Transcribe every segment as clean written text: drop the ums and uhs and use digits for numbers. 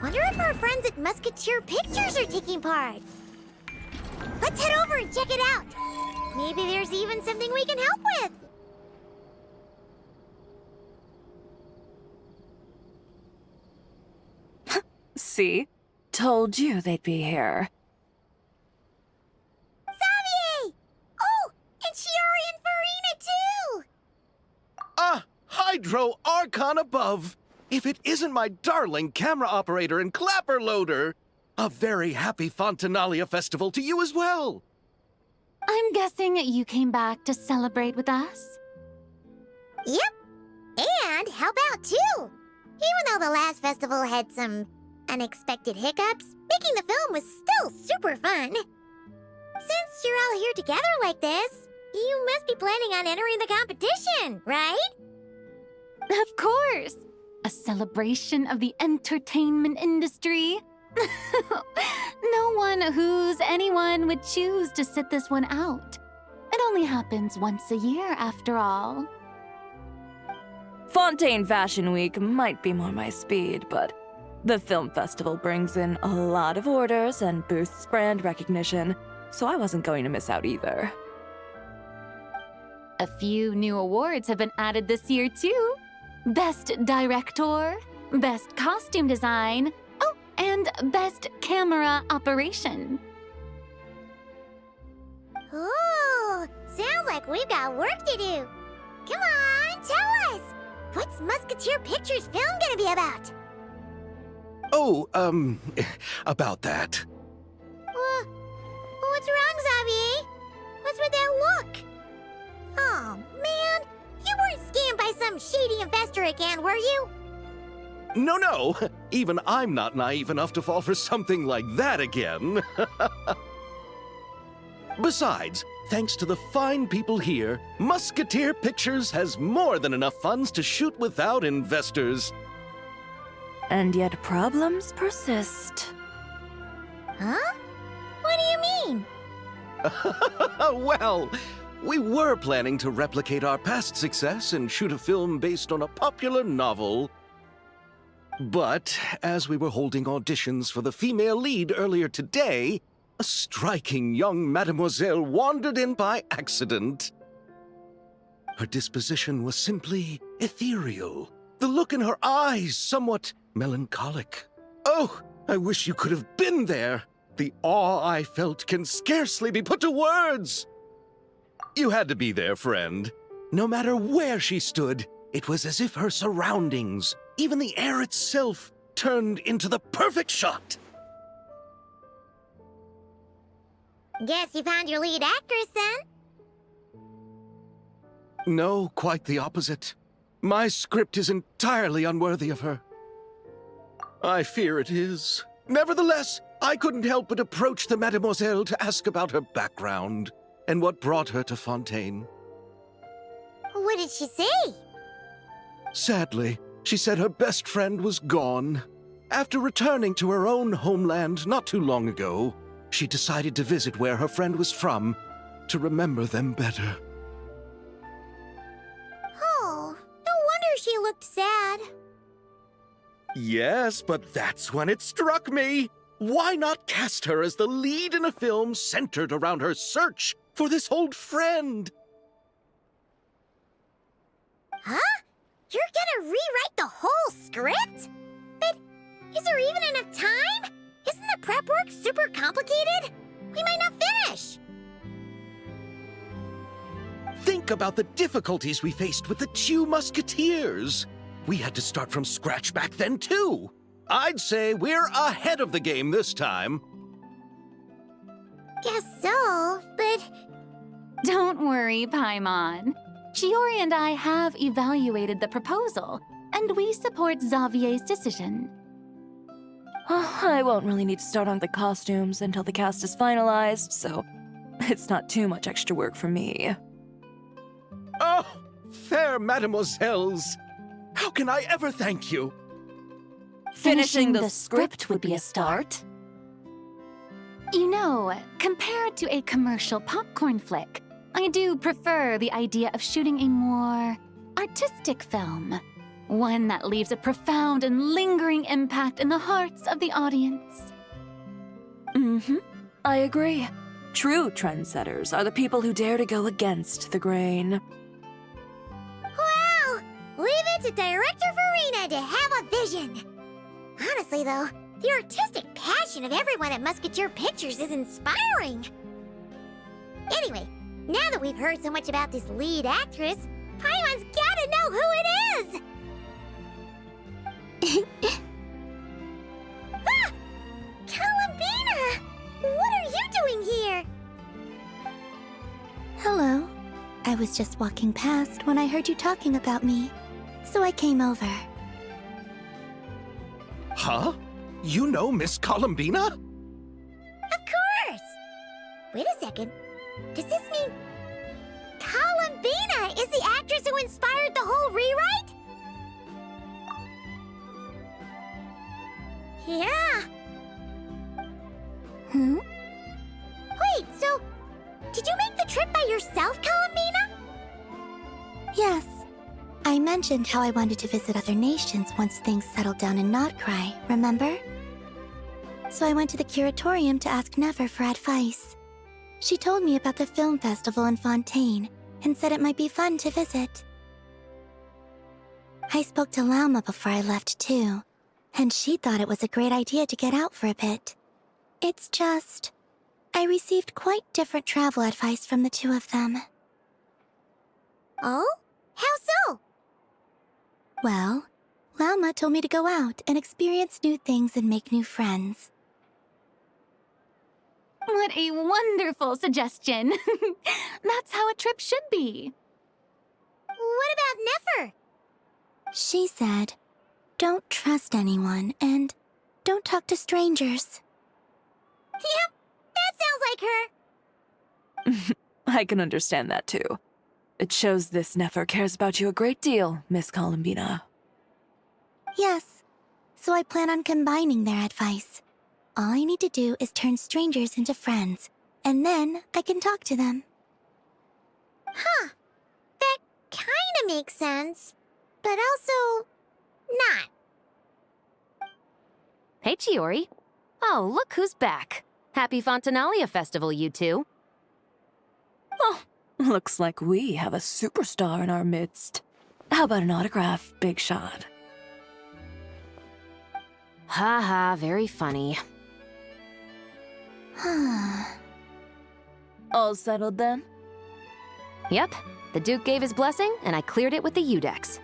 Wonder if our friends at Musketeer Pictures are taking part. Let's head over and check it out. Maybe there's even something we can help with. See? Told you they'd be here. Xavier! Oh, and Shiori and Furina too! Hydro Archon above! If it isn't my darling camera operator and clapper loader! A very happy Frontinalia festival to you as well! I'm guessing you came back to celebrate with us? Yep, and help out too! Even though the last festival had some unexpected hiccups, making the film was still super fun. Since you're all here together like this, you must be planning on entering the competition, right? Of course! A celebration of the entertainment industry. No one who's anyone would choose to sit this one out. It only happens once a year, after all. Fontaine Fashion Week might be more my speed, but the film festival brings in a lot of orders and boosts brand recognition, so I wasn't going to miss out either. A few new awards have been added this year, too. Best Director, Best Costume Design, oh, and Best Camera Operation. Ooh, sounds like we've got work to do. Come on, tell us! What's Musketeer Pictures film gonna be about? Oh, about that. What's wrong, Xavier? What's with that look? Oh, man, you weren't scammed by some shady investor again, were you? No, even I'm not naive enough to fall for something like that again. Besides, thanks to the fine people here, Musketeer Pictures has more than enough funds to shoot without investors. And yet problems persist. Huh? What do you mean? Well, we were planning to replicate our past success and shoot a film based on a popular novel. But as we were holding auditions for the female lead earlier today, a striking young mademoiselle wandered in by accident. Her disposition was simply ethereal, the look in her eyes somewhat melancholic. Oh, I wish you could have been there. The awe I felt can scarcely be put to words. You had to be there, friend. No matter where she stood, it was as if her surroundings, even the air itself, turned into the perfect shot. Guess you found your lead actress, then? No, quite the opposite. My script is entirely unworthy of her. I fear it is. Nevertheless, I couldn't help but approach the mademoiselle to ask about her background and what brought her to Fontaine. What did she say? Sadly, she said her best friend was gone. After returning to her own homeland not too long ago, she decided to visit where her friend was from to remember them better. Oh, no wonder she looked sad. Yes, but that's when it struck me. Why not cast her as the lead in a film centered around her search for this old friend? Huh? You're gonna rewrite the whole script? But is there even enough time? Isn't the prep work super complicated? We might not finish. Think about the difficulties we faced with the two Musketeers. We had to start from scratch back then, too. I'd say we're ahead of the game this time. Guess so, but... Don't worry, Paimon. Shiori and I have evaluated the proposal, and we support Xavier's decision. I won't really need to start on the costumes until the cast is finalized, so it's not too much extra work for me. Oh, fair mademoiselles. How can I ever thank you? Finishing the script would be a start. You know, compared to a commercial popcorn flick, I do prefer the idea of shooting a more artistic film. One that leaves a profound and lingering impact in the hearts of the audience. I agree. True trendsetters are the people who dare to go against the grain. Wow! Leave it to Director Farina to have a vision. Honestly, though, the artistic passion of everyone at Musketeer Pictures is inspiring. Anyway, now that we've heard so much about this lead actress, Paimon's gotta know who it is! Ah! Columbina! What are you doing here? Hello. I was just walking past when I heard you talking about me, so I came over. Huh? You know Miss Columbina? Of course! Wait a second. Does this mean Columbina is the actress who inspired the whole rewrite? Yeah. Wait, so did you make the trip by yourself, Columbina? Yes. I mentioned how I wanted to visit other nations once things settled down in Notcry, remember? So I went to the curatorium to ask Never for advice. She told me about the film festival in Fontaine and said it might be fun to visit. I spoke to Lauma before I left too, and she thought it was a great idea to get out for a bit. It's just, I received quite different travel advice from the two of them. Oh? How so? Well, Lauma told me to go out and experience new things and make new friends. What a wonderful suggestion. That's how a trip should be. What about Nefer? She said, don't trust anyone and don't talk to strangers. Yep, that sounds like her. I can understand that too. It shows this Nefer cares about you a great deal, Miss Columbina. Yes, so I plan on combining their advice. All I need to do is turn strangers into friends, and then I can talk to them. Huh. That kinda makes sense, but also not. Hey, Chiori. Oh, look who's back. Happy Fontinalia Festival, you two. Oh, looks like we have a superstar in our midst. How about an autograph, Big Shot? Ha ha, very funny. All settled then? Yep, the Duke gave his blessing, and I cleared it with the Udex.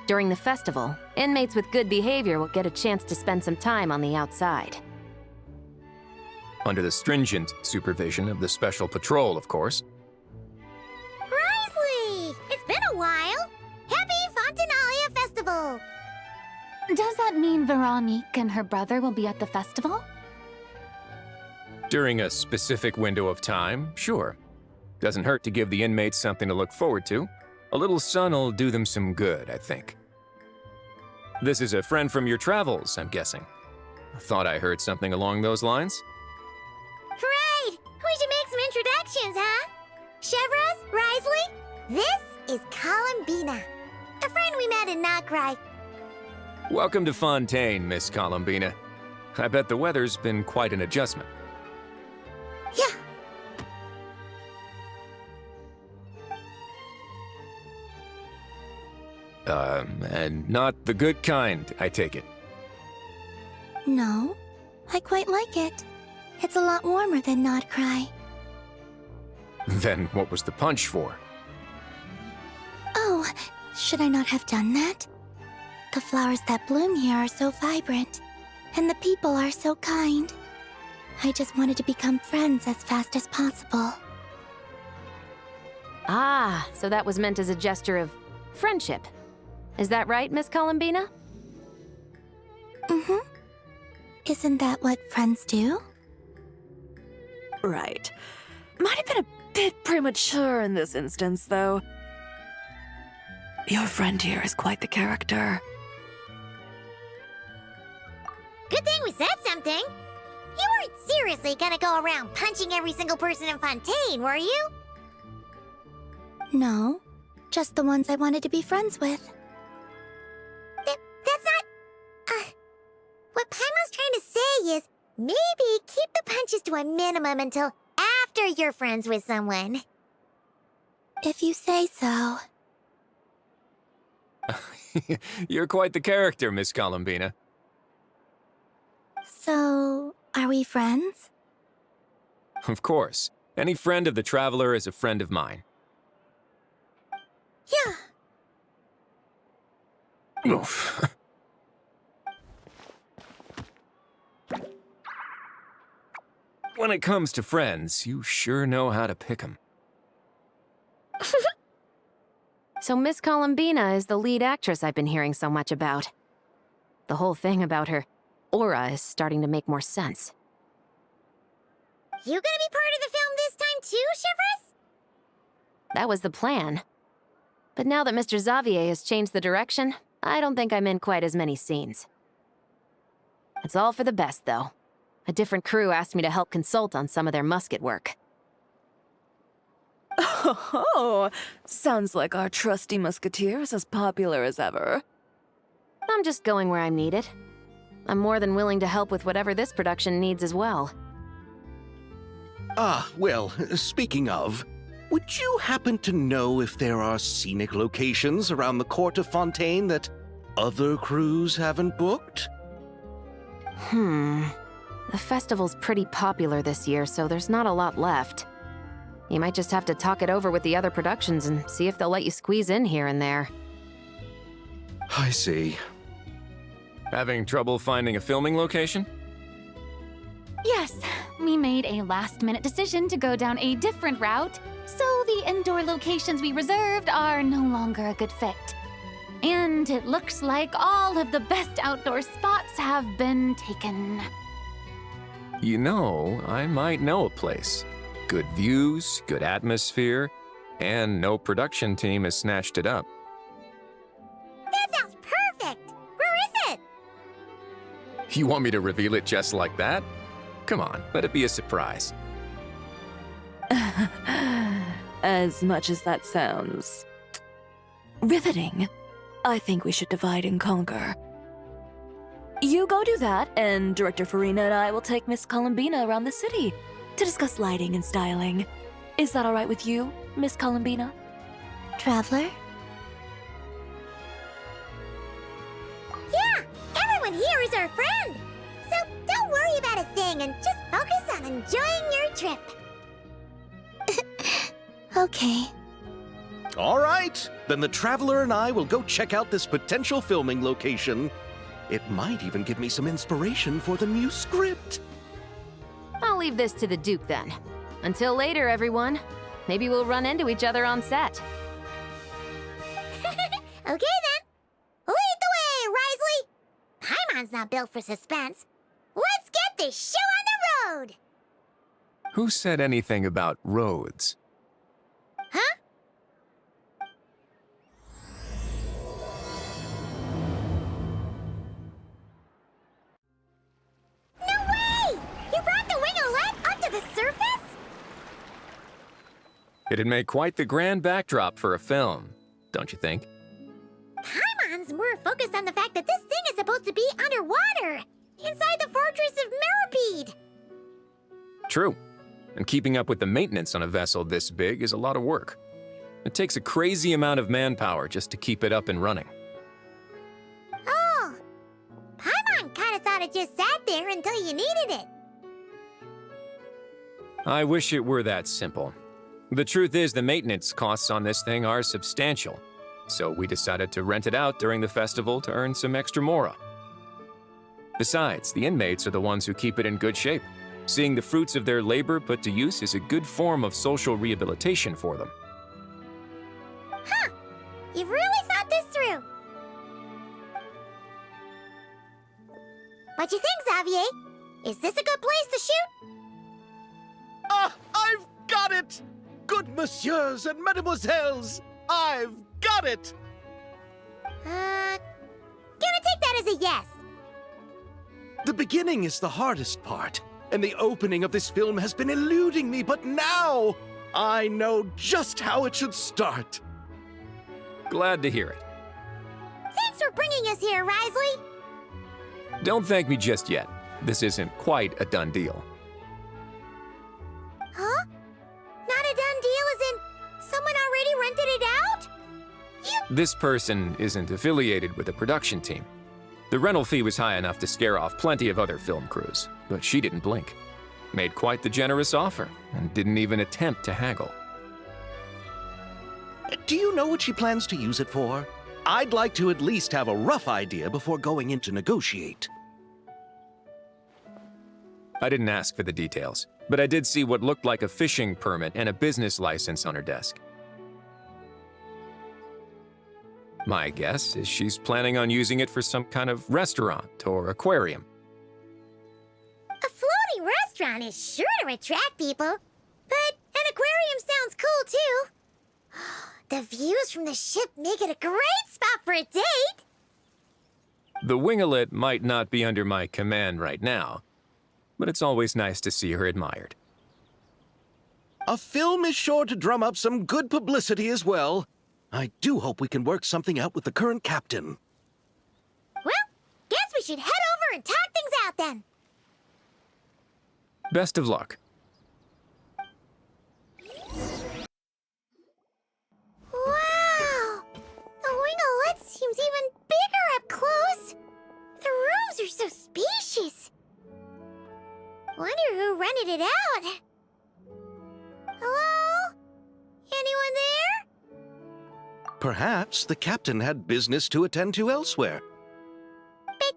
During the festival, inmates with good behavior will get a chance to spend some time on the outside. Under the stringent supervision of the Special Patrol, of course. Risley! It's been a while. Happy Fontinalia Festival! Does that mean Veronique and her brother will be at the festival? During a specific window of time, sure. Doesn't hurt to give the inmates something to look forward to. A little sun'll do them some good, I think. This is a friend from your travels, I'm guessing. Thought I heard something along those lines. Right! We should make some introductions, huh? Chevros, Risley, this is Columbina, a friend we met in Notcry. Welcome to Fontaine, Miss Columbina. I bet the weather's been quite an adjustment. Yeah. And not the good kind, I take it. No, I quite like it. It's a lot warmer than Notcry. Then what was the punch for? Oh, should I not have done that? The flowers that bloom here are so vibrant, and the people are so kind. I just wanted to become friends as fast as possible. Ah, so that was meant as a gesture of friendship. Is that right, Miss Columbina? Mm-hmm. Isn't that what friends do? Right. Might have been a bit premature in this instance, though. Your friend here is quite the character. Good thing we said something. You weren't seriously gonna go around punching every single person in Fontaine, were you? No, just the ones I wanted to be friends with. was trying to say is, maybe keep the punches to a minimum until after you're friends with someone. If you say so. You're quite the character, Miss Columbina. So, are we friends? Of course. Any friend of the Traveler is a friend of mine. Yeah. Oof. When it comes to friends, you sure know how to pick 'em. So Miss Columbina is the lead actress I've been hearing so much about. The whole thing about her aura is starting to make more sense. You gonna be part of the film this time too, Shivers? That was the plan. But now that Mr. Xavier has changed the direction, I don't think I'm in quite as many scenes. It's all for the best, though. A different crew asked me to help consult on some of their musket work. Oh, sounds like our trusty musketeer is as popular as ever. I'm just going where I'm needed. I'm more than willing to help with whatever this production needs as well. Ah, well, speaking of, would you happen to know if there are scenic locations around the court of Fontaine that other crews haven't booked? The festival's pretty popular this year, so there's not a lot left. You might just have to talk it over with the other productions and see if they'll let you squeeze in here and there. I see. Having trouble finding a filming location? Yes, we made a last-minute decision to go down a different route, so the indoor locations we reserved are no longer a good fit. And it looks like all of the best outdoor spots have been taken. You know, I might know a place. Good views, good atmosphere, and no production team has snatched it up. That sounds perfect! Where is it? You want me to reveal it just like that? Come on, let it be a surprise. As much as that sounds riveting, I think we should divide and conquer. You go do that, and Director Farina and I will take Miss Columbina around the city to discuss lighting and styling. Is that all right with you, Miss Columbina? Traveler? Yeah, everyone here is our friend. So don't worry about a thing and just focus on enjoying your trip. Okay. All right, then the Traveler and I will go check out this potential filming location. It might even give me some inspiration for the new script. I'll leave this to the Duke then. Until later, everyone. Maybe we'll run into each other on set. Okay then. Lead the way, Risley. Paimon's not built for suspense. Let's get this show on the road. Who said anything about roads? Huh? No way! You brought the winglet up to the surface? It'd make quite the grand backdrop for a film, don't you think? Paimon's more focused on the fact that this thing is supposed to be underwater, inside the fortress of Meripede. True. And keeping up with the maintenance on a vessel this big is a lot of work. It takes a crazy amount of manpower just to keep it up and running. Oh, Paimon kind of thought it just sat there until you needed it. I wish it were that simple. The truth is the maintenance costs on this thing are substantial, so we decided to rent it out during the festival to earn some extra mora. Besides, the inmates are the ones who keep it in good shape. Seeing the fruits of their labor put to use is a good form of social rehabilitation for them. Huh, you've really thought this through. What you think, Xavier? Is this a good place to shoot? Ah, I've got it! Good messieurs and mesdemoiselles, I've got it! Gonna take that as a yes. The beginning is the hardest part, and the opening of this film has been eluding me, but now I know just how it should start. Glad to hear it. Thanks for bringing us here, Risley. Don't thank me just yet. this isn't quite a done deal. Huh? Not a done deal as in someone already rented it out? This person isn't affiliated with the production team. The rental fee was high enough to scare off plenty of other film crews, but she didn't blink. Made quite the generous offer, and didn't even attempt to haggle. Do you know what she plans to use it for? I'd like to at least have a rough idea before going in to negotiate. I didn't ask for the details, but I did see what looked like a fishing permit and a business license on her desk. My guess is she's planning on using it for some kind of restaurant or aquarium. A floating restaurant is sure to attract people, but an aquarium sounds cool too. The views from the ship make it a great spot for a date. The winglet might not be under my command right now, but it's always nice to see her admired. A film is sure to drum up some good publicity as well. I do hope we can work something out with the current captain. Well, guess we should head over and talk things out then. Best of luck. Wow! The winglet seems even bigger up close. The rooms are so spacious. Wonder who rented it out. Hello? Anyone there? Perhaps the captain had business to attend to elsewhere. But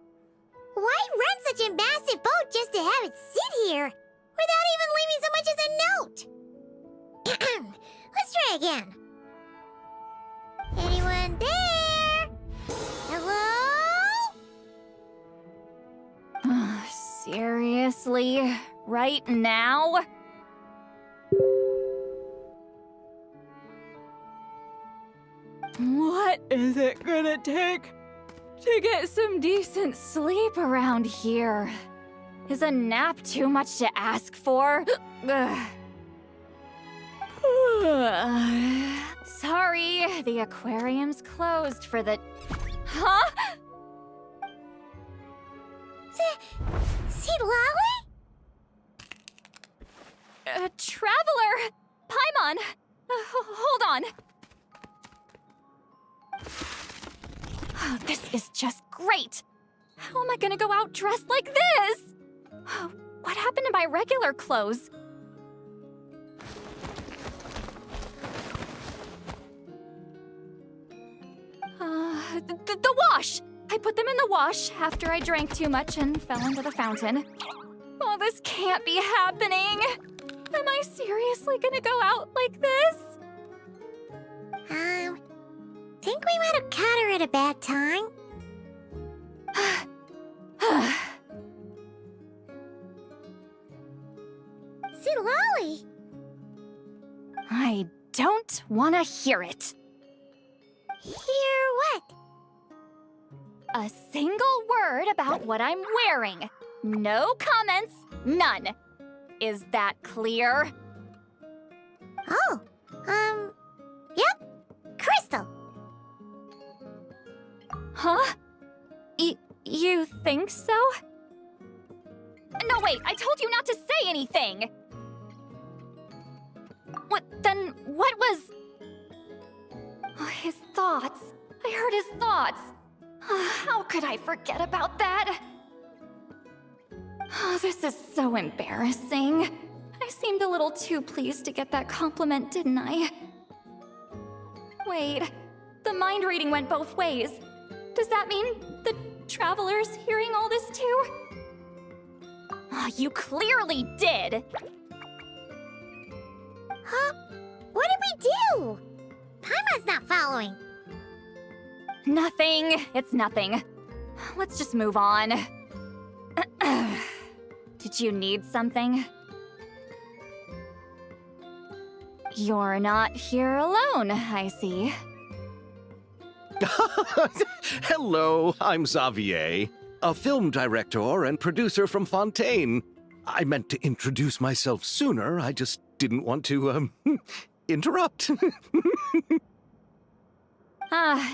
why rent such a massive boat just to have it sit here, without even leaving so much as a note? Let's try again. Anyone there? Hello? Seriously? Right now? What is it gonna take to get some decent sleep around here? Is a nap too much to ask for? Sorry, the aquarium's closed for the... Huh? See Lolly? Traveler! Paimon! Hold on. This is just great! How am I gonna go out dressed like this? What happened to my regular clothes? The wash! I put them in the wash after I drank too much and fell into the fountain. Oh, this can't be happening! Am I seriously gonna go out like this? Think we might have caught her at a bad time. See Lolly? I don't want to hear it. Hear what? A single word about what I'm wearing. No comments, none. Is that clear? Oh, yep. Crystal. Huh? You think so? No, wait, I told you not to say anything! What was... Oh, his thoughts. I heard his thoughts. How could I forget about that? Oh, this is so embarrassing. I seemed a little too pleased to get that compliment, didn't I? Wait, the mind reading went both ways. Does that mean the traveler's hearing all this too? Oh, you clearly did! Huh? What did we do? Paimon's not following. Nothing. It's nothing. Let's just move on. Did you need something? You're not here alone, I see. Hello, I'm Xavier, a film director and producer from Fontaine. I meant to introduce myself sooner, I just didn't want to, interrupt.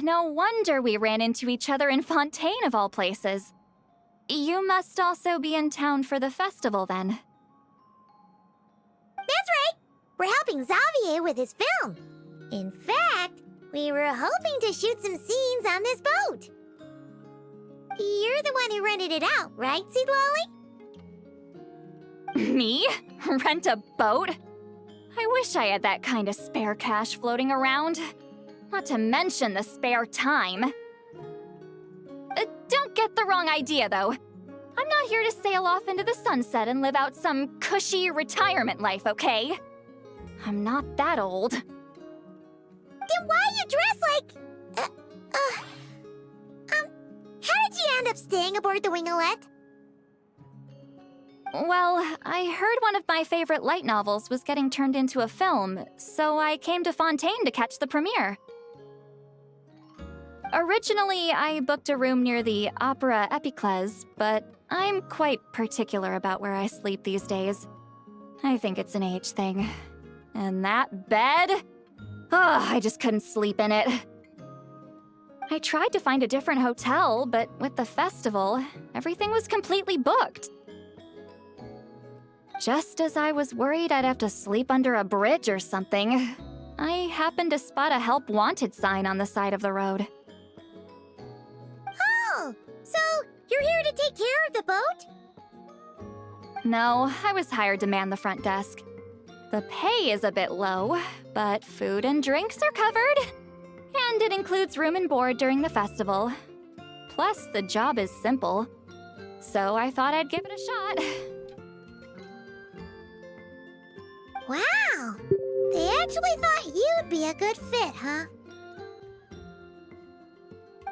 No wonder we ran into each other in Fontaine of all places. you must also be in town for the festival then. That's right! We're helping Xavier with his film. In fact, we were hoping to shoot some scenes on this boat. You're the one who rented it out, right, Seed Lolly? Me? Rent a boat? I wish I had that kind of spare cash floating around. Not to mention the spare time. Don't get the wrong idea, though. I'm not here to sail off into the sunset and live out some cushy retirement life, okay? I'm not that old. Then why you dress like... how did you end up staying aboard the Winglet? Well, I heard one of my favorite light novels was getting turned into a film, so I came to Fontaine to catch the premiere. Originally, I booked a room near the Opera Epiclese, but I'm quite particular about where I sleep these days. I think it's an age thing. And that bed? Oh, I just couldn't sleep in it. I tried to find a different hotel, but with the festival, everything was completely booked. Just as I was worried I'd have to sleep under a bridge or something, I happened to spot a help wanted sign on the side of the road. Oh, so you're here to take care of the boat? No, I was hired to man the front desk. The pay is a bit low, but food and drinks are covered. And it includes room and board during the festival. Plus, the job is simple. So I thought I'd give it a shot. Wow! They actually thought you'd be a good fit, huh?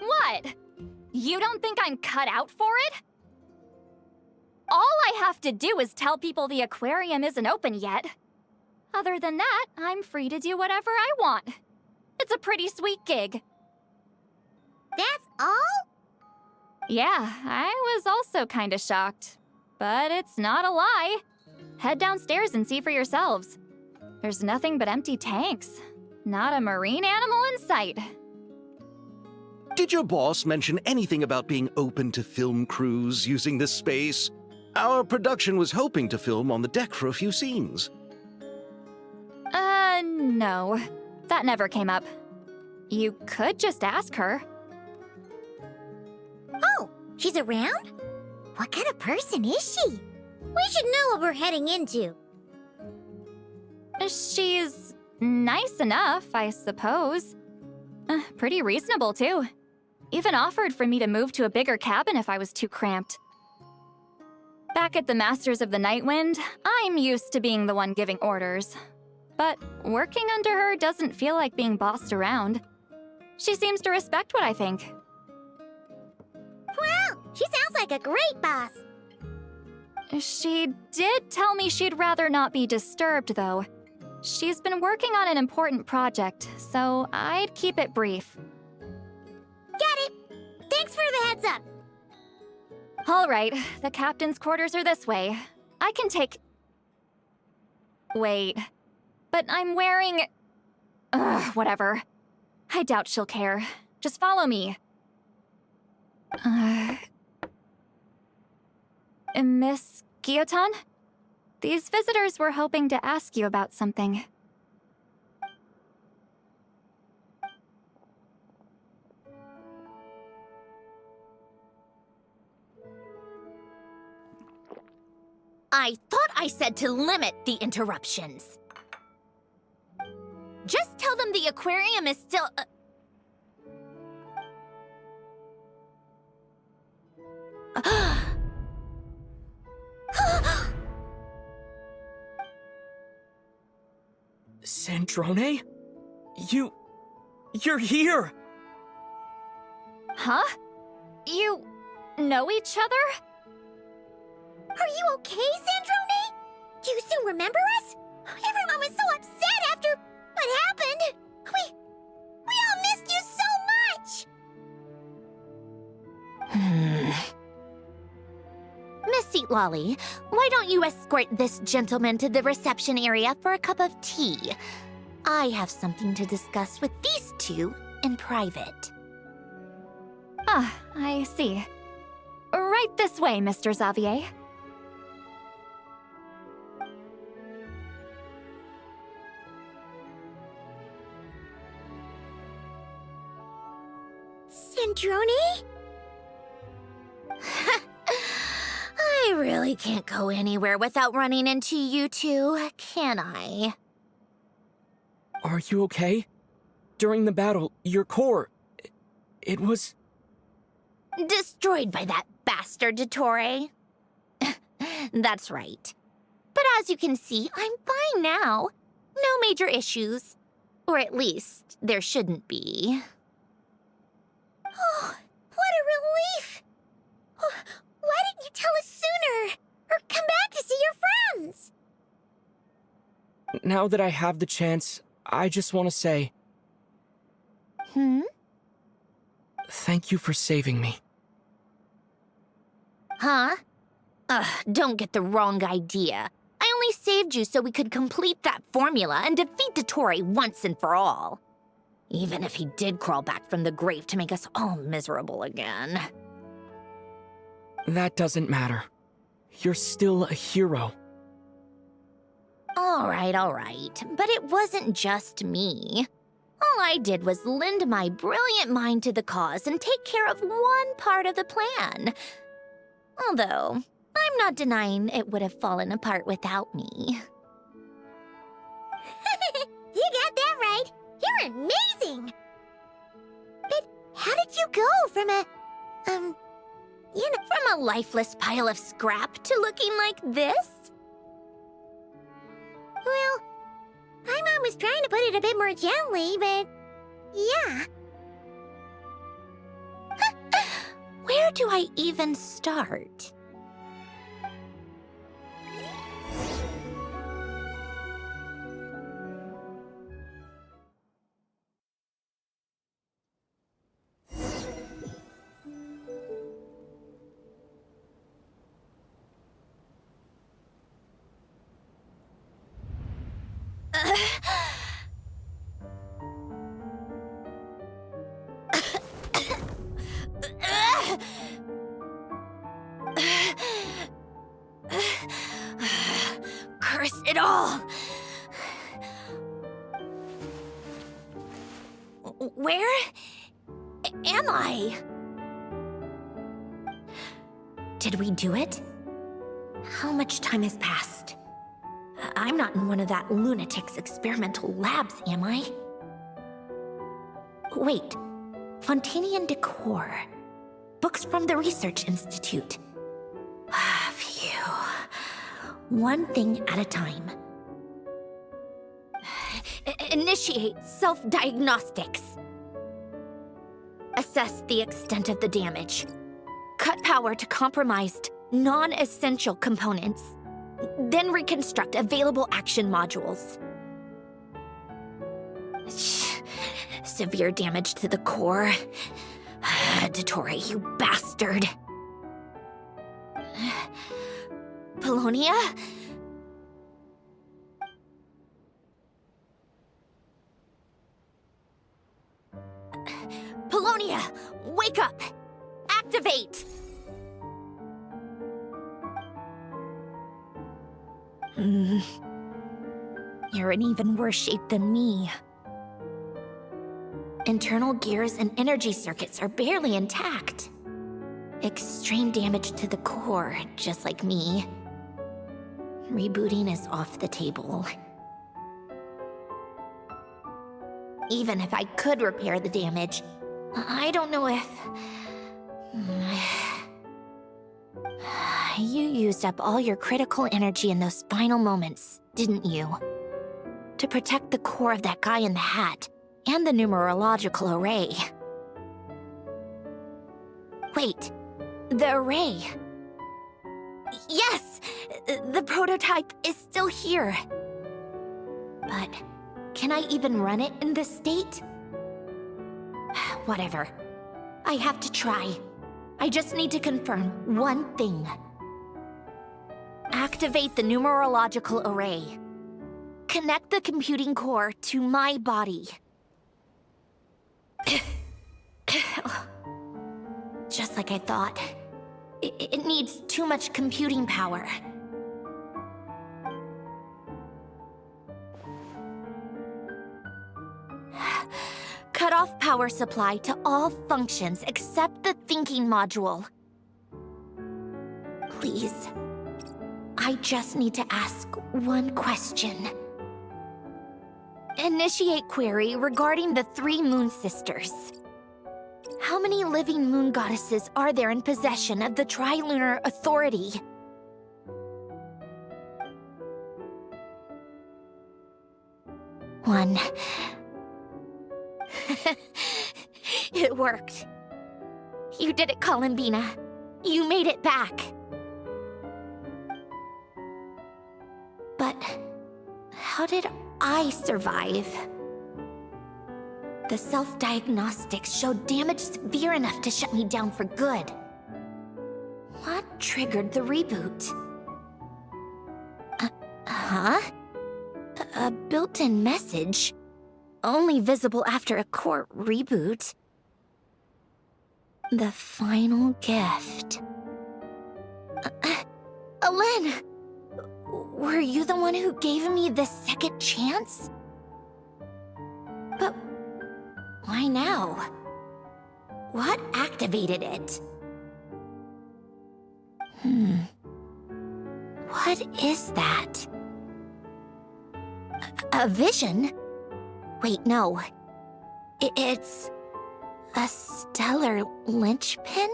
What? You don't think I'm cut out for it? All I have to do is tell people the aquarium isn't open yet. Other than that, I'm free to do whatever I want. It's a pretty sweet gig. That's all? Yeah, I was also kinda shocked. But it's not a lie. Head downstairs and see for yourselves. There's nothing but empty tanks. Not a marine animal in sight. Did your boss mention anything about being open to film crews using this space? Our production was hoping to film on the deck for a few scenes. No. That never came up. You could just ask her. Oh, she's around? What kind of person is she? We should know what we're heading into. She's nice enough, I suppose. Pretty reasonable, too. Even offered for me to move to a bigger cabin if I was too cramped. Back at the Masters of the Nightwind, I'm used to being the one giving orders. But working under her doesn't feel like being bossed around. She seems to respect what I think. Wow, she sounds like a great boss. She did tell me she'd rather not be disturbed, though. She's been working on an important project, so I'd keep it brief. Got it. Thanks for the heads up. All right, the captain's quarters are this way. I can take... Wait. But I'm wearing... whatever. I doubt she'll care. Just follow me. Miss Guillotin? These visitors were hoping to ask you about something. I thought I said to limit the interruptions. Just tell them the aquarium is still... Sandrone? You're here! Huh? You know each other? Are you okay, Sandrone? Do you still remember us? Everyone was so upset after what happened. We all missed you so much. Miss Seat Lolly, why don't you escort this gentleman to the reception area for a cup of tea? I have something to discuss with these two in private. Ah, I see. Right this way, Mr. Xavier. Sandrones? I really can't go anywhere without running into you two, can I? Are you okay? During the battle, your core... it was... Destroyed by that bastard Dottore. That's right. But as you can see, I'm fine now. No major issues. Or at least, there shouldn't be. Oh, what a relief! Oh, why didn't you tell us sooner? Or come back to see your friends? Now that I have the chance, I just want to say... Thank you for saving me. Huh? Don't get the wrong idea. I only saved you so we could complete that formula and defeat Dottore once and for all. Even if he did crawl back from the grave to make us all miserable again. That doesn't matter. You're still a hero. All right. But it wasn't just me. All I did was lend my brilliant mind to the cause and take care of one part of the plan. Although, I'm not denying it would have fallen apart without me. You got that right. You're amazing. But how did you go from from a lifeless pile of scrap to looking like this? Well, my mom was trying to put it a bit more gently, but yeah. Where do I even start? Curse it all! Where am I? Did we do it? How much time has passed? I'm not in one of that lunatic's experimental labs, am I? Wait, Fontanian decor. Books from the Research Institute. Phew. One thing at a time. Initiate self-diagnostics. Assess the extent of the damage. Cut power to compromised, non-essential components. Then reconstruct available action modules. Severe damage to the core. Dottore, you bastard. Polonia? Polonia, wake up! Activate! You're in even worse shape than me. Internal gears and energy circuits are barely intact. Extreme damage to the core, just like me. Rebooting is off the table. Even if I could repair the damage, I don't know if... You used up all your critical energy in those final moments, didn't you? To protect the core of that guy in the hat, and the numerological array. Wait, the array. Yes! The prototype is still here. But can I even run it in this state? Whatever. I have to try. I just need to confirm one thing. Activate the numerological array. Connect the computing core to my body. Just like I thought. it needs too much computing power. Cut off power supply to all functions except the thinking module. Please. I just need to ask one question. Initiate query regarding the 3 moon sisters. How many living moon goddesses are there in possession of the Trilunar Authority? One. It worked. You did it, Columbina. You made it back. But how did I survive? The self-diagnostics showed damage severe enough to shut me down for good. What triggered the reboot? A built-in message? Only visible after a core reboot. The final gift. Alen! Were you the one who gave me the second chance? But why now? What activated it? What is that? A vision? Wait, no. It's a stellar linchpin?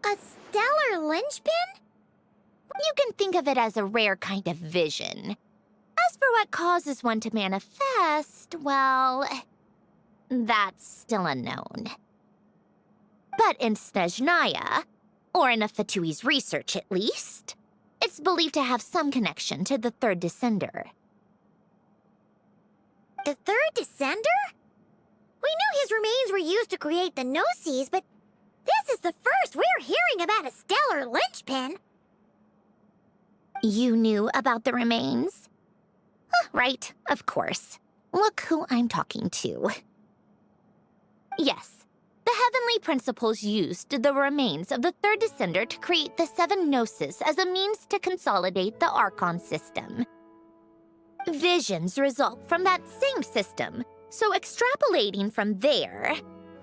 A stellar linchpin? You can think of it as a rare kind of vision. As for what causes one to manifest, well, that's still unknown. But in Snezhnaya, or in Afatui's research at least, it's believed to have some connection to the third descender. The third descender? We knew his remains were used to create the Gnosis, but this is the first we're hearing about a stellar linchpin. You knew about the remains? Right, of course. Look who I'm talking to. Yes, the heavenly principles used the remains of the third descender to create the 7 Gnosis as a means to consolidate the Archon system. Visions result from that same system, so extrapolating from there,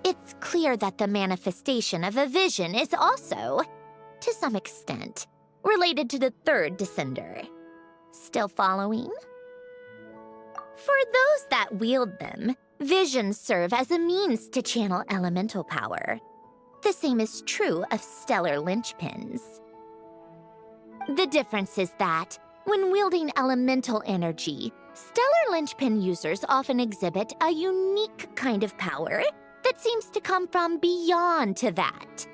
it's clear that the manifestation of a vision is also, to some extent, related to the third descender. Still following? For those that wield them, visions serve as a means to channel elemental power. The same is true of stellar linchpins. The difference is that, when wielding elemental energy, stellar linchpin users often exhibit a unique kind of power that seems to come from beyond to that.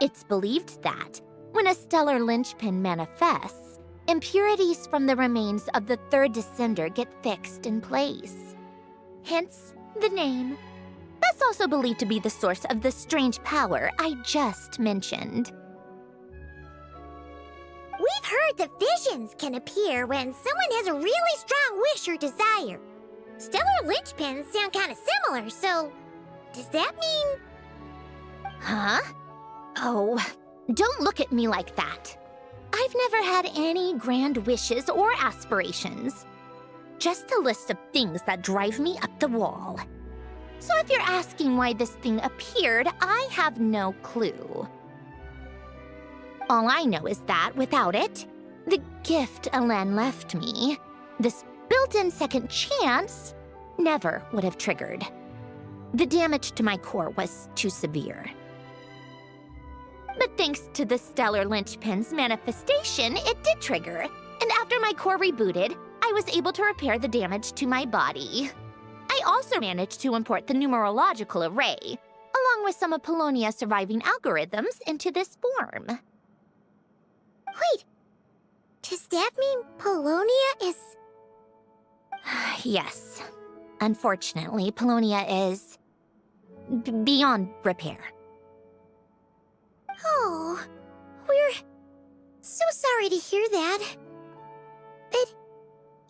It's believed that, when a stellar linchpin manifests, impurities from the remains of the third descender get fixed in place. Hence, the name. That's also believed to be the source of the strange power I just mentioned. We've heard that visions can appear when someone has a really strong wish or desire. Stellar linchpins sound kind of similar, so does that mean... Huh? Oh, don't look at me like that. I've never had any grand wishes or aspirations. Just a list of things that drive me up the wall. So if you're asking why this thing appeared, I have no clue. All I know is that without it, the gift Alen left me, this built-in second chance, never would have triggered. The damage to my core was too severe. But thanks to the stellar linchpin's manifestation, it did trigger. And after my core rebooted, I was able to repair the damage to my body. I also managed to import the numerological array, along with some of Polonia's surviving algorithms, into this form. Wait, does that mean Polonia is... Yes. Unfortunately, Polonia is... beyond repair. Oh, we're so sorry to hear that.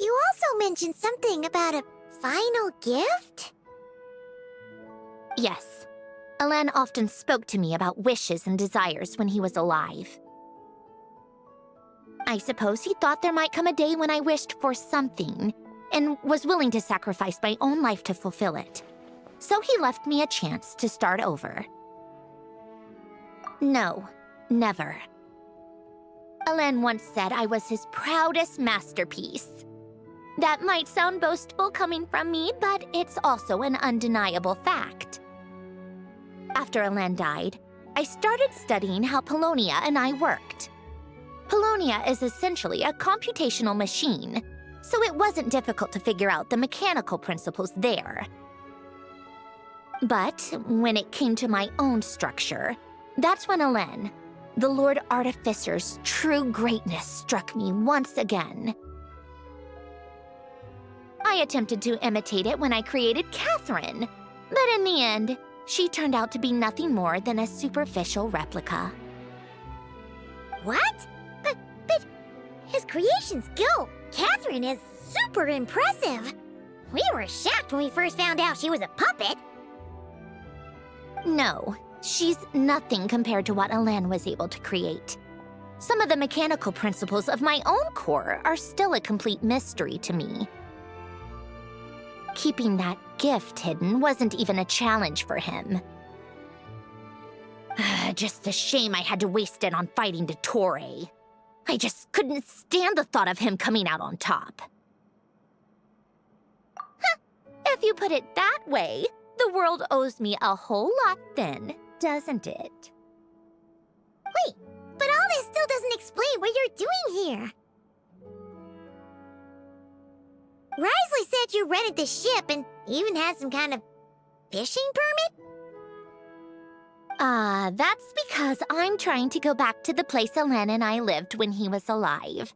You also mentioned something about a final gift? Yes. Alain often spoke to me about wishes and desires when he was alive. I suppose he thought there might come a day when I wished for something, and was willing to sacrifice my own life to fulfill it. So he left me a chance to start over. No, never. Alain once said I was his proudest masterpiece. That might sound boastful coming from me, but it's also an undeniable fact. After Alain died, I started studying how Polonia and I worked. Polonia is essentially a computational machine, so it wasn't difficult to figure out the mechanical principles there. But when it came to my own structure, that's when Alain, the Lord Artificer's true greatness, struck me once again. I attempted to imitate it when I created Catherine, but in the end, she turned out to be nothing more than a superficial replica. What? But his creation skill, Catherine, is super impressive. We were shocked when we first found out she was a puppet. No, she's nothing compared to what Alain was able to create. Some of the mechanical principles of my own core are still a complete mystery to me. Keeping that gift hidden wasn't even a challenge for him. Just a shame I had to waste it on fighting Dottore. I just couldn't stand the thought of him coming out on top. If you put it that way, the world owes me a whole lot then, doesn't it? Wait, but all this still doesn't explain what you're doing here. Risley said you rented the ship and even had some kind of fishing permit? That's because I'm trying to go back to the place Alain and I lived when he was alive.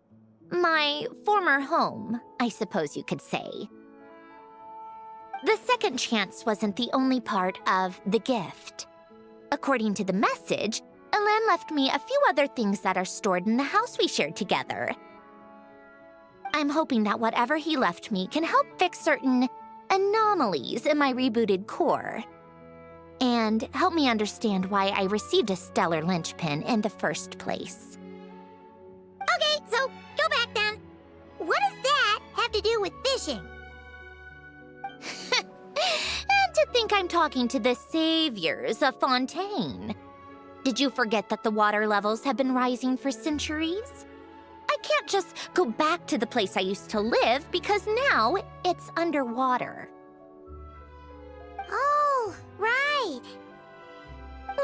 My former home, I suppose you could say. The second chance wasn't the only part of the gift. According to the message, Alain left me a few other things that are stored in the house we shared together. I'm hoping that whatever he left me can help fix certain anomalies in my rebooted core. And help me understand why I received a stellar linchpin in the first place. Okay, so go back then. What does that have to do with fishing? And to think I'm talking to the saviors of Fontaine. Did you forget that the water levels have been rising for centuries? I can't just go back to the place I used to live because now it's underwater. Oh, right.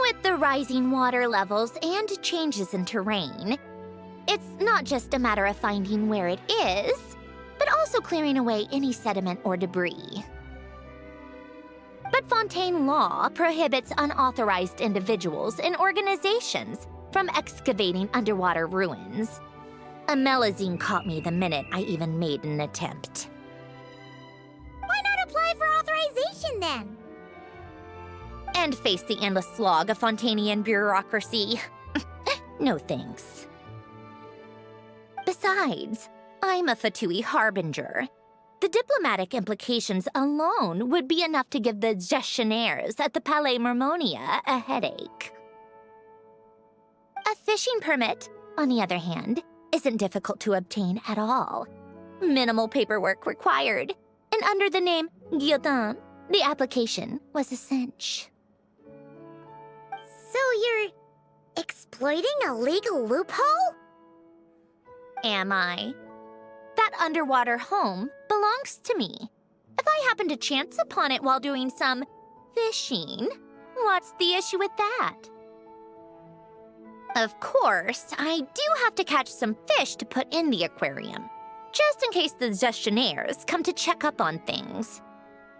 With the rising water levels and changes in terrain, it's not just a matter of finding where it is, but also clearing away any sediment or debris. But Fontaine law prohibits unauthorized individuals and organizations from excavating underwater ruins. A Melazine caught me the minute I even made an attempt. Why not apply for authorization then? And face the endless slog of Fontanian bureaucracy. No thanks. Besides, I'm a Fatui harbinger. The diplomatic implications alone would be enough to give the gestionnaires at the Palais Mermonia a headache. A fishing permit, on the other hand, isn't difficult to obtain at all. Minimal paperwork required, and under the name Guillotin, the application was a cinch. So you're exploiting a legal loophole? Am I? That underwater home belongs to me. If I happen to chance upon it while doing some fishing, what's the issue with that? Of course, I do have to catch some fish to put in the aquarium, just in case the gestionnaires come to check up on things.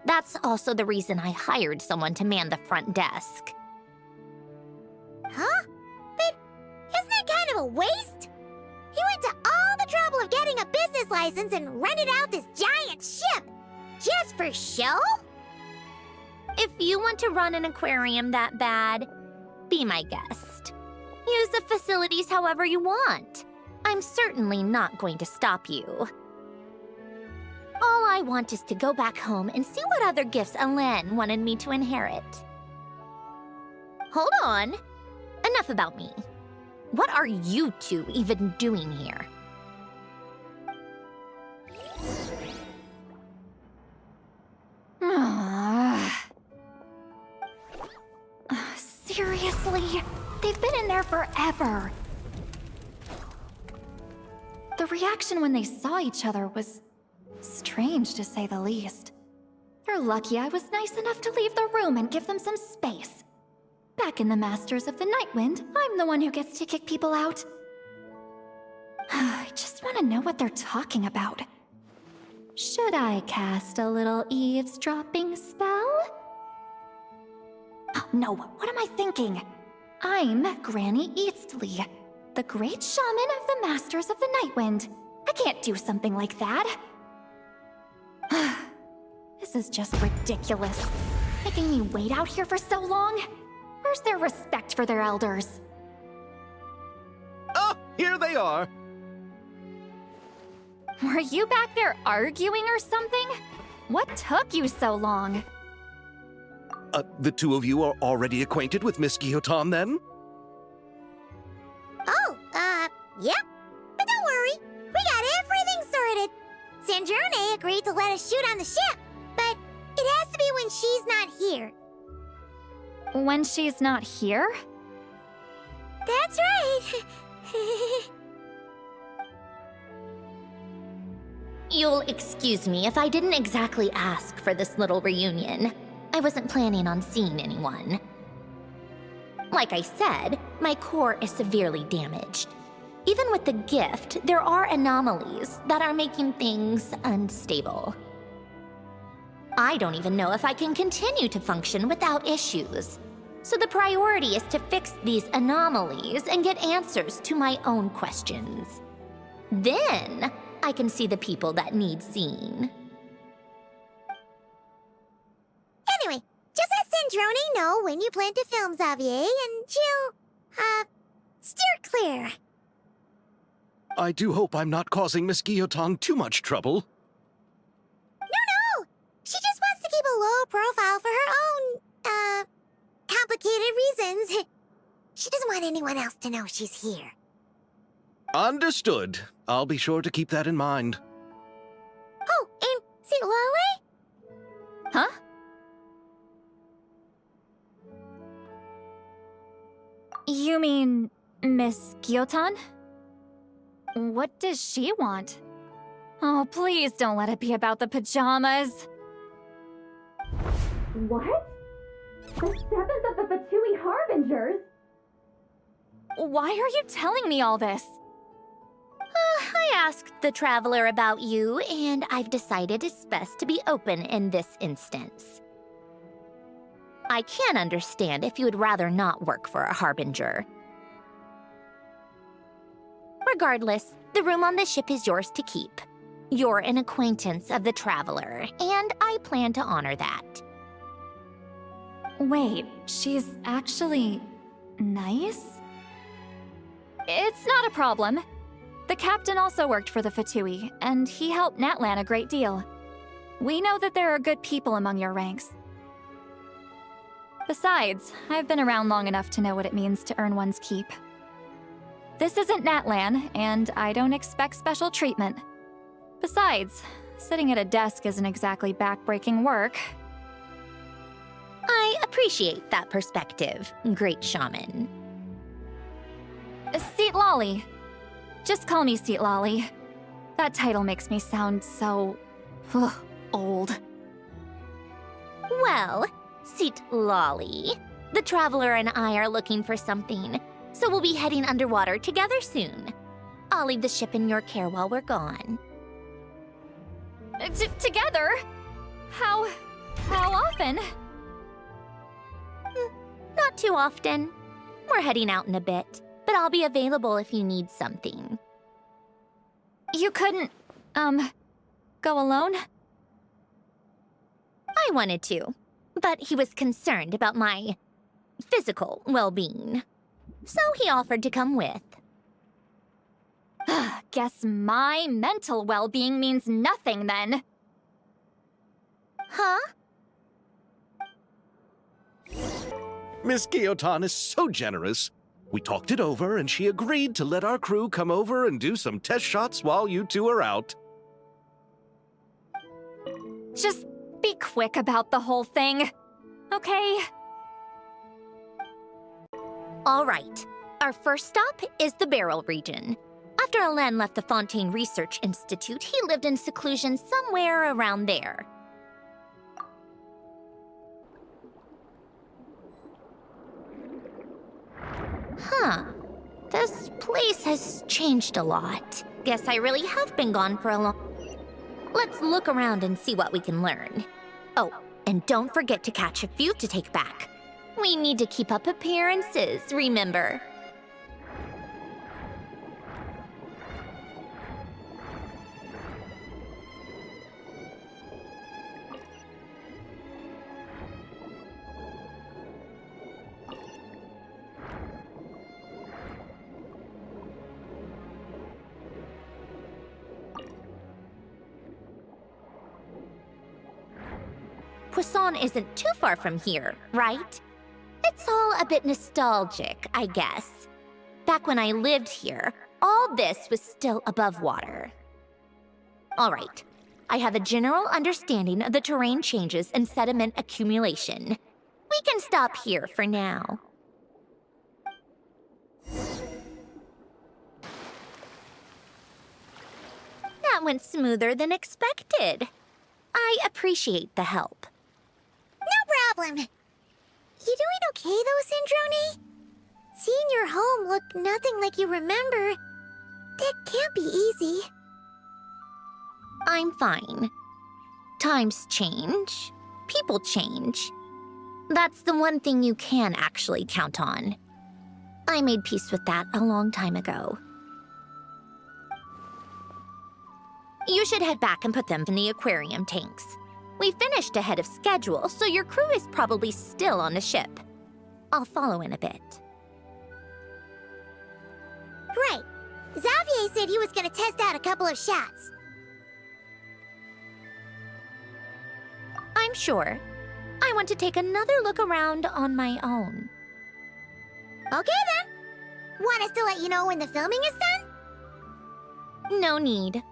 That's also the reason I hired someone to man the front desk. Huh? But isn't that kind of a waste? He went to all the trouble of getting a business license and rented out this giant ship, just for show? If you want to run an aquarium that bad, be my guest. Use the facilities however you want. I'm certainly not going to stop you. I want is to go back home and see what other gifts Alain wanted me to inherit. Hold on. Enough about me. What are you two even doing here? Seriously? They've been in there forever. The reaction when they saw each other was strange, to say the least. You're lucky I was nice enough to leave the room and give them some space. Back in the Masters of the Nightwind, I'm the one who gets to kick people out. I just want to know what they're talking about. Should I cast a little eavesdropping spell? Oh, no, what am I thinking? I'm Granny Eastly, the great shaman of the Masters of the Nightwind. I can't do something like that. This is just ridiculous. Making me wait out here for so long? Where's their respect for their elders? Oh, here they are. Were you back there arguing or something? What took you so long? The two of you are already acquainted with Miss Guillotin, then? Oh, yep. But don't worry, we got everything sorted. Sandrone agreed to let us shoot on the ship, but it has to be when she's not here. When she's not here? That's right. You'll excuse me if I didn't exactly ask for this little reunion. I wasn't planning on seeing anyone. Like I said, my core is severely damaged. Even with the gift, there are anomalies that are making things unstable. I don't even know if I can continue to function without issues. So the priority is to fix these anomalies and get answers to my own questions. Then, I can see the people that need seeing. Anyway, just let Sandrone know when you plan to film Xavier, and she'll, steer clear. I do hope I'm not causing Miss Guillotin too much trouble. No! She just wants to keep a low profile for her own, complicated reasons. She doesn't want anyone else to know she's here. Understood. I'll be sure to keep that in mind. Oh, and see Lale? Huh? You mean Miss Guillotin? What does she want? Oh, please don't let it be about the pajamas. What? The 7th of the Fatui Harbingers? Why are you telling me all this? I asked the Traveler about you, and I've decided it's best to be open in this instance. I can understand if you would rather not work for a Harbinger. Regardless, the room on the ship is yours to keep. You're an acquaintance of the Traveler, and I plan to honor that. Wait, she's actually nice? It's not a problem. The captain also worked for the Fatui, and he helped Natlan a great deal. We know that there are good people among your ranks. Besides, I've been around long enough to know what it means to earn one's keep. This isn't Natlan, and I don't expect special treatment. Besides, sitting at a desk isn't exactly back-breaking work. I appreciate that perspective, great shaman. Seat Lolly. Just call me Seat Lolly. That title makes me sound so... old. Well, Seat Lolly, the Traveler and I are looking for something, so we'll be heading underwater together soon. I'll leave the ship in your care while we're gone. Together? How often? Not too often. We're heading out in a bit, but I'll be available if you need something. You couldn't, go alone? I wanted to, but he was concerned about my physical well-being, so he offered to come with. Guess my mental well-being means nothing then. Huh? Miss Guillotin is so generous. We talked it over, and she agreed to let our crew come over and do some test shots while you two are out. Just be quick about the whole thing, okay? All right. Our first stop is the Barrel region. After Alain left the Fontaine Research Institute, he lived in seclusion somewhere around there. Huh. This place has changed a lot. Guess I really have been gone for a long... Let's look around and see what we can learn. Oh, and don't forget to catch a few to take back. We need to keep up appearances, remember? Poisson isn't too far from here, right? It's all a bit nostalgic, I guess. Back when I lived here, all this was still above water. All right, I have a general understanding of the terrain changes and sediment accumulation. We can stop here for now. That went smoother than expected. I appreciate the help. No problem. You doing okay though, Sandrones? Seeing your home look nothing like you remember, that can't be easy. I'm fine. Times change. People change. That's the one thing you can actually count on. I made peace with that a long time ago. You should head back and put them in the aquarium tanks. We finished ahead of schedule, so your crew is probably still on the ship. I'll follow in a bit. Right. Xavier said he was gonna test out a couple of shots. I'm sure. I want to take another look around on my own. Okay then. Want us to let you know when the filming is done? No need.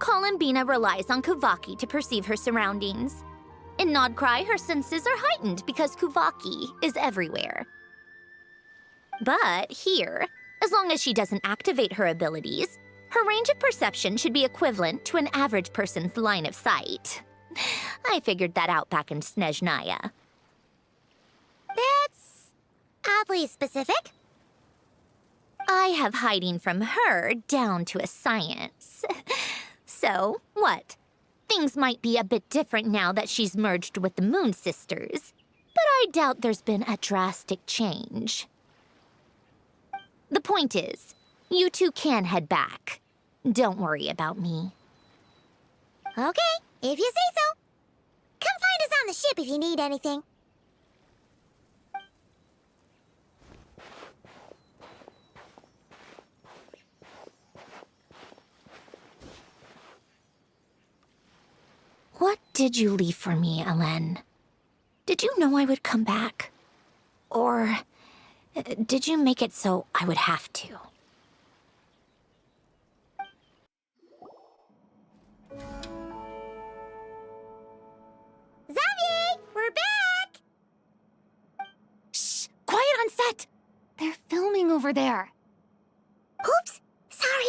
Columbina relies on Kuvaki to perceive her surroundings. In Nodcry, her senses are heightened because Kuvaki is everywhere. But here, as long as she doesn't activate her abilities, her range of perception should be equivalent to an average person's line of sight. I figured that out back in Snezhnaya. That's oddly specific. I have hiding from her down to a science. So, what? Things might be a bit different now that she's merged with the Moon Sisters, but I doubt there's been a drastic change. The point is, you two can head back. Don't worry about me. Okay, if you say so. Come find us on the ship if you need anything. What did you leave for me, Alain? Did you know I would come back? Or did you make it so I would have to? Xavier, we're back! Shh! Quiet on set! They're filming over there. Oops, sorry.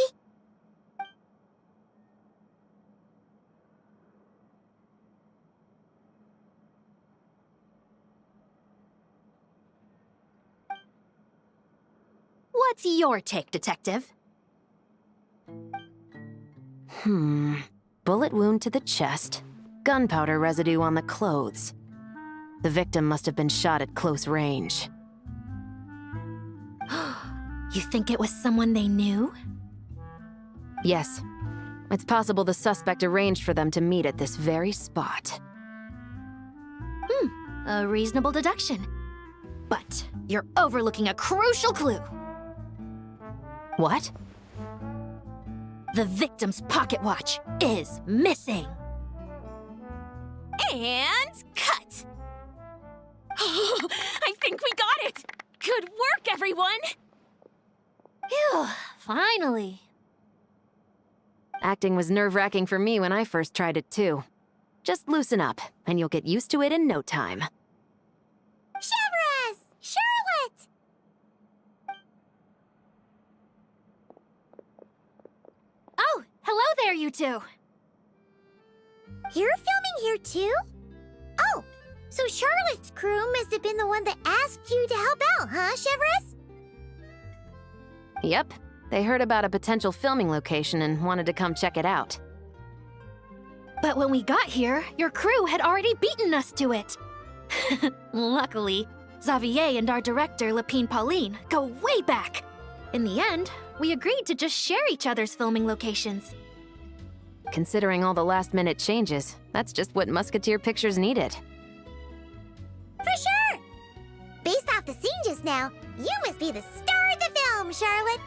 What's your take, Detective? Bullet wound to the chest. Gunpowder residue on the clothes. The victim must have been shot at close range. You think it was someone they knew? Yes. It's possible the suspect arranged for them to meet at this very spot. A reasonable deduction. But you're overlooking a crucial clue. What? The victim's pocket watch is missing. And cut! I think we got it! Good work, everyone! Phew, finally. Acting was nerve-wracking for me when I first tried it, too. Just loosen up, and you'll get used to it in no time. Severus! Charlotte! Oh, hello there, you two! You're filming here too? Oh, so Charlotte's crew must have been the one that asked you to help out, huh, Severus? Yep, they heard about a potential filming location and wanted to come check it out. But when we got here, your crew had already beaten us to it. Luckily, Xavier and our director, Lapine Pauline, go way back. In the end, we agreed to just share each other's filming locations. Considering all the last-minute changes, that's just what Musketeer Pictures needed. For sure! Based off the scene just now, you must be the star of the film, Charlotte!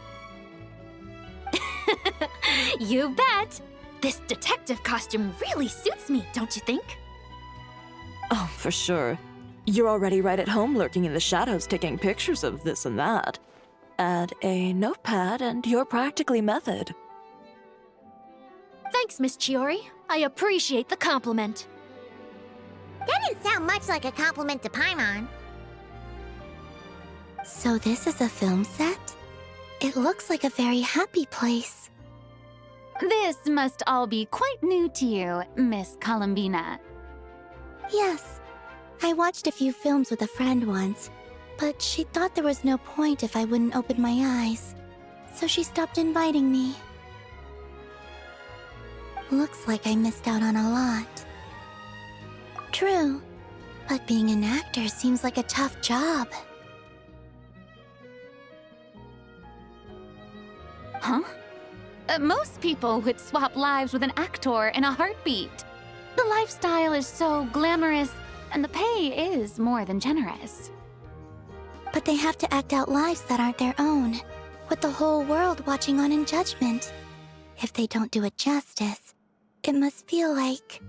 You bet! This detective costume really suits me, don't you think? Oh, for sure. You're already right at home lurking in the shadows taking pictures of this and that. Add a notepad and you're practically method. Thanks, Miss Chiori. I appreciate the compliment. That didn't sound much like a compliment to Paimon. So this is a film set? It looks like a very happy place. This must all be quite new to you, Miss Columbina. Yes. I watched a few films with a friend once, but she thought there was no point if I wouldn't open my eyes. So she stopped inviting me. Looks like I missed out on a lot. True, but being an actor seems like a tough job. Huh? Most people would swap lives with an actor in a heartbeat. The lifestyle is so glamorous, and the pay is more than generous. But they have to act out lives that aren't their own, with the whole world watching on in judgment. If they don't do it justice, it must feel like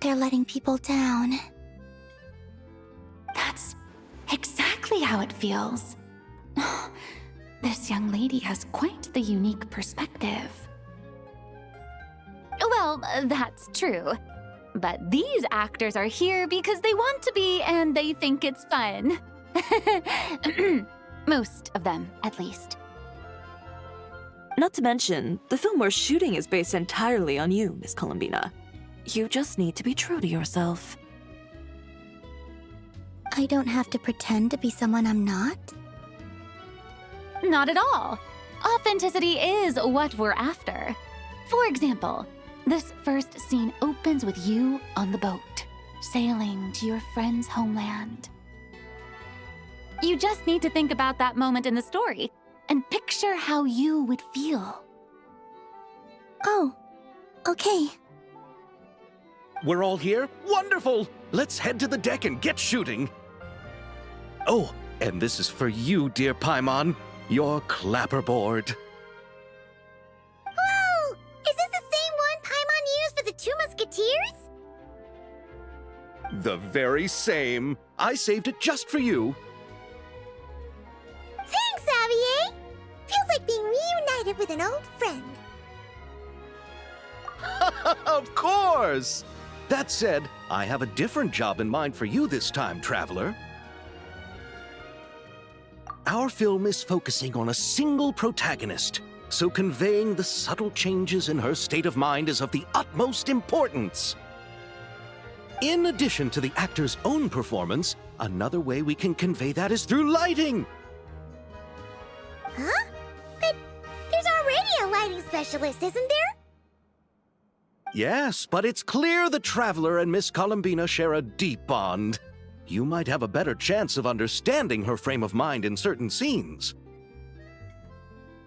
they're letting people down. That's exactly how it feels. This young lady has quite the unique perspective. Well, that's true. But these actors are here because they want to be and they think it's fun. Most of them, at least. Not to mention, the film we're shooting is based entirely on you, Miss Columbina. You just need to be true to yourself. I don't have to pretend to be someone I'm not? Not at all. Authenticity is what we're after. For example, this first scene opens with you on the boat, sailing to your friend's homeland. You just need to think about that moment in the story and picture how you would feel. Oh, okay. We're all here? Wonderful! Let's head to the deck and get shooting. Oh, and this is for you, dear Paimon. Your clapperboard. Whoa! Is this the same one Paimon used for the Two Musketeers? The very same. I saved it just for you. Thanks, Xavier! Feels like being reunited with an old friend. Of course! That said, I have a different job in mind for you this time, traveler. Our film is focusing on a single protagonist, so conveying the subtle changes in her state of mind is of the utmost importance. In addition to the actor's own performance, another way we can convey that is through lighting. Huh? But there's already a lighting specialist, isn't there? Yes, but it's clear the Traveler and Miss Columbina share a deep bond. You might have a better chance of understanding her frame of mind in certain scenes.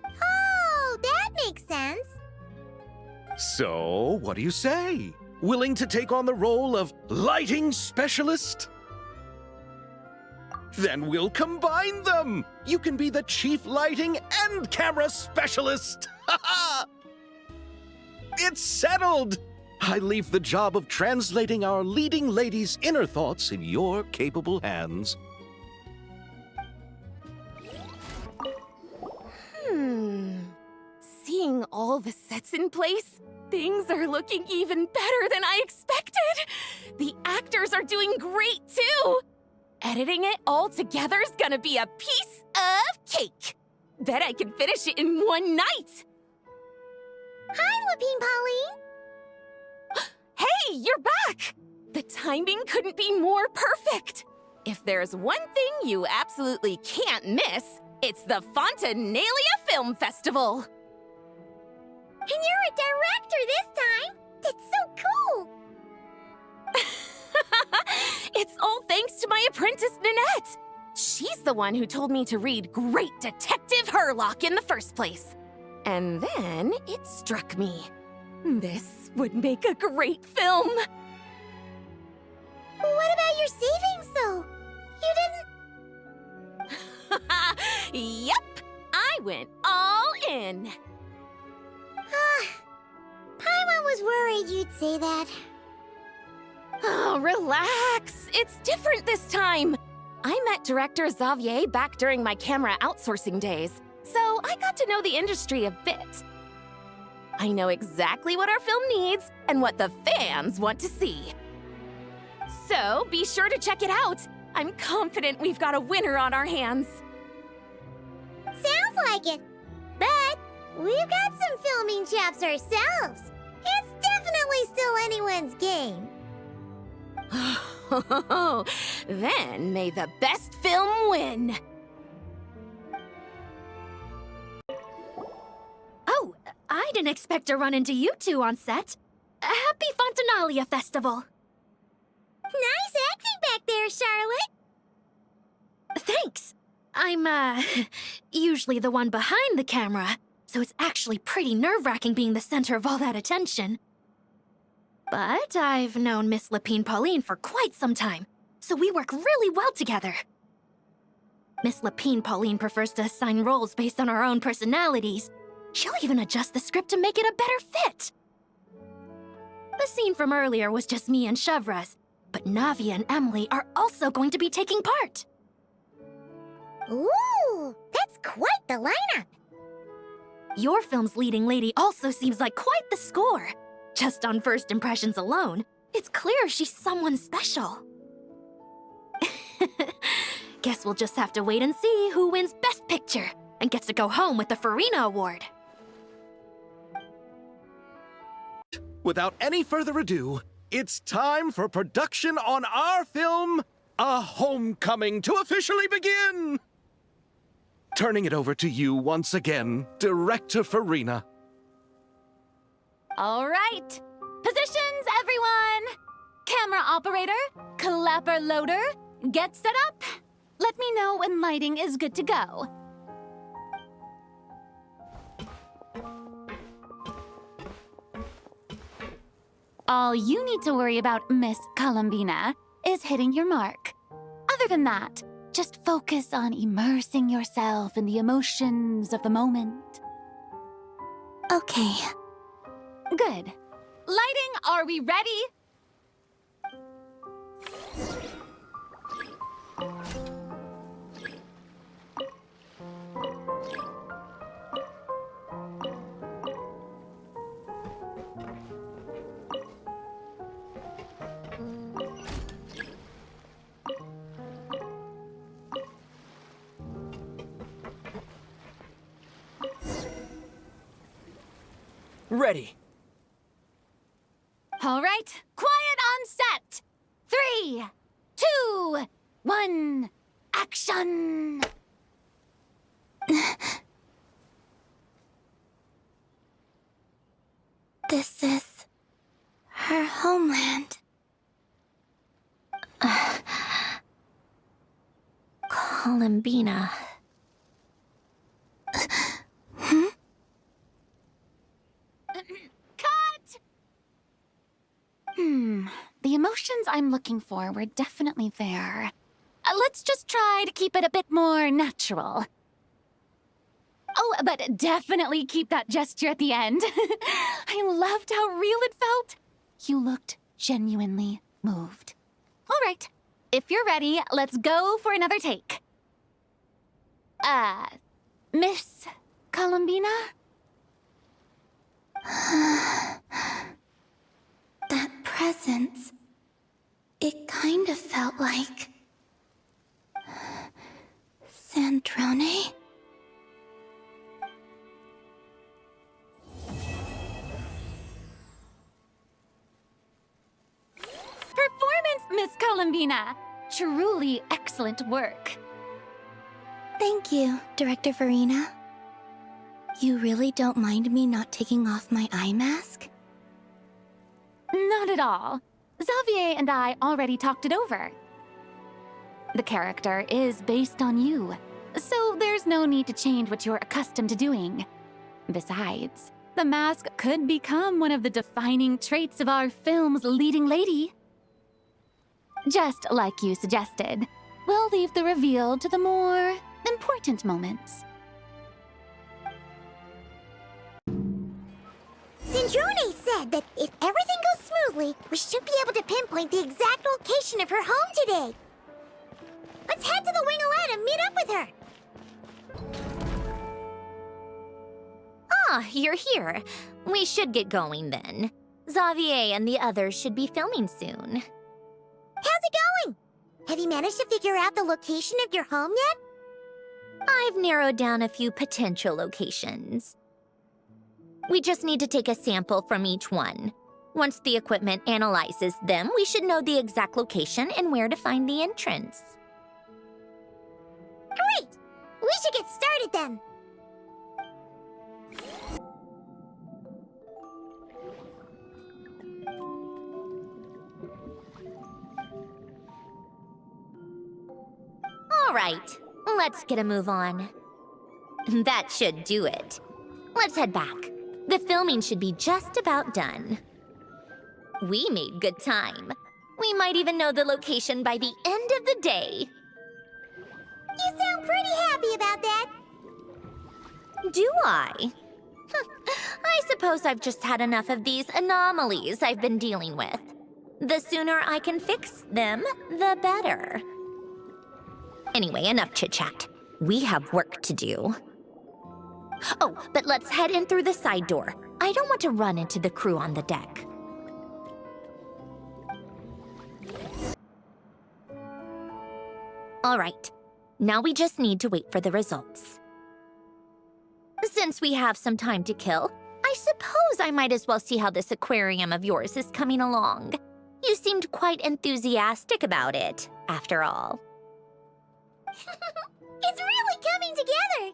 Oh, that makes sense. So, what do you say? Willing to take on the role of lighting specialist? Then we'll combine them! You can be the chief lighting and camera specialist! Ha ha! It's settled! I leave the job of translating our leading lady's inner thoughts in your capable hands. Seeing all the sets in place, things are looking even better than I expected. The actors are doing great too. Editing it all together is gonna be a piece of cake. Bet I can finish it in one night. Hi, Lapine Pauline. Hey, you're back! The timing couldn't be more perfect. If there's one thing you absolutely can't miss, it's the Fontinalia Film Festival. And you're a director this time. That's so cool. It's all thanks to my apprentice, Nanette. She's the one who told me to read Great Detective Herlock in the first place. And then it struck me. This would make a great film. What about your savings, though? You didn't... Yep, I went all in. Paimon was worried you'd say that. Oh, relax. It's different this time. I met director Xavier back during my camera outsourcing days, so I got to know the industry a bit. I know exactly what our film needs and what the fans want to see. So be sure to check it out. I'm confident we've got a winner on our hands. Sounds like it. But we've got some filming chops ourselves. It's definitely still anyone's game. Then may the best film win. Oh, I didn't expect to run into you two on set. Happy Fontinalia Festival. Nice acting back there, Charlotte. Thanks. I'm, usually the one behind the camera, so it's actually pretty nerve-wracking being the center of all that attention. But I've known Miss Lapine Pauline for quite some time, so we work really well together. Miss Lapine Pauline prefers to assign roles based on our own personalities. She'll even adjust the script to make it a better fit. The scene from earlier was just me and Chevres, but Navi and Emily are also going to be taking part. Ooh, that's quite the lineup. Your film's leading lady also seems like quite the score. Just on first impressions alone, it's clear she's someone special. Guess we'll just have to wait and see who wins Best Picture and gets to go home with the Furina Award. Without any further ado, it's time for production on our film, A Homecoming, to officially begin! Turning it over to you once again, Director Furina. All right. Positions, everyone. Camera operator, clapper loader, get set up. Let me know when lighting is good to go. All you need to worry about, Miss Columbina, is hitting your mark. Other than that, just focus on immersing yourself in the emotions of the moment. Okay. Good. Lighting, are we ready? Ready. All right, quiet on set. 3, 2, 1, action! This is her homeland. Columbina. Cut! The emotions I'm looking for were definitely there. Let's just try to keep it a bit more natural. Oh, but definitely keep that gesture at the end. I loved how real it felt. You looked genuinely moved. All right, if you're ready, let's go for another take. Miss Columbina? That presence. It kind of felt like... Sandrone? Performance, Miss Columbina! Truly excellent work. Thank you, Director Farina. You really don't mind me not taking off my eye mask? Not at all. Xavier and I already talked it over. The character is based on you, so there's no need to change what you're accustomed to doing. Besides, the mask could become one of the defining traits of our film's leading lady. Just like you suggested, we'll leave the reveal to the more important moments. Sandrone said that if everything goes smoothly, we should be able to pinpoint the exact location of her home today. Let's head to the wing-a-let and meet up with her. Ah, you're here. We should get going then. Xavier and the others should be filming soon. How's it going? Have you managed to figure out the location of your home yet? I've narrowed down a few potential locations. We just need to take a sample from each one. Once the equipment analyzes them, we should know the exact location and where to find the entrance. Great! We should get started then. All right, let's get a move on. That should do it. Let's head back. The filming should be just about done. We made good time. We might even know the location by the end of the day. You sound pretty happy about that. Do I? I suppose I've just had enough of these anomalies I've been dealing with. The sooner I can fix them, the better. Anyway, enough chit-chat. We have work to do. Oh, but let's head in through the side door. I don't want to run into the crew on the deck. All right. Now we just need to wait for the results. Since we have some time to kill, I suppose I might as well see how this aquarium of yours is coming along. You seemed quite enthusiastic about it, after all. It's really coming together.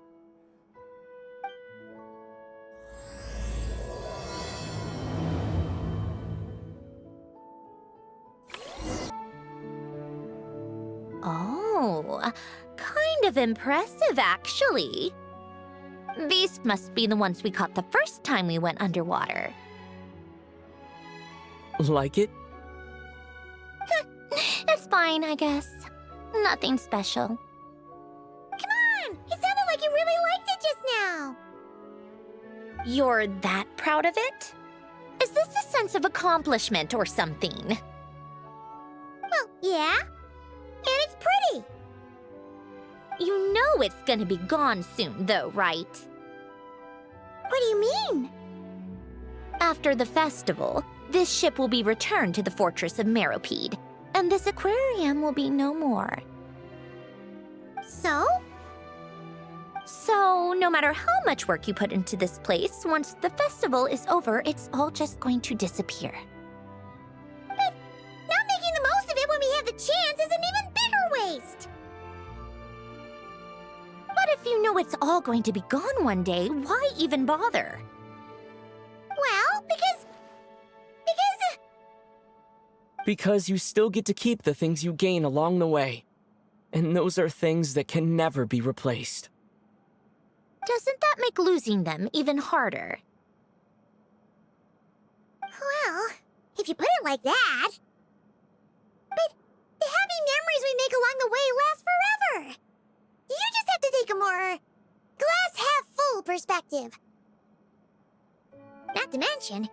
Oh, kind of impressive, actually. These must be the ones we caught the first time we went underwater. Like it? It's fine, I guess. Nothing special. Come on! It sounded like you really liked it just now. You're that proud of it? Is this a sense of accomplishment or something? Well, yeah. And it's pretty. You know it's gonna be gone soon, though, right? What do you mean? After the festival, this ship will be returned to the fortress of Meropide, and this aquarium will be no more. So? So, no matter how much work you put into this place, once the festival is over, it's all just going to disappear. But not making the most of it when we have the chance is an even bigger waste. But if you know it's all going to be gone one day, why even bother? Well, because... Because you still get to keep the things you gain along the way. And those are things that can never be replaced. Doesn't that make losing them even harder? Well, if you put it like that... But the happy memories we make along the way last forever. You just have to take a more glass-half-full perspective. Not to mention,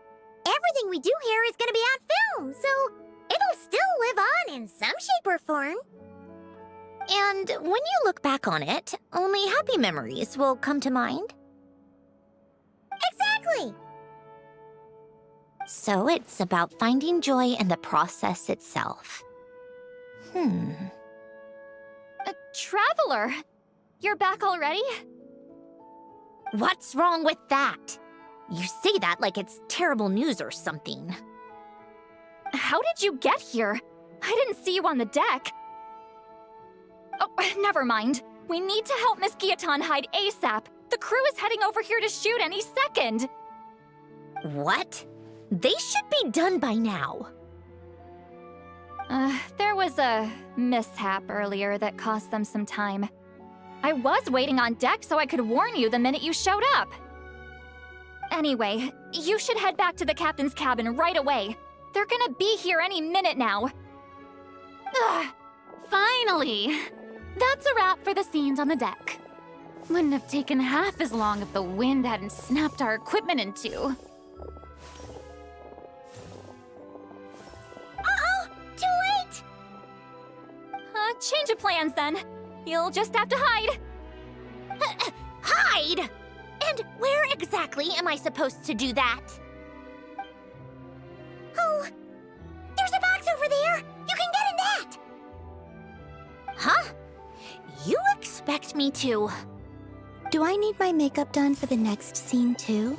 everything we do here is gonna be on film, so it'll still live on in some shape or form. And when you look back on it, only happy memories will come to mind? Exactly! So it's about finding joy in the process itself. Traveler! You're back already? What's wrong with that? You say that like it's terrible news or something. How did you get here? I didn't see you on the deck. Oh, never mind. We need to help Miss Guillotin hide ASAP. The crew is heading over here to shoot any second. What? They should be done by now. There was a mishap earlier that cost them some time. I was waiting on deck so I could warn you the minute you showed up. Anyway, you should head back to the captain's cabin right away. They're gonna be here any minute now. Ugh, finally! That's a wrap for the scenes on the deck. Wouldn't have taken half as long if the wind hadn't snapped our equipment in two. Uh-oh! Too late! Change of plans then. You'll just have to hide. Hide? And where exactly am I supposed to do that? Oh, there's a box over there! You can get in that! Huh? You expect me to... Do I need my makeup done for the next scene too?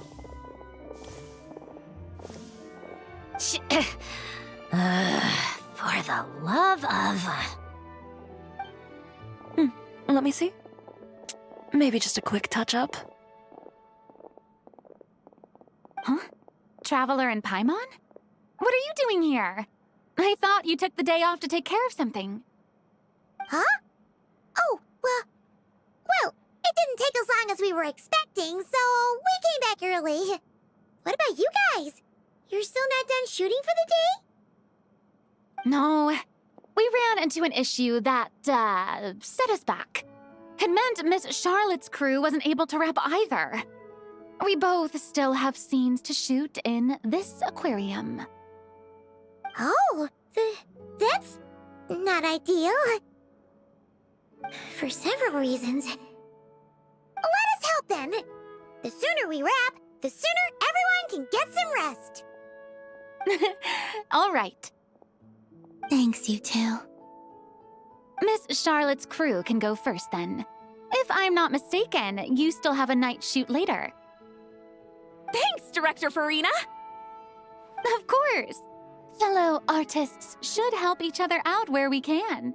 For the love of... Let me see. Maybe just a quick touch-up. Huh? Traveler and Paimon? What are you doing here? I thought you took the day off to take care of something. Huh? Oh, well, it didn't take as long as we were expecting, so we came back early. What about you guys? You're still not done shooting for the day? No. We ran into an issue that, set us back. It meant Miss Charlotte's crew wasn't able to wrap either. We both still have scenes to shoot in this aquarium. Oh, that's not ideal. For several reasons. Let us help then. The sooner we wrap, the sooner everyone can get some rest. All right. Thanks, you two. Miss Charlotte's crew can go first then. If I'm not mistaken, you still have a night shoot later. Thanks, Director Farina! Of course. Fellow artists should help each other out where we can.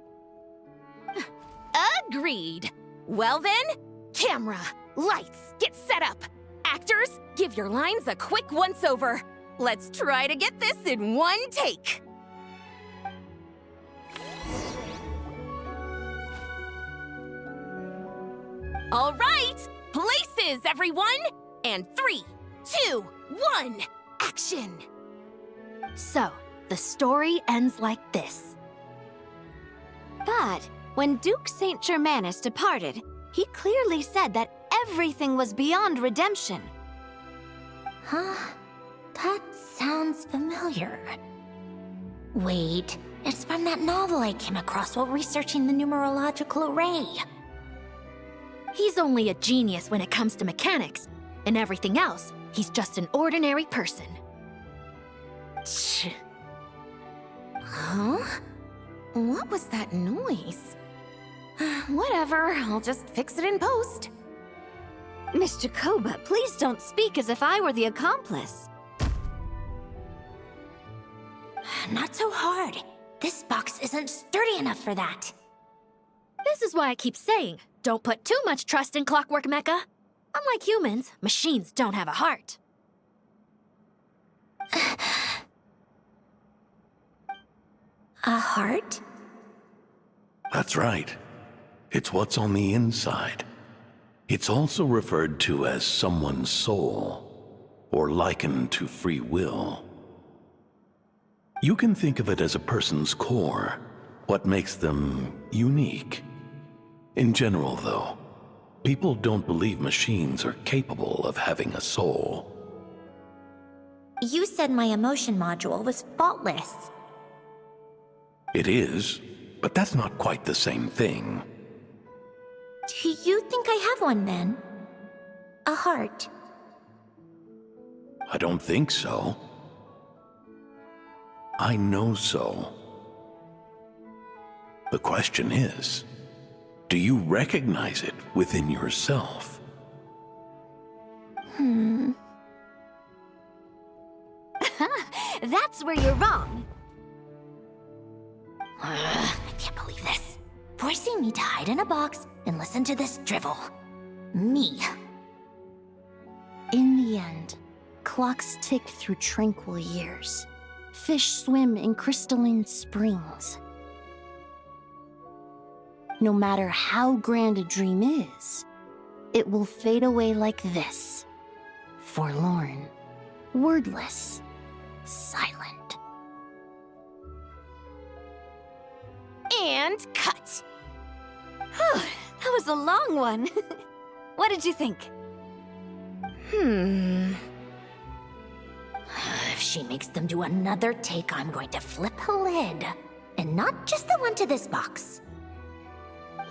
Agreed. Well then, camera, lights, get set up. Actors, give your lines a quick once-over. Let's try to get this in one take. All right, places, everyone! And 3, 2, 1, action! So, the story ends like this. But when Duke Saint Germanus departed, he clearly said that everything was beyond redemption. Huh? That sounds familiar. Wait, it's from that novel I came across while researching the numerological array. He's only a genius when it comes to mechanics, and everything else, he's just an ordinary person. Huh? What was that noise? Whatever, I'll just fix it in post. Miss Jacoba, please don't speak as if I were the accomplice. Not so hard. This box isn't sturdy enough for that. This is why I keep saying, don't put too much trust in Clockwork Mecha. Unlike humans, machines don't have a heart. A heart? That's right. It's what's on the inside. It's also referred to as someone's soul, or likened to free will. You can think of it as a person's core, what makes them unique. In general, though, people don't believe machines are capable of having a soul. You said my emotion module was faultless. It is, but that's not quite the same thing. Do you think I have one then? A heart? I don't think so. I know so. The question is, do you recognize it within yourself? That's where you're wrong. I can't believe this. Forcing me to hide in a box and listen to this drivel. Me. In the end, clocks tick through tranquil years. Fish swim in crystalline springs. No matter how grand a dream is, it will fade away like this. Forlorn, wordless, silent. And cut. Whew, that was a long one. What did you think? If she makes them do another take, I'm going to flip a lid. And not just the one to this box.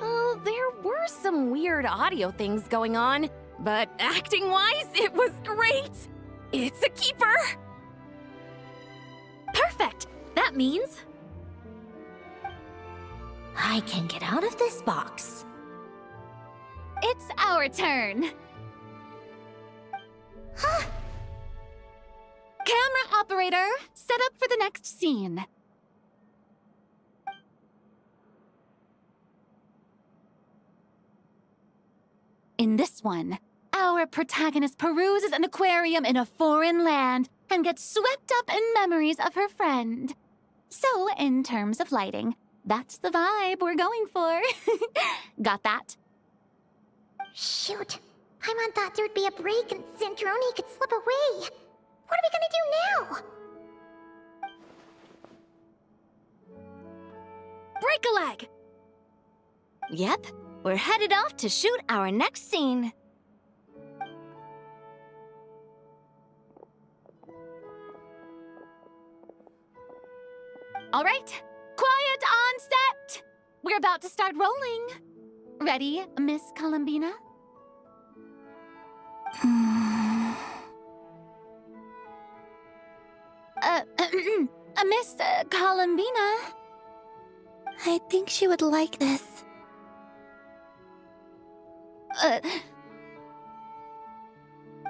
Well, there were some weird audio things going on, but acting-wise, it was great. It's a keeper. Perfect! That means I can get out of this box. it's our turn. Camera operator, set up for the next scene. In this one, our protagonist peruses an aquarium in a foreign land and gets swept up in memories of her friend. So, in terms of lighting, that's the vibe we're going for. Got that? Shoot. Paimon thought there'd be a break and Sandrones could slip away. What are we gonna do now? Break a leg! Yep, we're headed off to shoot our next scene. All right, quiet on set! We're about to start rolling. Ready, Miss Columbina? Miss Columbina? I think she would like this.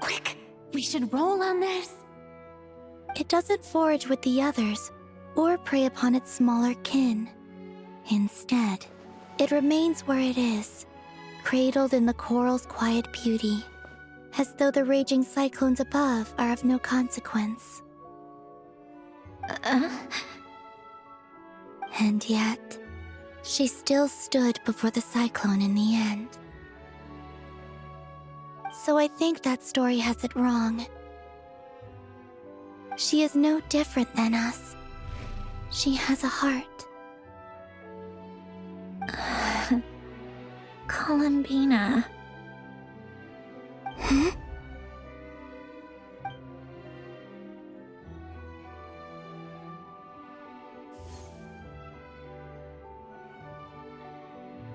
Quick, we should roll on this. It doesn't forage with the others, or prey upon its smaller kin. Instead, it remains where it is, cradled in the coral's quiet beauty, as though the raging cyclones above are of no consequence. And yet, she still stood before the cyclone in the end. So I think that story has it wrong. She is no different than us. She has a heart. Columbina. Hmm?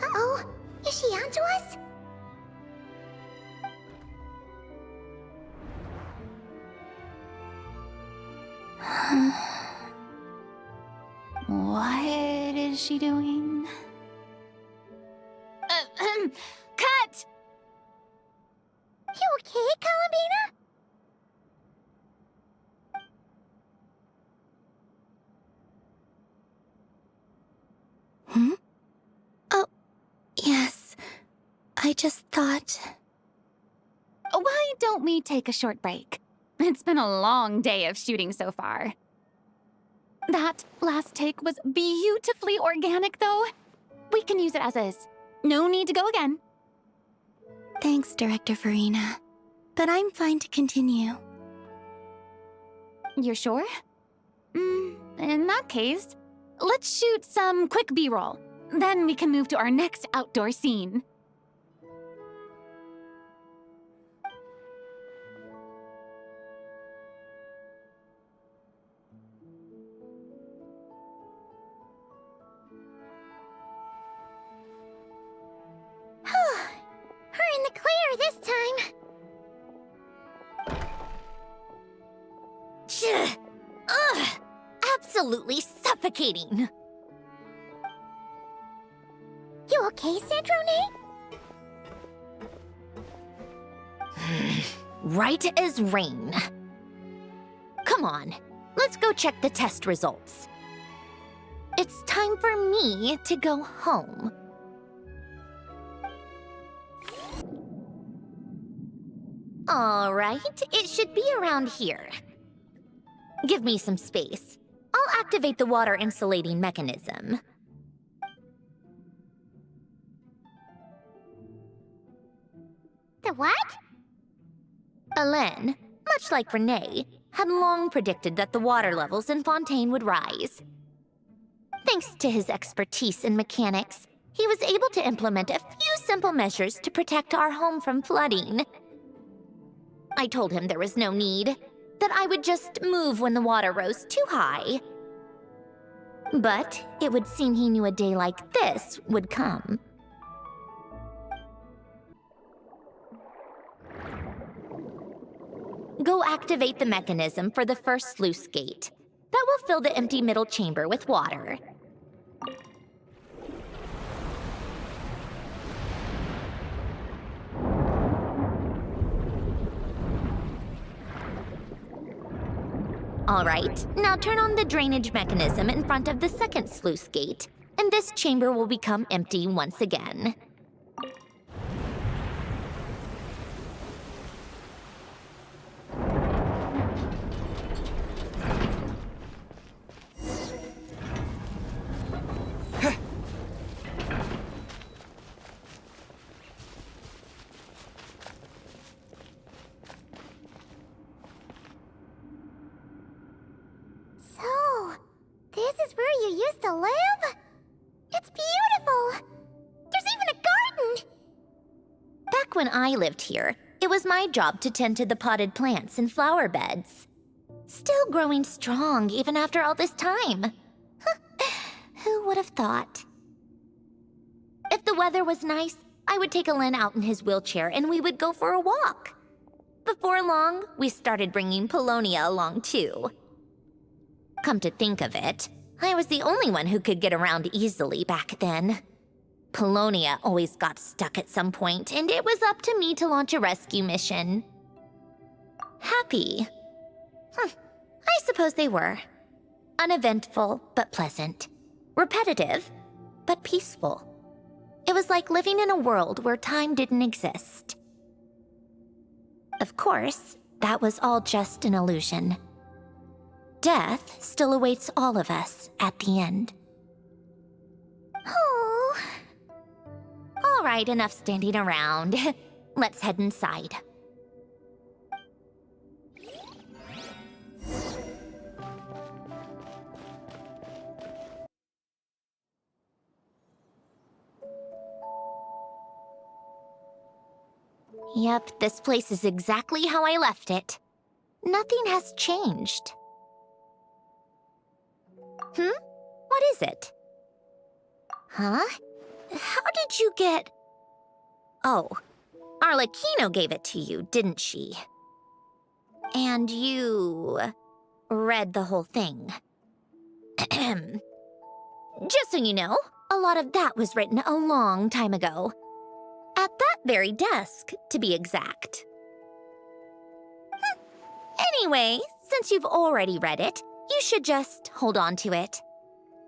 Uh-oh. Is she onto us? What is she doing? Cut! You okay, Columbina? Hmm? Oh, yes. I just thought... Why don't we take a short break? It's been a long day of shooting so far. That last take was beautifully organic, though. We can use it as is. No need to go again. Thanks, Director Farina. But I'm fine to continue. You're sure? In that case, let's shoot some quick B-roll. Then we can move to our next outdoor scene. absolutely suffocating. You okay, Sandrone? Right as rain. Come on, let's go check the test results. It's time for me to go home. All right, it should be around here. Give me some space. I'll activate the water insulating mechanism. The what? Alain, much like Renee, had long predicted that the water levels in Fontaine would rise. Thanks to his expertise in mechanics, he was able to implement a few simple measures to protect our home from flooding. I told him there was no need, that I would just move when the water rose too high. But it would seem he knew a day like this would come. Go activate the mechanism for the first sluice gate. That will fill the empty middle chamber with water. All right, now turn on the drainage mechanism in front of the second sluice gate, and this chamber will become empty once again. So, this is where you used to live? It's beautiful! There's even a garden! Back when I lived here, it was my job to tend to the potted plants and flower beds. Still growing strong even after all this time. Who would have thought? If the weather was nice, I would take Alain out in his wheelchair and we would go for a walk. Before long, we started bringing Polonia along too. Come to think of it, I was the only one who could get around easily back then. Polonia always got stuck at some point, and it was up to me to launch a rescue mission. Happy? I suppose they were. Uneventful, but pleasant. Repetitive, but peaceful. It was like living in a world where time didn't exist. Of course, that was all just an illusion. Death still awaits all of us at the end. Oh. All right, enough standing around. Let's head inside. Yep, this place is exactly how I left it. Nothing has changed. What is it? Huh? How did you get... Oh, Arlecchino gave it to you, didn't she? And you... read the whole thing. Just so you know, a lot of that was written a long time ago. At that very desk, to be exact. Anyway, since you've already read it, you should just hold on to it.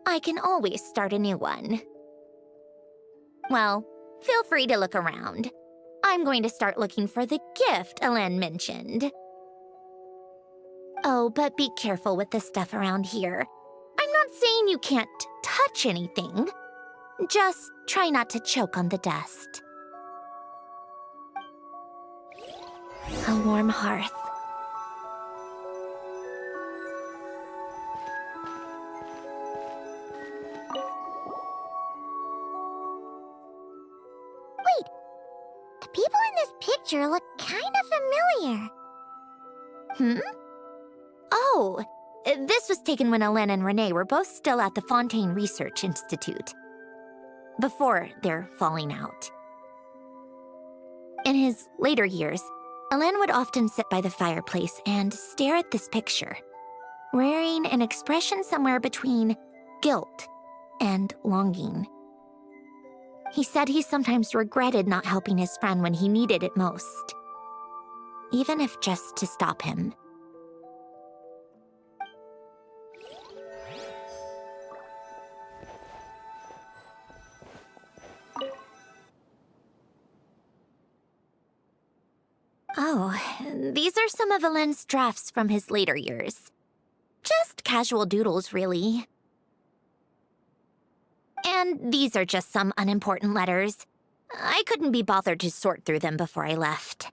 I can always start a new one. Well, feel free to look around. I'm going to start looking for the gift Alain mentioned. Oh, but be careful with the stuff around here. I'm not saying you can't touch anything. Just try not to choke on the dust. A warm hearth. Wait, the people in this picture look kind of familiar. Oh, this was taken when Alain and Renee were both still at the Fontaine Research Institute. Before their falling out. In his later years, Alain would often sit by the fireplace and stare at this picture. rearing an expression somewhere between guilt and longing. He said he sometimes regretted not helping his friend when he needed it most, even if just to stop him. Oh, these are some of Alain's drafts from his later years. Just casual doodles, really. And these are just some unimportant letters. I couldn't be bothered to sort through them before I left.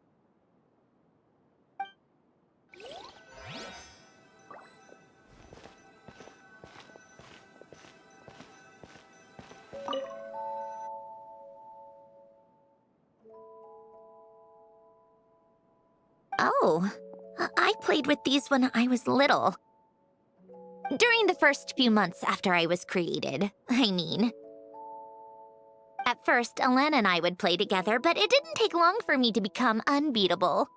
Oh, I played with these when I was little. During the first few months after I was created, I mean. At first, Alain and I would play together, but it didn't take long for me to become unbeatable.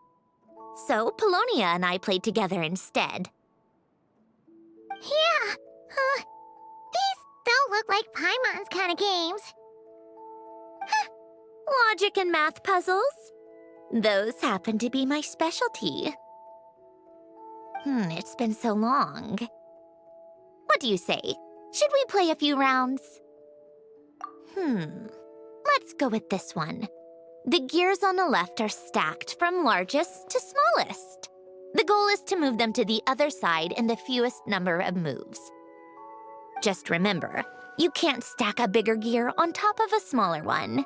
So, Polonia and I played together instead. Yeah, these don't look like Paimon's kind of games. Logic and math puzzles? Those happen to be my specialty. It's been so long. What do you say? Should we play a few rounds? Let's go with this one. The gears on the left are stacked from largest to smallest. The goal is to move them to the other side in the fewest number of moves. Just remember, you can't stack a bigger gear on top of a smaller one.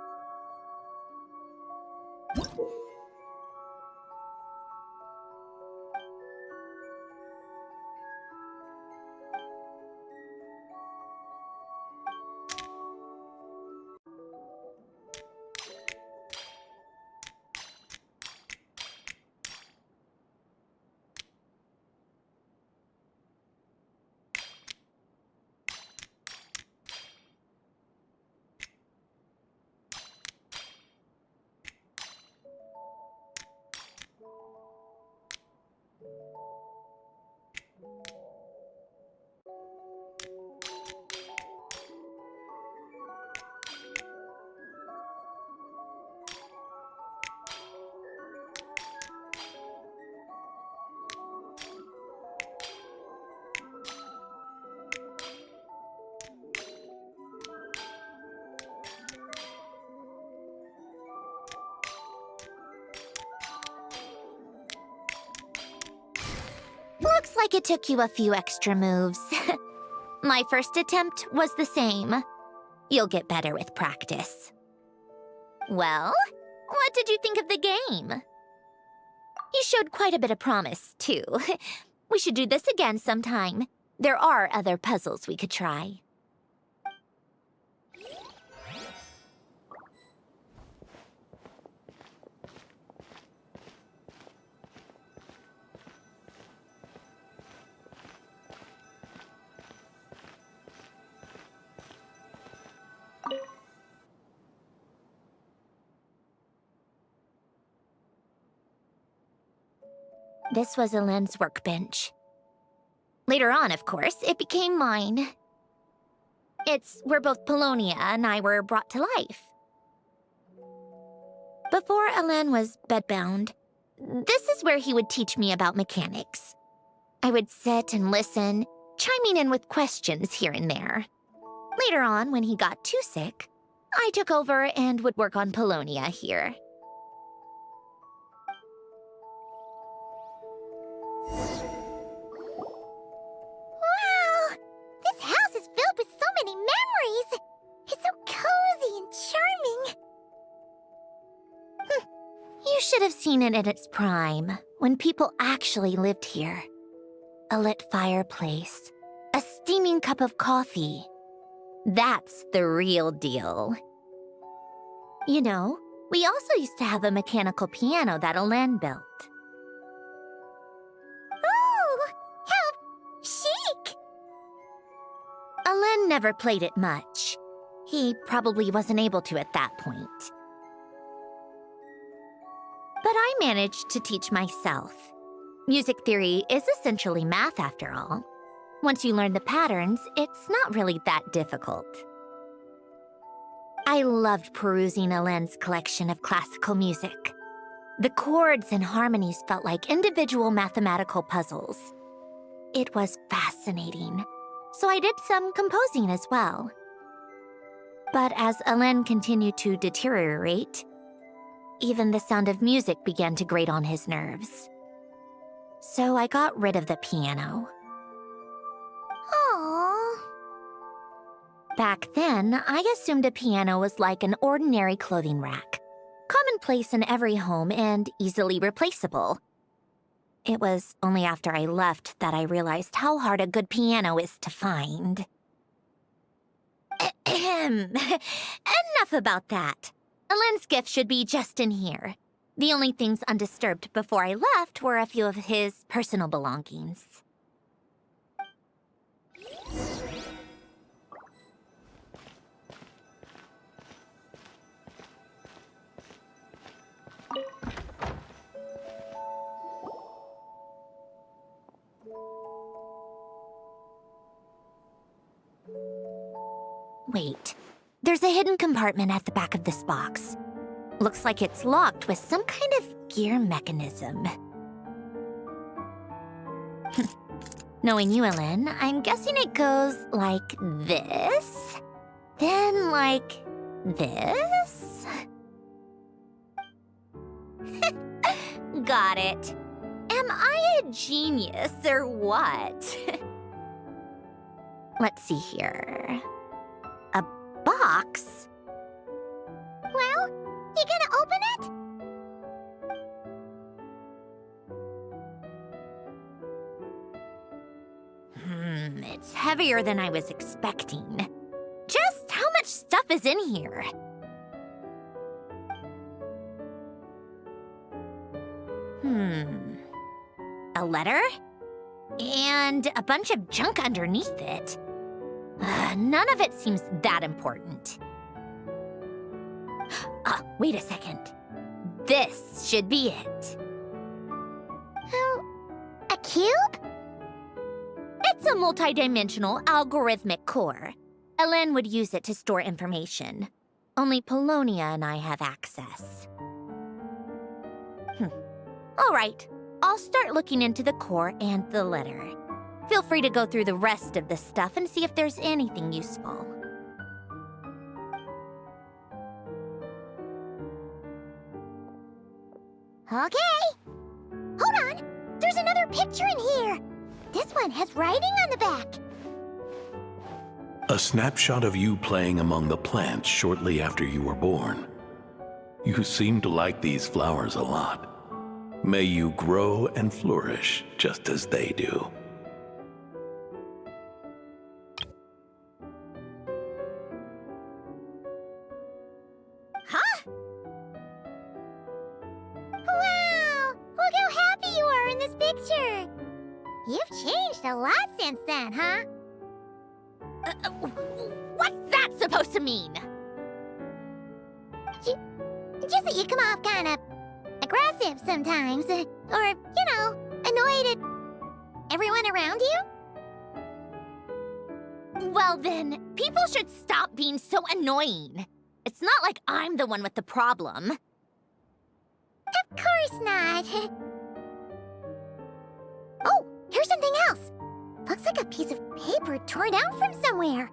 Looks like it took you a few extra moves. My first attempt was the same. You'll get better with practice. Well, what did you think of the game? You showed quite a bit of promise, too. We should do this again sometime. There are other puzzles we could try. This was Alain's workbench. Later on, of course, it became mine. It's where both Polonia and I were brought to life. Before Alain was bedbound, this is where he would teach me about mechanics. I would sit and listen, chiming in with questions here and there. Later on, when he got too sick, I took over and would work on Polonia here. This house is filled with so many memories! It's so cozy and charming! You should have seen it in its prime, when people actually lived here. A lit fireplace, a steaming cup of coffee. That's the real deal. You know, we also used to have a mechanical piano that Alain built. Oh, how chic! Alain never played it much. He probably wasn't able to at that point. But I managed to teach myself. Music theory is essentially math after all. Once you learn the patterns, it's not really that difficult. I loved perusing Helen's collection of classical music. The chords and harmonies felt like individual mathematical puzzles. It was fascinating, so I did some composing as well. But as Helen continued to deteriorate, even the sound of music began to grate on his nerves. So I got rid of the piano. Aww. Back then, I assumed a piano was like an ordinary clothing rack, commonplace in every home and easily replaceable. It was only after I left that I realized how hard a good piano is to find. Enough about that. Helen's gift should be just in here. The only things undisturbed before I left were a few of his personal belongings. Wait, there's a hidden compartment at the back of this box. Looks like it's locked with some kind of gear mechanism. Knowing you, Helen, I'm guessing it goes like this, then like this. Got it. Am I a genius or what? Let's see here. A box? Well, you gonna open it? It's heavier than I was expecting. Just how much stuff is in here? A letter? And a bunch of junk underneath it. None of it seems that important. Wait a second. This should be it. A cube? It's a multidimensional algorithmic core. Helen would use it to store information. Only Polonia and I have access. All right, I'll start looking into the core and the letter. Feel free to go through the rest of the stuff and see if there's anything useful. Okay. Hold on. There's another picture in here. This one has writing on the back. A snapshot of you playing among the plants shortly after you were born. You seem to like these flowers a lot. May you grow and flourish just as they do. Huh? Wow! Look how happy you are in this picture. You've changed a lot since then, huh? What's that supposed to mean? Just that you come off kind of aggressive sometimes. Or, annoyed at everyone around you? Well then, people should stop being so annoying. It's not like I'm the one with the problem. Of course not. Oh, here's something else. Looks like a piece of paper torn out from somewhere.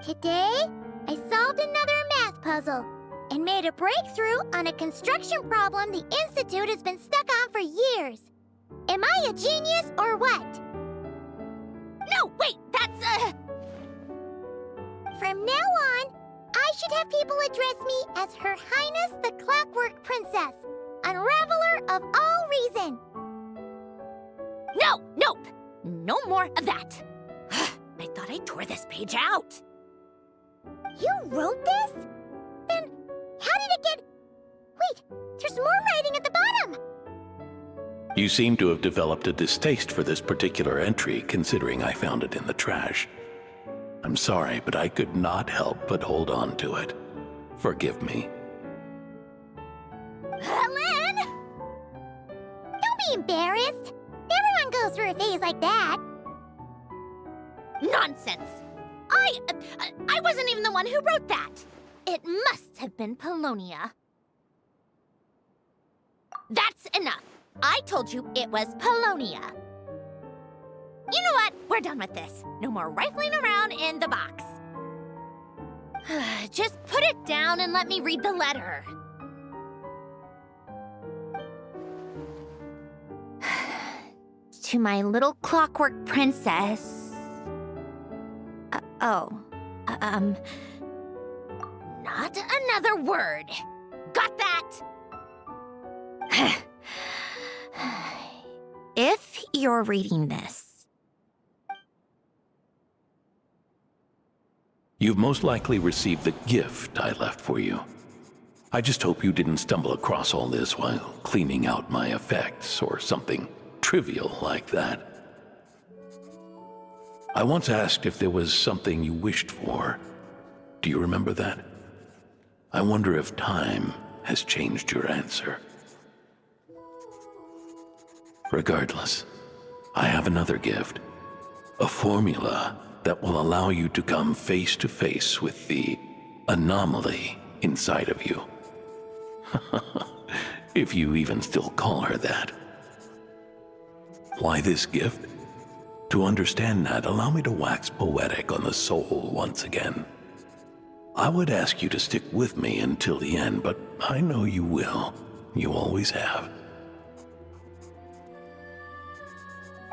Today, I solved another math puzzle and made a breakthrough on a construction problem the Institute has been stuck on for years. Am I a genius or what? No, wait, that's From now on, I should have people address me as Her Highness the Clockwork Princess, Unraveler of all reason. No, nope, no more of that. I thought I tore this page out. You wrote this? Then how did it get... Wait, there's more writing at the bottom. You seem to have developed a distaste for this particular entry, considering I found it in the trash. I'm sorry, but I could not help but hold on to it. Forgive me. Helen! Don't be embarrassed. Everyone goes through a phase like that. Nonsense! I wasn't even the one who wrote that. It must have been Polonia. That's enough. I told you it was Polonia. You know what? We're done with this. No more rifling around in the box. Just put it down and let me read the letter. To my little clockwork princess. Not another word. Got that? If you're reading this, You've most likely received the gift I left for you. I just hope you didn't stumble across all this while cleaning out my effects or something trivial like that. I once asked if there was something you wished for. Do you remember that? I wonder if time has changed your answer. Regardless, I have another gift. A formula that will allow you to come face to face with the anomaly inside of you. If you even still call her that. Why this gift? To understand that, allow me to wax poetic on the soul once again. I would ask you to stick with me until the end, but I know you will. You always have.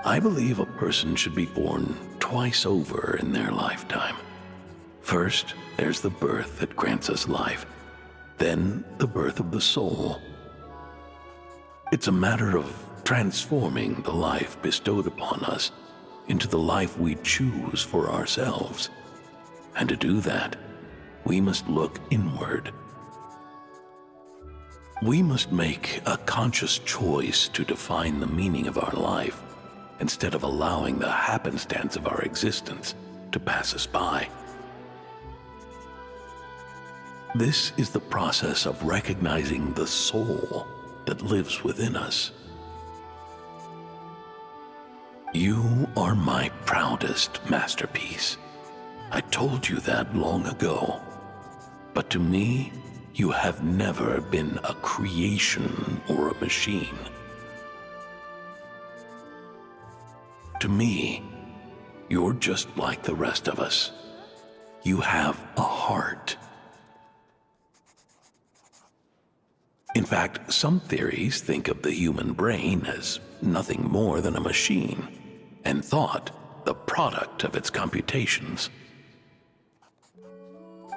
I believe a person should be born twice over in their lifetime. First, there's the birth that grants us life. Then, the birth of the soul. It's a matter of transforming the life bestowed upon us into the life we choose for ourselves. And to do that, we must look inward. We must make a conscious choice to define the meaning of our life instead of allowing the happenstance of our existence to pass us by. This is the process of recognizing the soul that lives within us. You are my proudest masterpiece. I told you that long ago. But to me, you have never been a creation or a machine. To me, you're just like the rest of us. You have a heart. In fact, some theories think of the human brain as nothing more than a machine, and thought the product of its computations.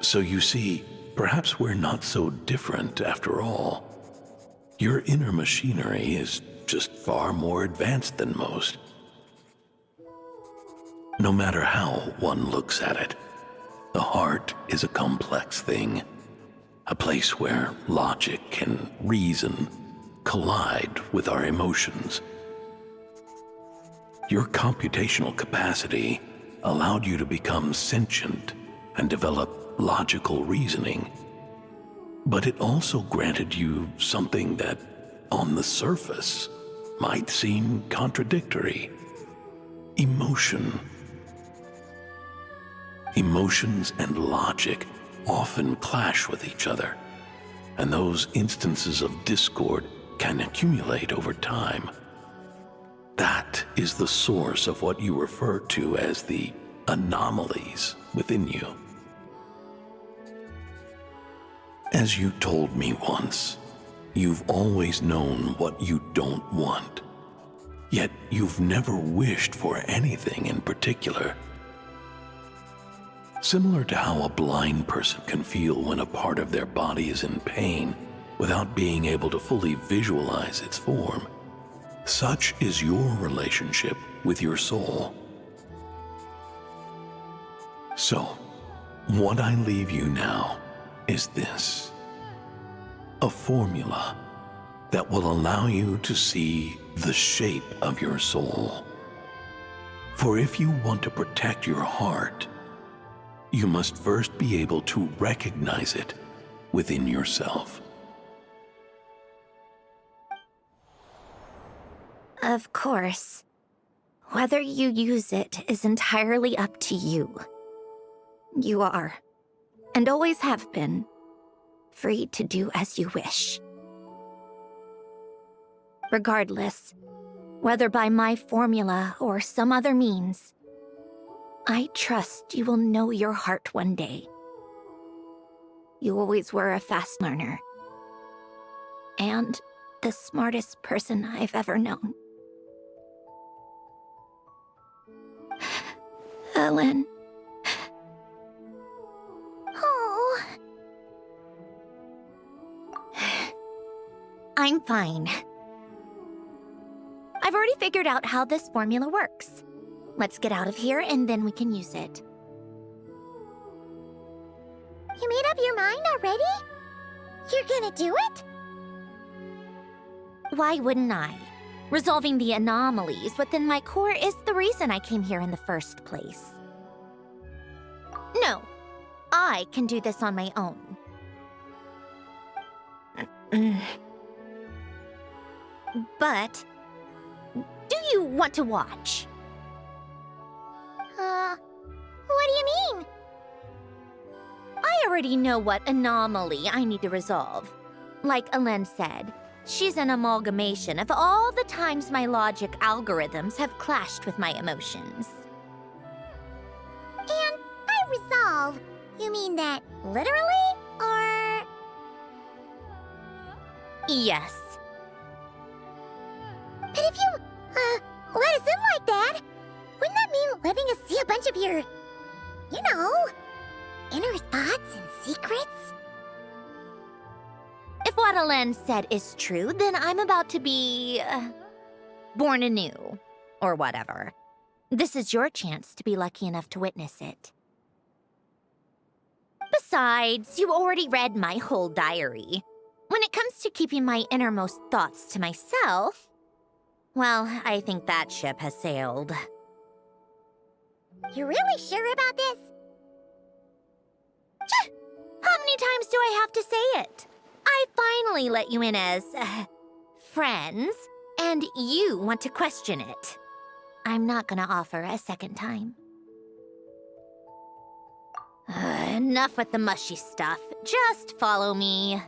So you see, perhaps we're not so different after all. Your inner machinery is just far more advanced than most. No matter how one looks at it, the heart is a complex thing, a place where logic and reason collide with our emotions. Your computational capacity allowed you to become sentient and develop logical reasoning, but it also granted you something that, on the surface, might seem contradictory: emotion. Emotions and logic often clash with each other, and those instances of discord can accumulate over time. That is the source of what you refer to as the anomalies within you. As you told me once, you've always known what you don't want, yet you've never wished for anything in particular. Similar to how a blind person can feel when a part of their body is in pain without being able to fully visualize its form, such is your relationship with your soul. So, what I leave you now is this: a formula that will allow you to see the shape of your soul. For if you want to protect your heart, you must first be able to recognize it within yourself. Of course. Whether you use it is entirely up to you. You are, and always have been, free to do as you wish. Regardless, whether by my formula or some other means, I trust you will know your heart one day. You always were a fast learner. And the smartest person I've ever known. Ellen. Oh. I'm fine. I've already figured out how this formula works. Let's get out of here and then we can use it. You made up your mind already? You're gonna do it? Why wouldn't I? Resolving the anomalies within my core is the reason I came here in the first place. No, I can do this on my own. But, do you want to watch? What do you mean? I already know what anomaly I need to resolve. Like Ellen said, she's an amalgamation of all the times my logic algorithms have clashed with my emotions. And by resolve, you mean that literally, or...? Yes. But if you, let us in like that, wouldn't that mean letting us see a bunch of your, you know, inner thoughts and secrets? If what Ellen said is true, then I'm about to be... born anew. Or whatever. This is your chance to be lucky enough to witness it. Besides, you already read my whole diary. When it comes to keeping my innermost thoughts to myself, well, I think that ship has sailed. You're really sure about this? How many times do I have to say it? I finally let you in as, friends, and you want to question it. I'm not gonna offer a second time. Enough with the mushy stuff. Just follow me.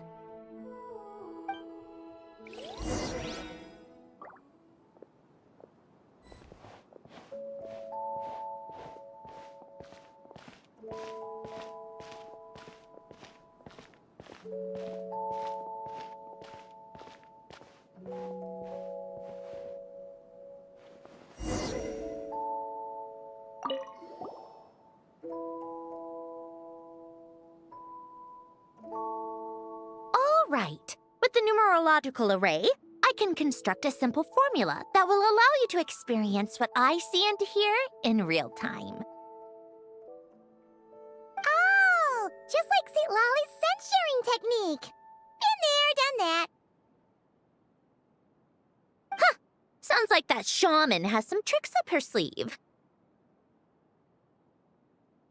Right. With the numerological array, I can construct a simple formula that will allow you to experience what I see and hear in real time. Oh, just like St. Lolly's scent-sharing technique. Been there, done that. Huh! Sounds like that shaman has some tricks up her sleeve.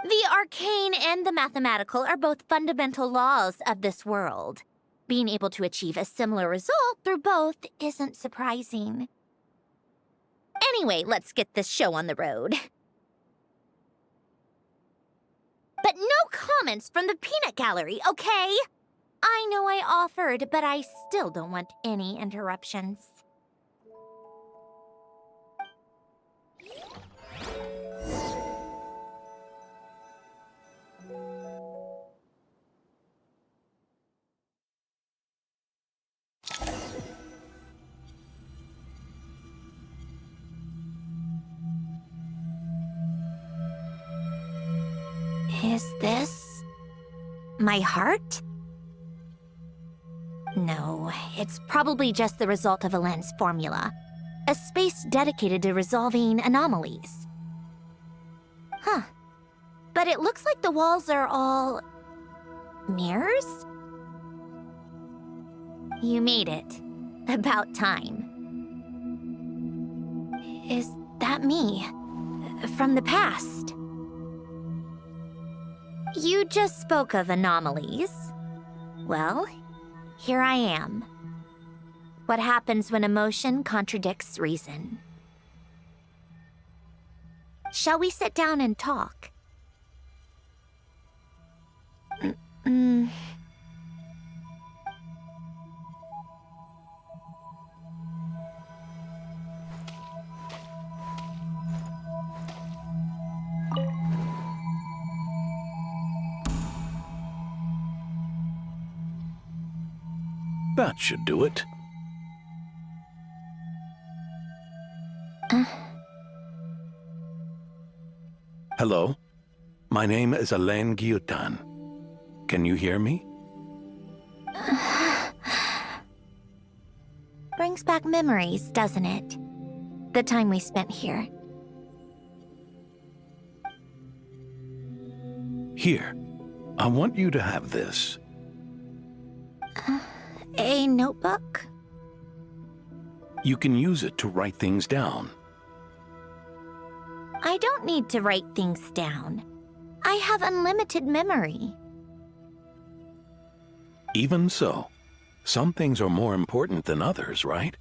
The arcane and the mathematical are both fundamental laws of this world. Being able to achieve a similar result through both isn't surprising. Anyway, let's get this show on the road. But no comments from the peanut gallery, okay? I know I offered, but I still don't want any interruptions. Is this my heart? No, it's probably just the result of Ellen's formula. A space dedicated to resolving anomalies. Huh. But it looks like the walls are all... mirrors? You made it. About time. Is that me? From the past? You just spoke of anomalies. Well, here I am. What happens when emotion contradicts reason? Shall we sit down and talk? That should do it. Hello, my name is Alain Guillotin. Can you hear me? Brings back memories, doesn't it? The time we spent here. Here, I want you to have this. A notebook? You can use it to write things down. I don't need to write things down. I have unlimited memory. Even so, some things are more important than others, right?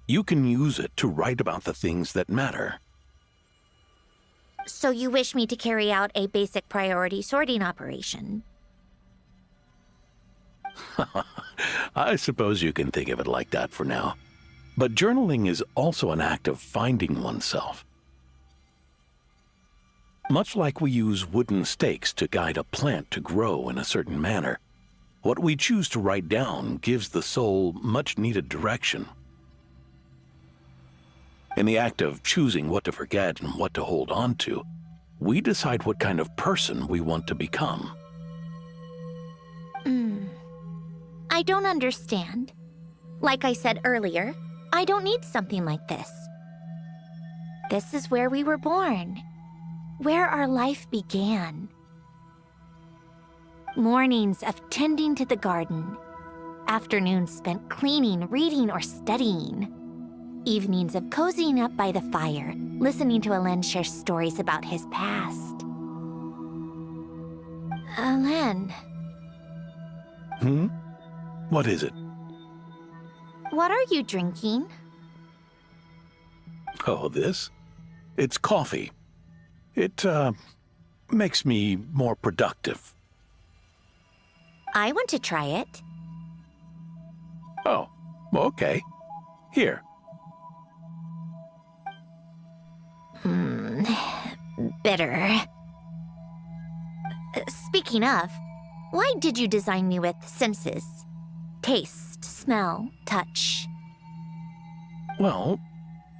You can use it to write about the things that matter. So you wish me to carry out a basic priority sorting operation? I suppose you can think of it like that for now. But journaling is also an act of finding oneself. Much like we use wooden stakes to guide a plant to grow in a certain manner, what we choose to write down gives the soul much-needed direction. In the act of choosing what to forget and what to hold on to, we decide what kind of person we want to become. I don't understand. Like I said earlier, I don't need something like this. This is where we were born, where our life began. Mornings of tending to the garden, afternoons spent cleaning, reading, or studying. Evenings of cozying up by the fire, listening to Alain share stories about his past. Alain. What is it? What are you drinking? Oh, this? It's coffee. It, makes me more productive. I want to try it. Oh, okay. Here. Bitter. Speaking of, why did you design me with senses? Taste, smell, touch. Well,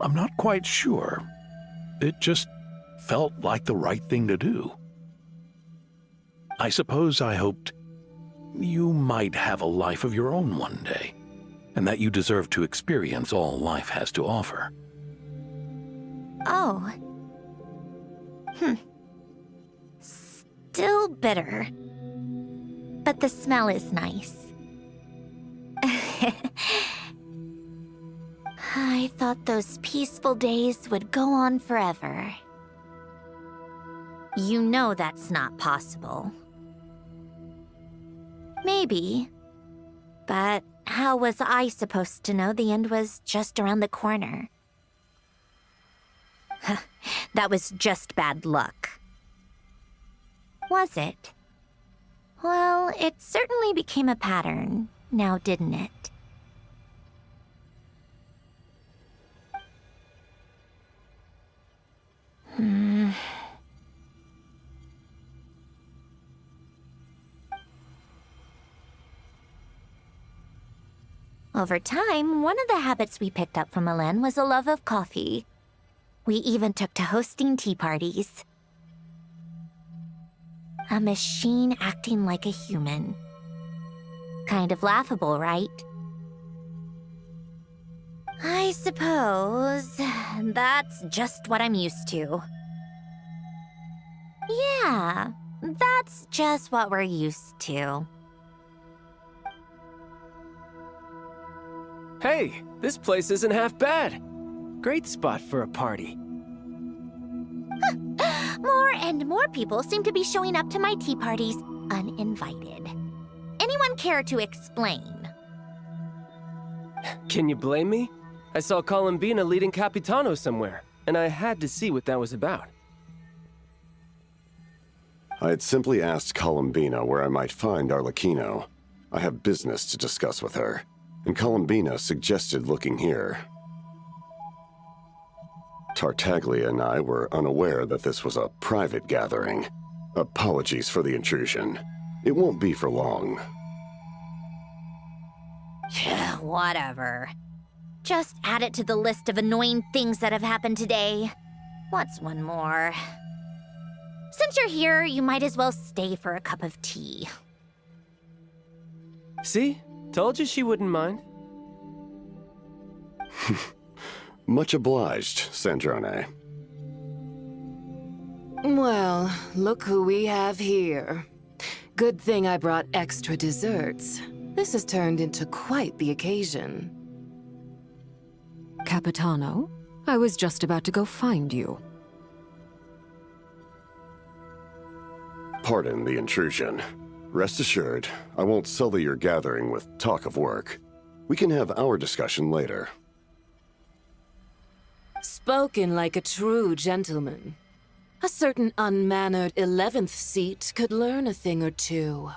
I'm not quite sure. It just felt like the right thing to do. I suppose I hoped you might have a life of your own one day, and that you deserve to experience all life has to offer. Oh. Still bitter. But the smell is nice. I thought those peaceful days would go on forever. You know that's not possible. Maybe. But how was I supposed to know the end was just around the corner? That was just bad luck. Was it? Well, it certainly became a pattern, now didn't it? Over time, one of the habits we picked up from Alain was a love of coffee. We even took to hosting tea parties. A machine acting like a human. Kind of laughable, right? I suppose that's just what I'm used to. Yeah, that's just what we're used to. Hey, this place isn't half bad. Great spot for a party. More and more people seem to be showing up to my tea parties uninvited. Anyone care to explain? Can you blame me? I saw Columbina leading Capitano somewhere, and I had to see what that was about. I had simply asked Columbina where I might find Arlecchino. I have business to discuss with her, and Columbina suggested looking here. Tartaglia and I were unaware that this was a private gathering. Apologies for the intrusion. It won't be for long. Whatever. Just add it to the list of annoying things that have happened today. What's one more? Since you're here, you might as well stay for a cup of tea. See? Told you she wouldn't mind. Much obliged, Sandrone. Well, look who we have here. Good thing I brought extra desserts. This has turned into quite the occasion. Capitano, I was just about to go find you. Pardon the intrusion. Rest assured, I won't sully your gathering with talk of work. We can have our discussion later. Spoken like a true gentleman. A certain unmannered 11th seat could learn a thing or two.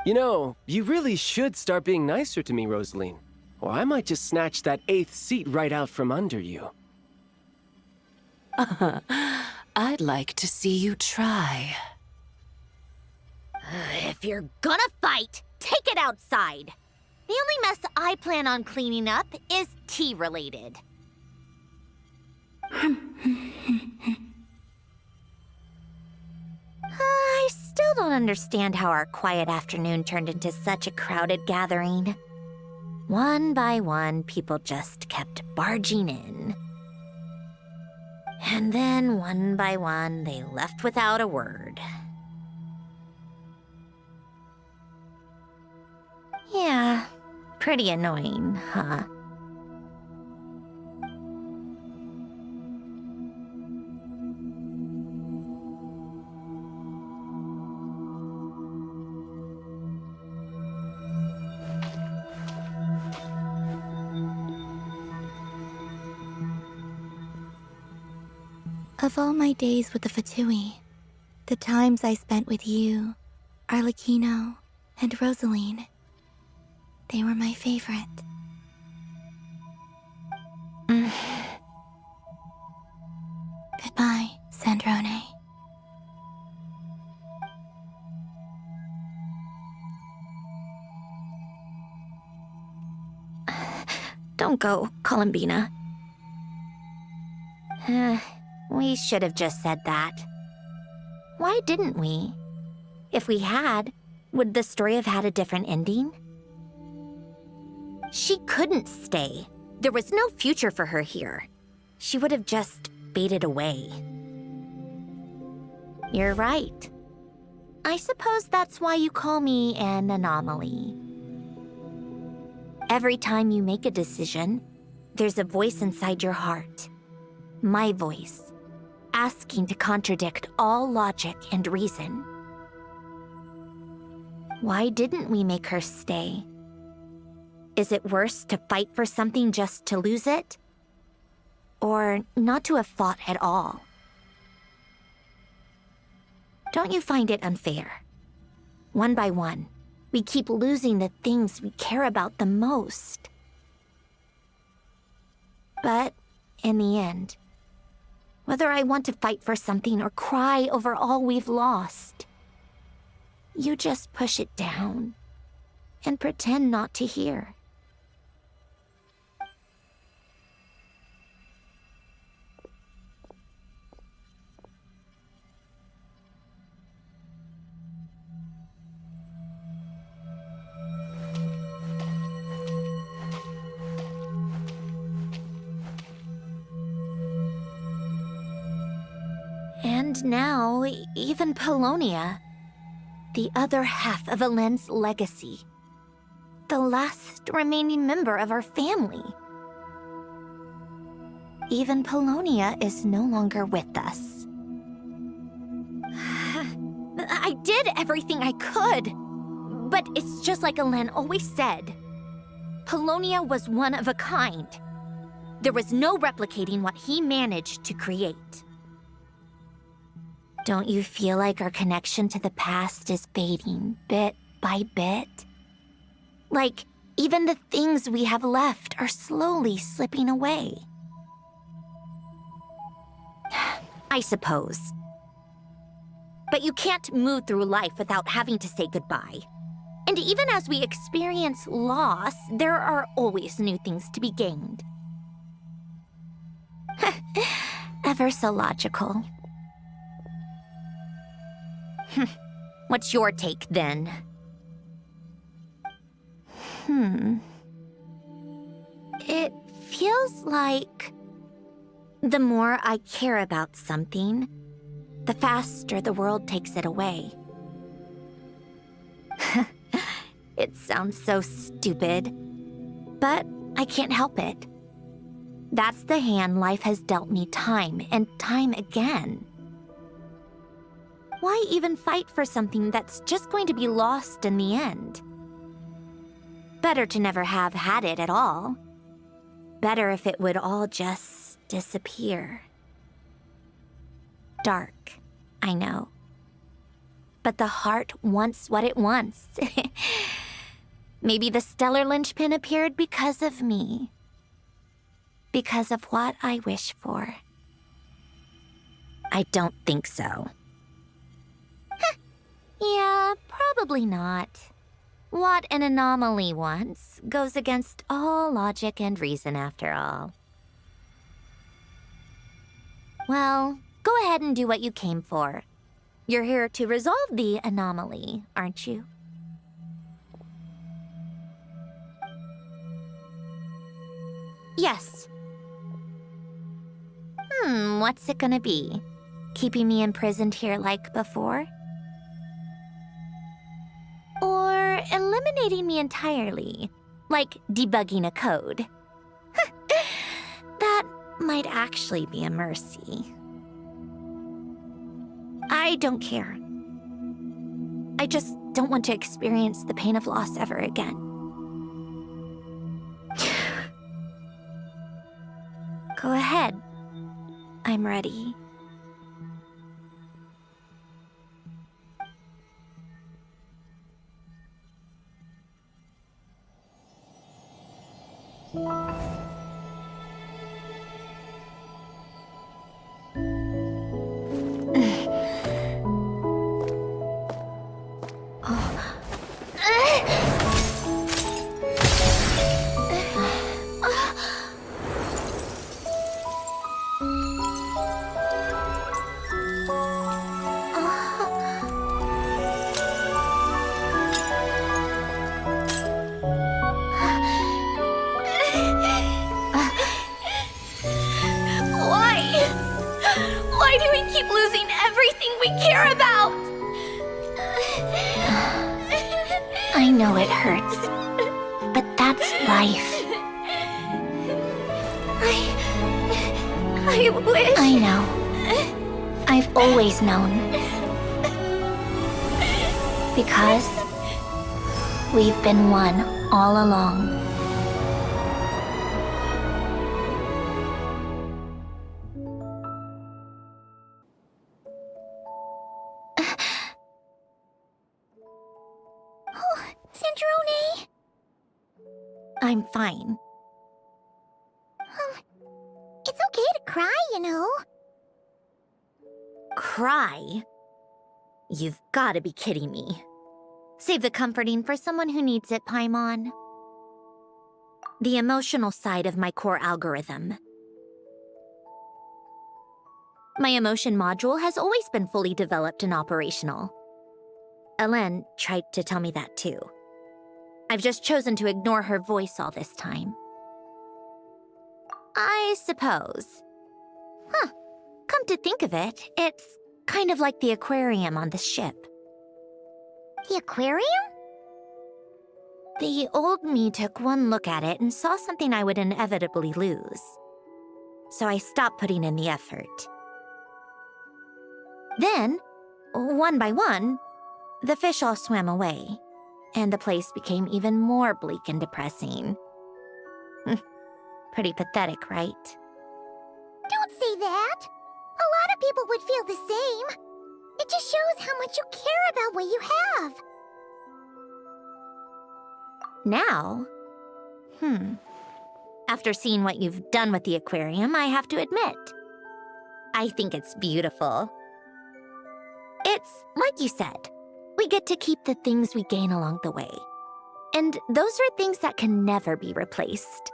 You know, you really should start being nicer to me, Rosaline. Or I might just snatch that 8th seat right out from under you. I'd like to see you try. If you're gonna fight, take it outside. The only mess I plan on cleaning up is tea-related. I still don't understand how our quiet afternoon turned into such a crowded gathering. One by one, people just kept barging in. And then, one by one, they left without a word. Yeah, pretty annoying, huh? Of all my days with the Fatui, the times I spent with you, Arlecchino, and Rosaline, they were my favorite. Goodbye, Sandrone. Don't go, Columbina. We should have just said that. Why didn't we? If we had, would the story have had a different ending? She couldn't stay. There was no future for her here. She would have just faded away. You're right. I suppose that's why you call me an anomaly. Every time you make a decision, there's a voice inside your heart. My voice, asking to contradict all logic and reason. Why didn't we make her stay? Is it worse to fight for something just to lose it? Or not to have fought at all? Don't you find it unfair? One by one, we keep losing the things we care about the most. But in the end, whether I want to fight for something or cry over all we've lost, you just push it down and pretend not to hear. And now, even Polonia, the other half of Helen's legacy, the last remaining member of our family. Even Polonia is no longer with us. I did everything I could, but it's just like Helen always said. Polonia was one of a kind. There was no replicating what he managed to create. Don't you feel like our connection to the past is fading bit by bit? Like, even the things we have left are slowly slipping away. I suppose. But you can't move through life without having to say goodbye. And even as we experience loss, there are always new things to be gained. Ever so logical. What's your take, then? It feels like the more I care about something, the faster the world takes it away. It sounds so stupid, but I can't help it. That's the hand life has dealt me time and time again. Why even fight for something that's just going to be lost in the end? Better to never have had it at all. Better if it would all just disappear. Dark, I know. But the heart wants what it wants. Maybe the stellar linchpin appeared because of me. Because of what I wish for. I don't think so. Yeah, probably not. What an anomaly wants goes against all logic and reason after all. Well, go ahead and do what you came for. You're here to resolve the anomaly, aren't you? Yes. What's it gonna be? Keeping me imprisoned here like before? Or eliminating me entirely, like debugging a code? That might actually be a mercy. I don't care. I just don't want to experience the pain of loss ever again. Go ahead. I'm ready. Why do we keep losing everything we care about? I know it hurts, but that's life. I wish... I know. I've always known. Because we've been one all along. Sandroне! I'm fine. It's okay to cry, you know. Cry? You've gotta be kidding me. Save the comforting for someone who needs it, Paimon. The emotional side of my core algorithm. My emotion module has always been fully developed and operational. Ellen tried to tell me that too. I've just chosen to ignore her voice all this time. I suppose. Come to think of it, it's kind of like the aquarium on the ship. The aquarium? The old me took one look at it and saw something I would inevitably lose. So I stopped putting in the effort. Then, one by one, the fish all swam away, and the place became even more bleak and depressing. Pretty pathetic, right? Don't say that. A lot of people would feel the same. It just shows how much you care about what you have. Now? After seeing what you've done with the aquarium, I have to admit, I think it's beautiful. It's like you said, we get to keep the things we gain along the way. And those are things that can never be replaced,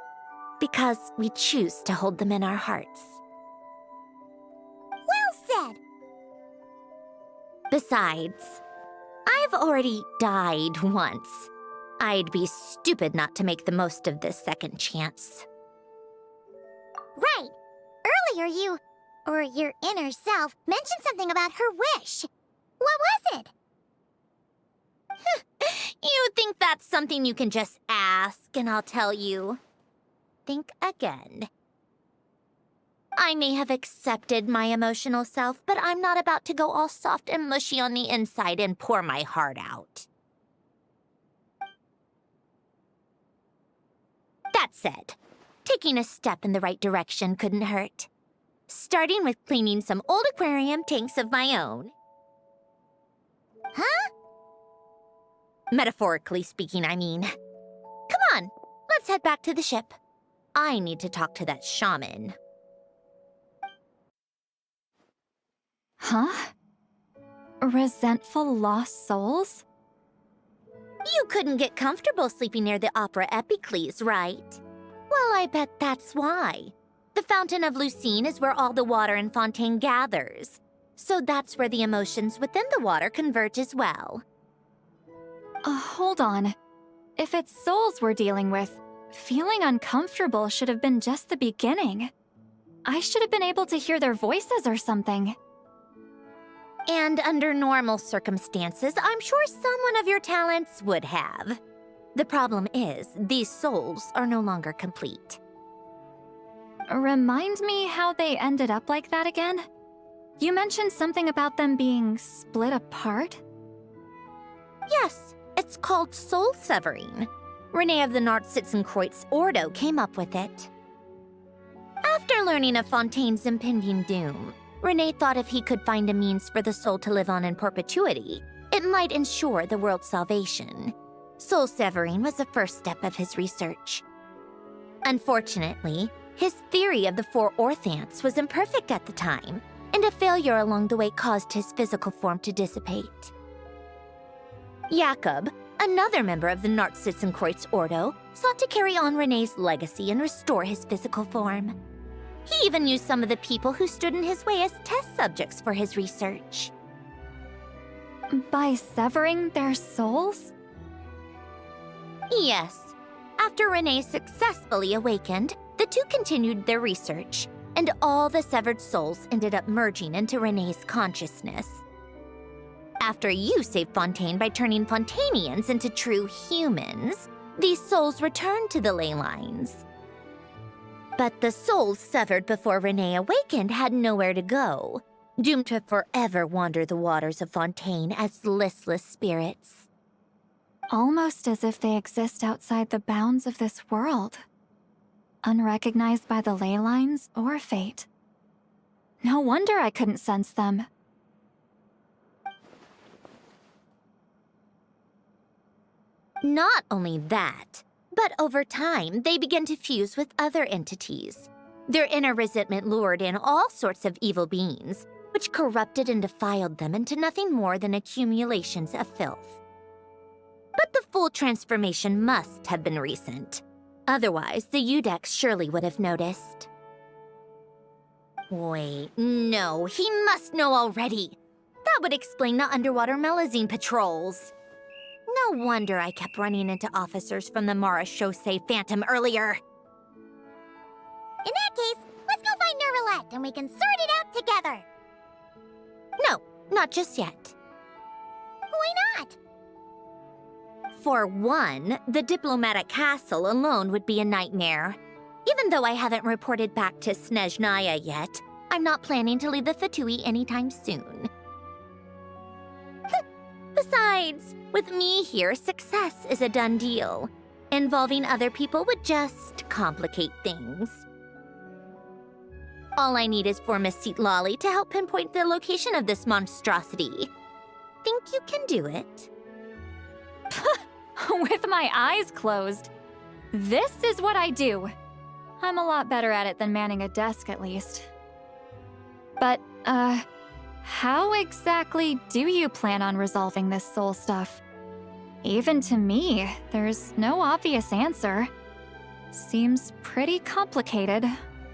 because we choose to hold them in our hearts. Well said. Besides, I've already died once. I'd be stupid not to make the most of this second chance. Right. Earlier you, or your inner self, mentioned something about her wish. What was it? You think that's something you can just ask and I'll tell you? Think again. I may have accepted my emotional self, but I'm not about to go all soft and mushy on the inside and pour my heart out. That said, taking a step in the right direction couldn't hurt. Starting with cleaning some old aquarium tanks of my own. Huh? Metaphorically speaking, I mean. Come on, let's head back to the ship. I need to talk to that shaman. Huh? Resentful lost souls? You couldn't get comfortable sleeping near the Opera Epicles, right? Well, I bet that's why. The Fountain of Lucine is where all the water in Fontaine gathers. So that's where the emotions within the water converge as well. Hold on. If it's souls we're dealing with, feeling uncomfortable should have been just the beginning. I should have been able to hear their voices or something. And under normal circumstances, I'm sure someone of your talents would have. The problem is, these souls are no longer complete. Remind me how they ended up like that again? You mentioned something about them being split apart? Yes, it's called soul severing. Renee of the Nartsitzenkreuz Ordo came up with it. After learning of Fontaine's impending doom, Renee thought if he could find a means for the soul to live on in perpetuity, it might ensure the world's salvation. Soul severing was the first step of his research. Unfortunately, his theory of the four orthants was imperfect at the time, and a failure along the way caused his physical form to dissipate. Jakob, another member of the Nartsitzenkreuz Ordo, sought to carry on Renee's legacy and restore his physical form. He even used some of the people who stood in his way as test subjects for his research. By severing their souls? Yes. After Renee successfully awakened, the two continued their research, and all the severed souls ended up merging into Renee's consciousness. After you saved Fontaine by turning Fontainians into true humans, these souls returned to the ley lines. But the souls severed before Renee awakened had nowhere to go, doomed to forever wander the waters of Fontaine as listless spirits. Almost as if they exist outside the bounds of this world. Unrecognized by the ley lines or fate. No wonder I couldn't sense them. Not only that, but over time, they began to fuse with other entities. Their inner resentment lured in all sorts of evil beings, which corrupted and defiled them into nothing more than accumulations of filth. But the full transformation must have been recent. Otherwise, the Udex surely would have noticed. Wait, no, he must know already. That would explain the underwater melazine patrols. No wonder I kept running into officers from the Mara Chaussee Phantom earlier. In that case, let's go find Nervalette and we can sort it out together. No, not just yet. Why not? For one, the diplomatic castle alone would be a nightmare. Even though I haven't reported back to Snezhnaya yet, I'm not planning to leave the Fatui anytime soon. Besides, with me here, success is a done deal. Involving other people would just complicate things. All I need is for Miss Lolly to help pinpoint the location of this monstrosity. Think you can do it? With my eyes closed. This is what I do. I'm a lot better at it than manning a desk, at least. But, how exactly do you plan on resolving this soul stuff? Even to me, there's no obvious answer. Seems pretty complicated,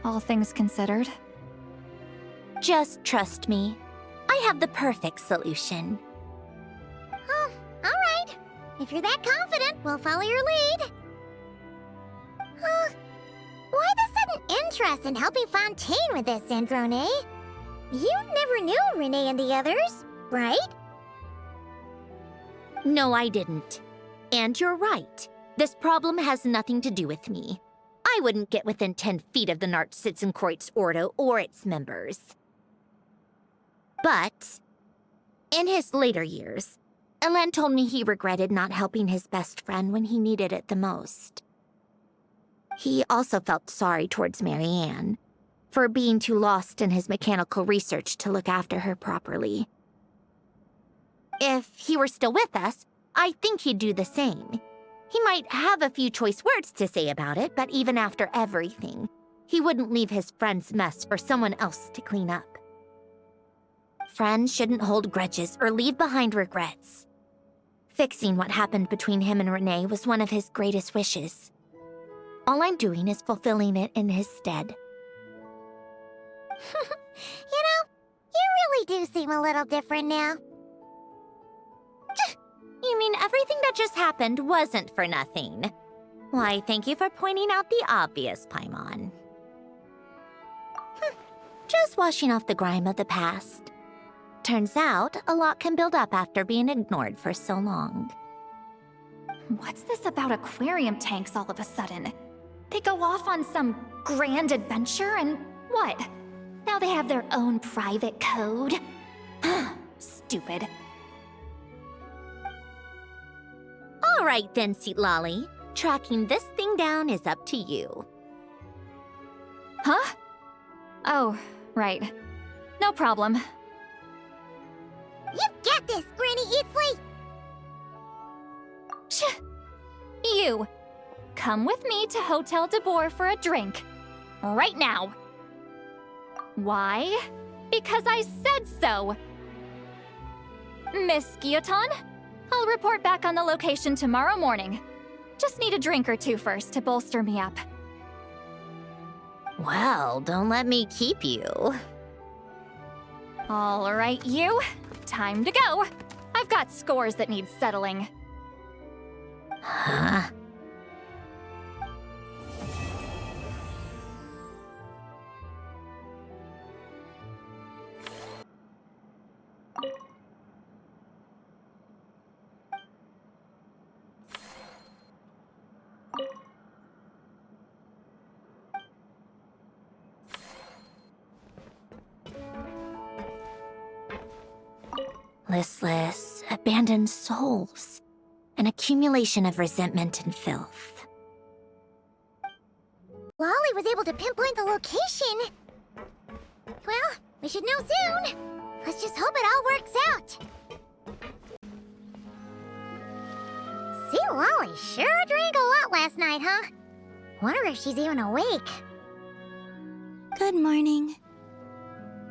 all things considered. Just trust me. I have the perfect solution. Oh, all right. If you're that confident, we'll follow your lead. Why the sudden interest in helping Fontaine with this, Sandrone? You never knew Renee and the others, right? No, I didn't. And you're right. This problem has nothing to do with me. I wouldn't get within 10 feet of the Nartschitzenkreuz Ordo or its members. But, in his later years, Elen told me he regretted not helping his best friend when he needed it the most. He also felt sorry towards Marianne for being too lost in his mechanical research to look after her properly. If he were still with us, I think he'd do the same. He might have a few choice words to say about it, but even after everything, he wouldn't leave his friend's mess for someone else to clean up. Friends shouldn't hold grudges or leave behind regrets. Fixing what happened between him and Renee was one of his greatest wishes. All I'm doing is fulfilling it in his stead. You know, you really do seem a little different now. You mean everything that just happened wasn't for nothing? Why, thank you for pointing out the obvious, Paimon. Just washing off the grime of the past. Turns out, a lot can build up after being ignored for so long. What's this about aquarium tanks all of a sudden? They go off on some grand adventure and what? Now they have their own private code? Stupid. All right then, Lolly. Tracking this thing down is up to you. Huh? Oh, right. No problem. You got this, Granny Eatsley! You! Come with me to Hotel de Boer for a drink. Right now. Why? Because I said so! Miss Guillotin, I'll report back on the location tomorrow morning. Just need a drink or two first to bolster me up. Well, don't let me keep you. All right, you. Time to go. I've got scores that need settling. Huh? Listless, abandoned souls. An accumulation of resentment and filth. Lolly was able to pinpoint the location. Well, we should know soon. Let's just hope it all works out. See, Lolly sure drank a lot last night, huh? Wonder if she's even awake. Good morning.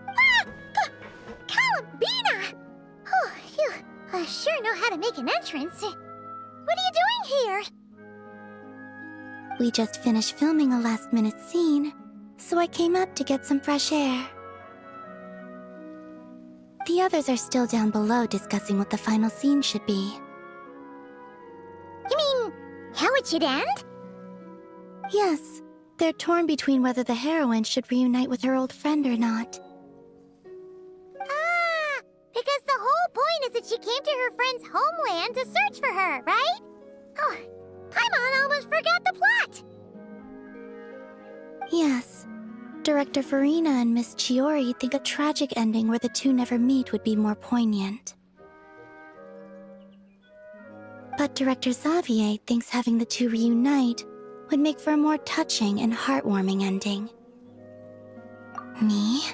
Ah! Columbina! Oh, you sure know how to make an entrance. What are you doing here? We just finished filming a last-minute scene, so I came up to get some fresh air. The others are still down below discussing what the final scene should be. You mean, how it should end? Yes, they're torn between whether the heroine should reunite with her old friend or not. Ah, because the whole point is that she came to her friend's homeland to search for her, right? Oh, Paimon almost forgot the plot! Yes. Director Farina and Miss Chiori think a tragic ending where the two never meet would be more poignant. But But Director Xavier thinks having the two reunite would make for a more touching and heartwarming ending. Me?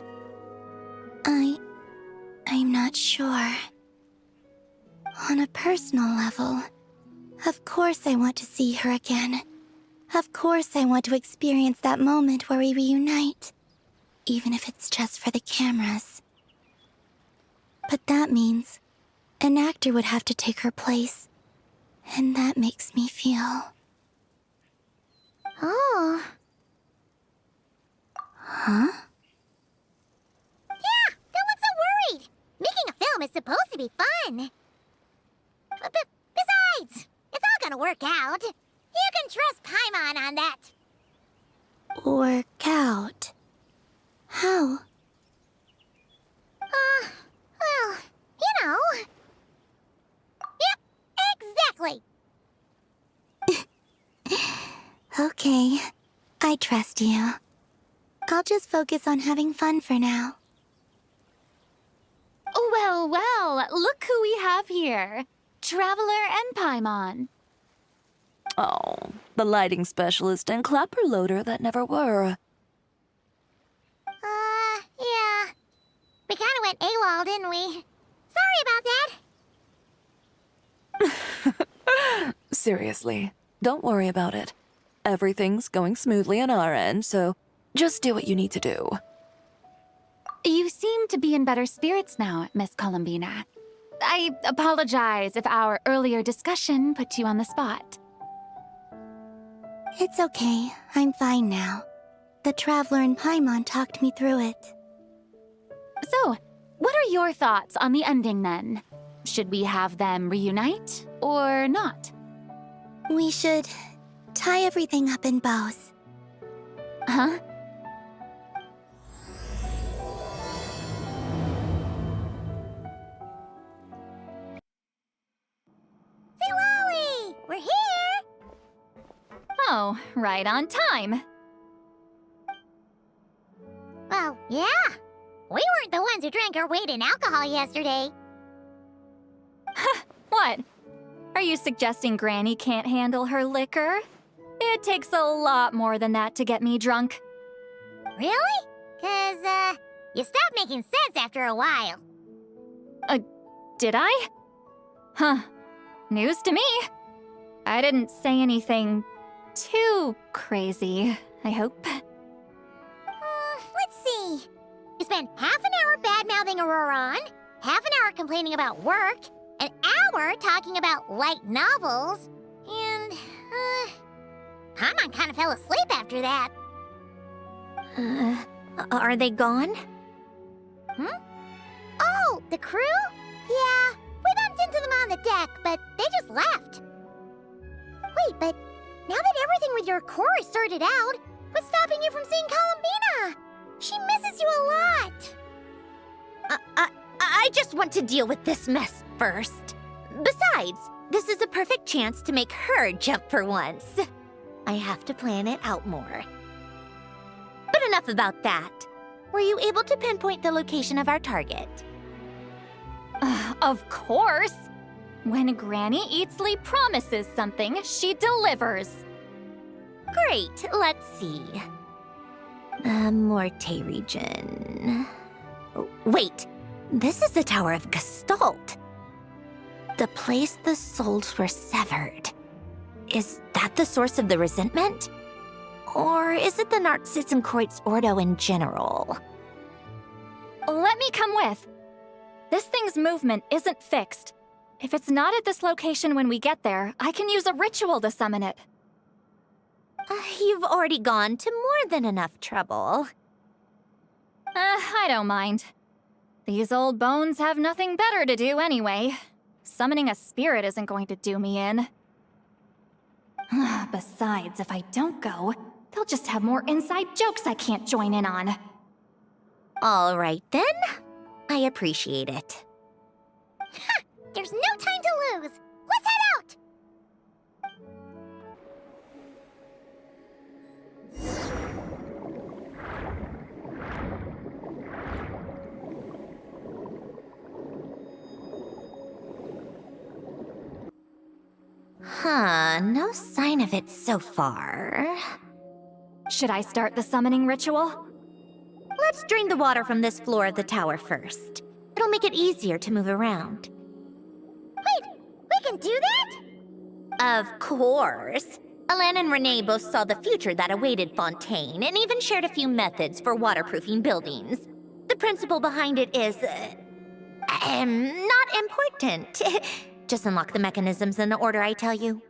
I'm not sure. On a personal level, of course I want to see her again. Of course I want to experience that moment where we reunite, even if it's just for the cameras. But that means an actor would have to take her place, and that makes me feel... Oh. Huh? Yeah, don't look so worried. Making a film is supposed to be fun. Besides, it's all gonna work out. You can trust Paimon on that. Work out? How? Well, you know. Yep, exactly. Okay, I trust you. I'll just focus on having fun for now. Well, well, look who we have here. Traveler and Paimon. Oh, the lighting specialist and clapper loader that never were. Yeah. We kinda went AWOL, didn't we? Sorry about that. Seriously, don't worry about it. Everything's going smoothly on our end, so just do what you need to do. You seem to be in better spirits now, Miss Columbina. I apologize if our earlier discussion put you on the spot. It's okay. I'm fine now. The Traveler and Paimon talked me through it. So, what are your thoughts on the ending then? Should we have them reunite or not? We should tie everything up in bows. Huh? Say, Lolly! We're here! Oh, right on time. Well, yeah. We weren't the ones who drank our weight in alcohol yesterday. What? Are you suggesting Granny can't handle her liquor? It takes a lot more than that to get me drunk. Really? 'Cause, you stopped making sense after a while. Did I? Huh. News to me. I didn't say anything too crazy, I hope. Let's see. You spent half an hour bad-mouthing Auroron, half an hour complaining about work, an hour talking about light novels, and, Paimon kind of fell asleep after that. Are they gone? Oh, the crew? Yeah, we bumped into them on the deck, but they just left. Wait, but now that everything with your core is sorted out, what's stopping you from seeing Columbina? She misses you a lot. I just want to deal with this mess first. Besides, this is a perfect chance to make her jump for once. I have to plan it out more. But enough about that. Were you able to pinpoint the location of our target? Of course! When Granny Eatsley promises something, she delivers. Great, let's see. Morte region. Wait, this is the Tower of Gestalt. The place the souls were severed. Is that the source of the resentment? Or is it the Narcissenkreuz Ordo in general? Let me come with. This thing's movement isn't fixed. If it's not at this location when we get there, I can use a ritual to summon it. You've already gone to more than enough trouble. I don't mind. These old bones have nothing better to do anyway. Summoning a spirit isn't going to do me in. Besides, if I don't go, they'll just have more inside jokes I can't join in on. All right then. I appreciate it. There's no time to lose. Let's head out! Huh, no sign of it so far. Should I start the summoning ritual? Let's drain the water from this floor of the tower first. It'll make it easier to move around. Wait, we can do that? Of course. Alan and Renee both saw the future that awaited Fontaine and even shared a few methods for waterproofing buildings. The principle behind it is... not important. Just unlock the mechanisms in the order I tell you.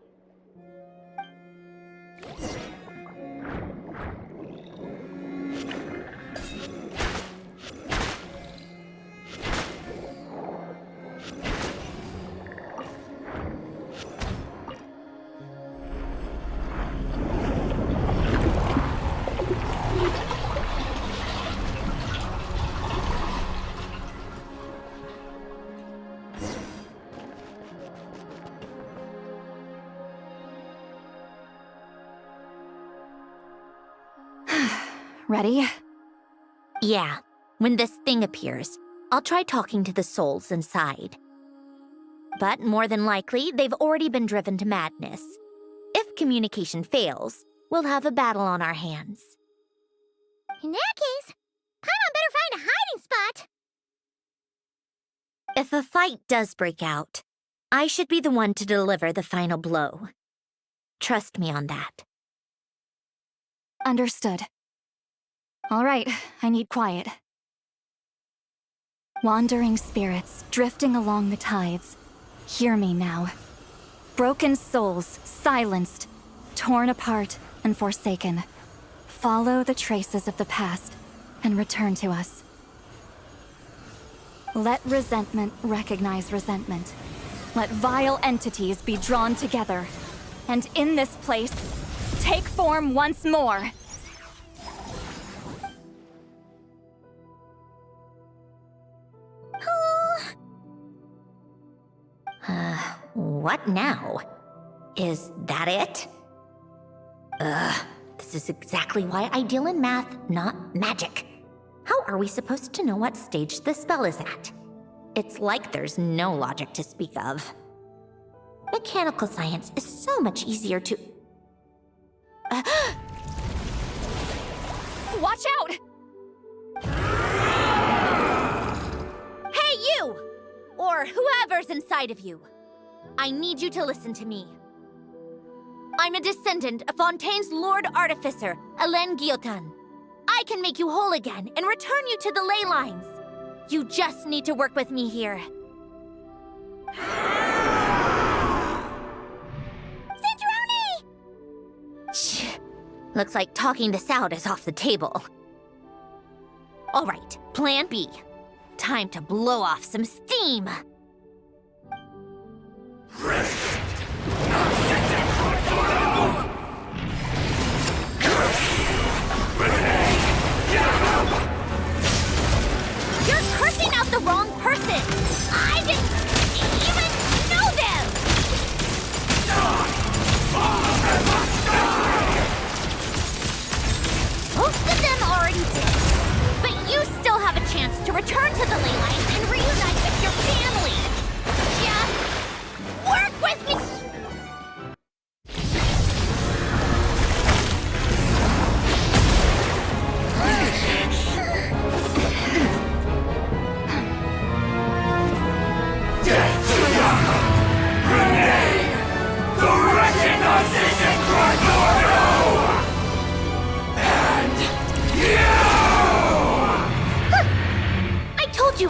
Ready? Yeah, when this thing appears, I'll try talking to the souls inside. But more than likely, they've already been driven to madness. If communication fails, we'll have a battle on our hands. In that case, Paimon better find a hiding spot. If a fight does break out, I should be the one to deliver the final blow. Trust me on that. Understood. All right, I need quiet. Wandering spirits, drifting along the tides. Hear me now. Broken souls, silenced, torn apart, and forsaken. Follow the traces of the past, and return to us. Let resentment recognize resentment. Let vile entities be drawn together. And in this place, take form once more. What now? Is that it? This is exactly why I deal in math, not magic. How are we supposed to know what stage the spell is at? It's like there's no logic to speak of. Mechanical science is so much easier to... Watch out! Hey, you! Or whoever's inside of you. I need you to listen to me. I'm a descendant of Fontaine's Lord Artificer, Alain Guillotin. I can make you whole again and return you to the ley lines. You just need to work with me here. Sandrone! Looks like talking this out is off the table. All right, plan B. Time to blow off some steam. You're cursing out the wrong person! I didn't even know them! Most of them already did. But you still have a chance to return to the ley lines and reunite with your families. Just work with me!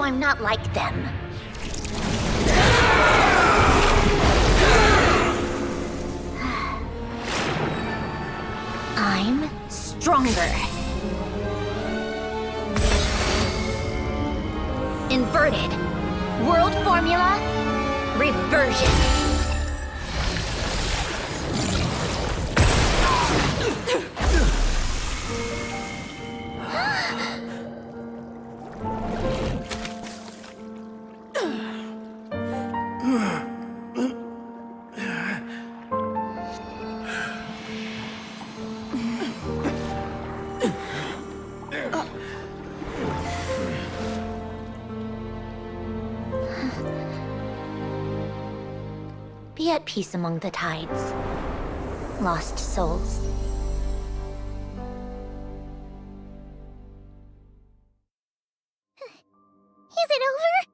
I'm not like them. I'm stronger. Inverted. World formula. Reversion. at peace among the tides. Lost souls. Is it over?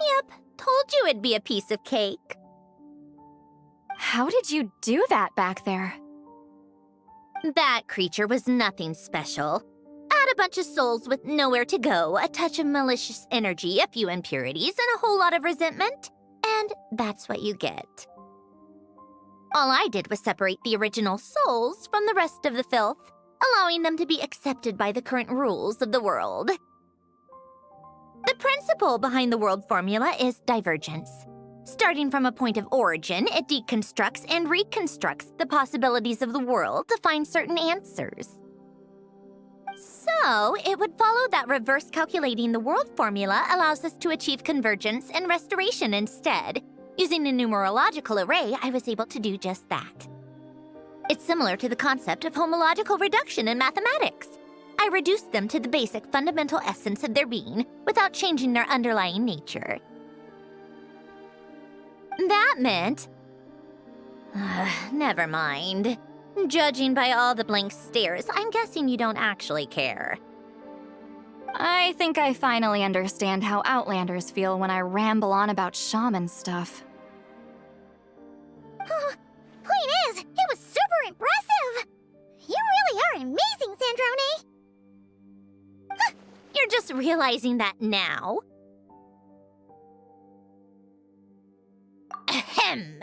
Yep, told you it'd be a piece of cake. How did you do that back there? That creature was nothing special. Add a bunch of souls with nowhere to go, a touch of malicious energy, a few impurities, and a whole lot of resentment, and that's what you get. All I did was separate the original souls from the rest of the filth, allowing them to be accepted by the current rules of the world. The principle behind the world formula is divergence. Starting from a point of origin, it deconstructs and reconstructs the possibilities of the world to find certain answers. So, it would follow that reverse calculating the world formula allows us to achieve convergence and restoration instead. Using a numerological array, I was able to do just that. It's similar to the concept of homological reduction in mathematics. I reduced them to the basic fundamental essence of their being without changing their underlying nature. That meant... never mind. Judging by all the blank stares, I'm guessing you don't actually care. I think I finally understand how Outlanders feel when I ramble on about shaman stuff. Point is, it was super impressive! You really are amazing, Sandrones! You're just realizing that now? Ahem.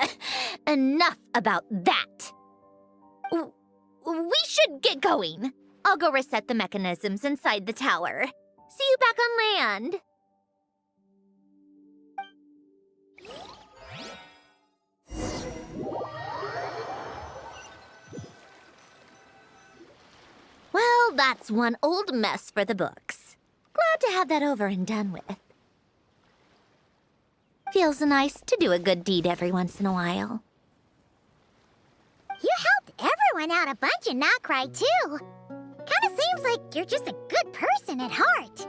Enough about that. We should get going. I'll go reset the mechanisms inside the tower. See you back on land. Well, that's one old mess for the books. Glad to have that over and done with. Feels nice to do a good deed every once in a while. You helped everyone out a bunch and not cry too. Kinda seems like you're just a good person at heart.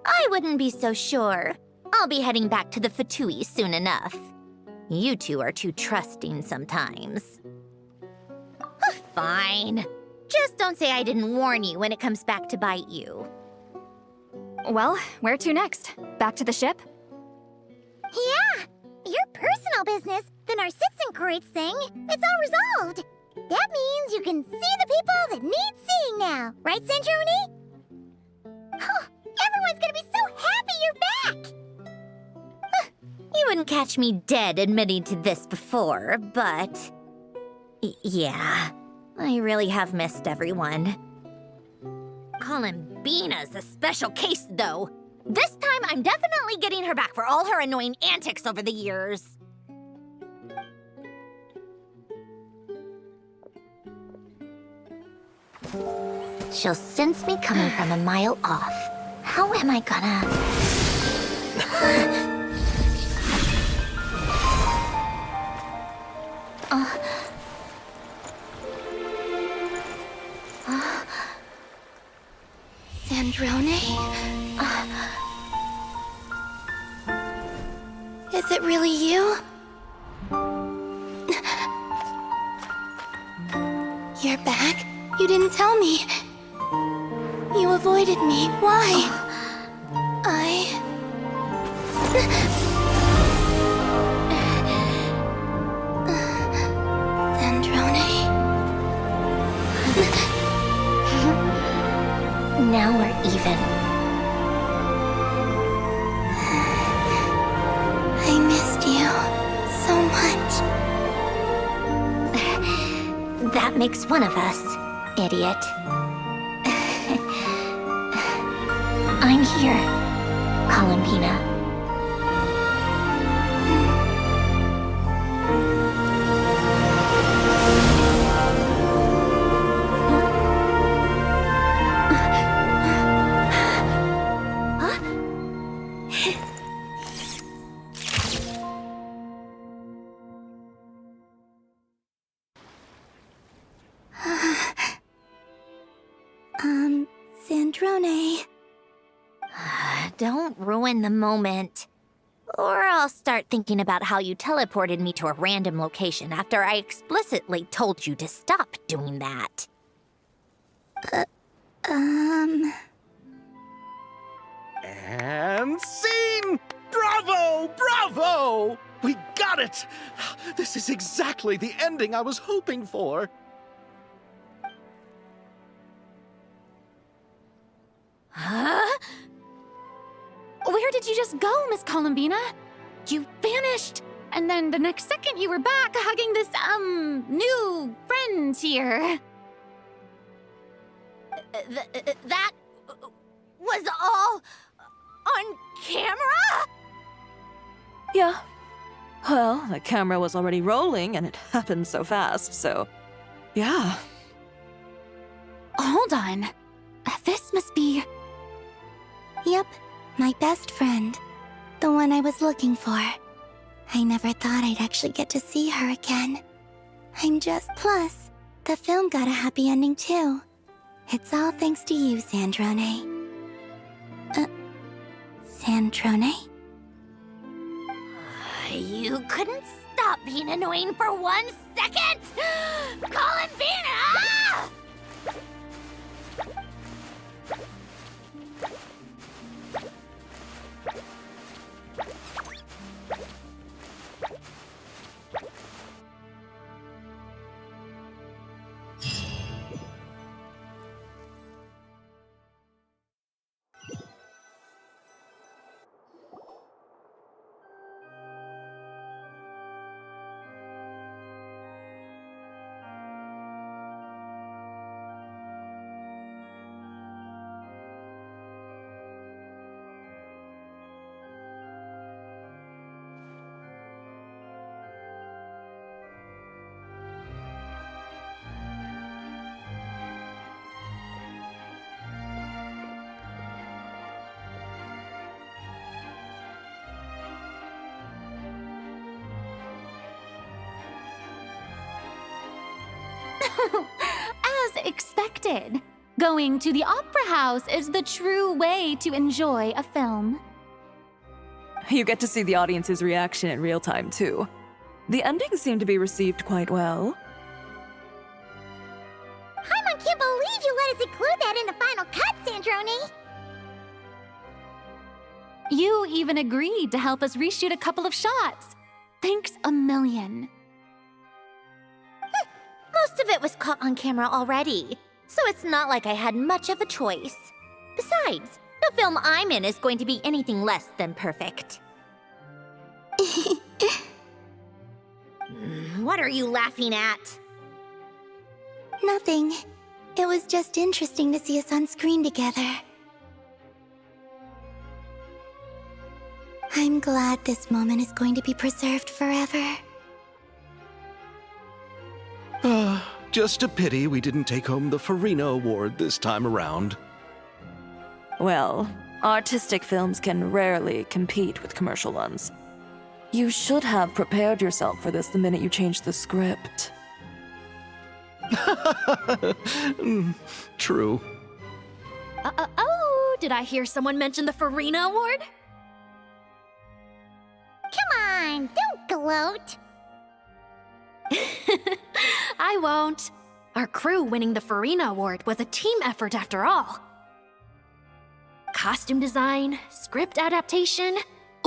I wouldn't be so sure. I'll be heading back to the Fatui soon enough. You two are too trusting sometimes. Fine. Just don't say I didn't warn you when it comes back to bite you. Well, where to next? Back to the ship? Yeah, your personal business, the Narcitsan thing, it's all resolved. That means you can see the people that need seeing now, right, Sandrones? Oh, everyone's gonna be so happy you're back! You wouldn't catch me dead admitting to this before, but... yeah, I really have missed everyone. Columbina's a special case, though. This time, I'm definitely getting her back for all her annoying antics over the years. She'll sense me coming from a mile off. How am I gonna... Sandrone? Is it really you? You're back? You didn't tell me. You avoided me. Why? Sandrone? Now we're even. I missed you so much. That makes one of us, idiot. I'm here, Columbina. Sandrone. Don't ruin the moment. Or I'll start thinking about how you teleported me to a random location after I explicitly told you to stop doing that. And scene! Bravo! Bravo! We got it! This is exactly the ending I was hoping for. Huh? Where did you just go, Miss Columbina? You vanished, and then the next second you were back hugging this, new friend here. That was all on camera? Yeah. Well, the camera was already rolling, and it happened so fast, so... yeah. Hold on. This must be... Yep, my best friend. The one I was looking for. I never thought I'd actually get to see her again. Plus, the film got a happy ending too. It's all thanks to you, Sandrone. Sandrone? You couldn't stop being annoying for 1 second? Columbina! As expected, going to the opera house is the true way to enjoy a film. You get to see the audience's reaction in real time, too. The ending seemed to be received quite well. Paimon can't believe you let us include that in the final cut, Sandrone! You even agreed to help us reshoot a couple of shots. Thanks a million. Most of it was caught on camera already, so it's not like I had much of a choice. Besides, the film I'm in is going to be anything less than perfect. What are you laughing at? Nothing. It was just interesting to see us on screen together. I'm glad this moment is going to be preserved forever. Just a pity we didn't take home the Fремине Award this time around. Well, artistic films can rarely compete with commercial ones. You should have prepared yourself for this the minute you changed the script. True. Oh, did I hear someone mention the Fремине Award? Come on, don't gloat. I won't. Our crew winning the Fремине Award was a team effort after all. Costume design, script adaptation.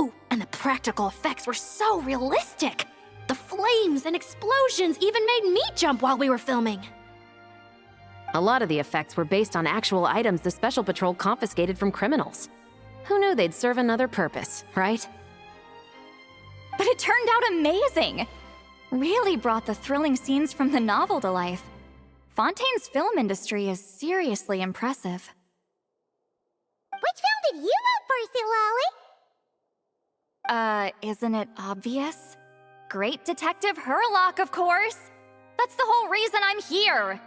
Ooh, and the practical effects were so realistic. The flames and explosions even made me jump while we were filming. A lot of the effects were based on actual items the Special Patrol confiscated from criminals. Who knew they'd serve another purpose, right? But it turned out amazing! Really brought the thrilling scenes from the novel to life. Fontaine's film industry is seriously impressive. Which film did you vote for, Silali? Isn't it obvious? Great Detective Hurlock, of course! That's the whole reason I'm here!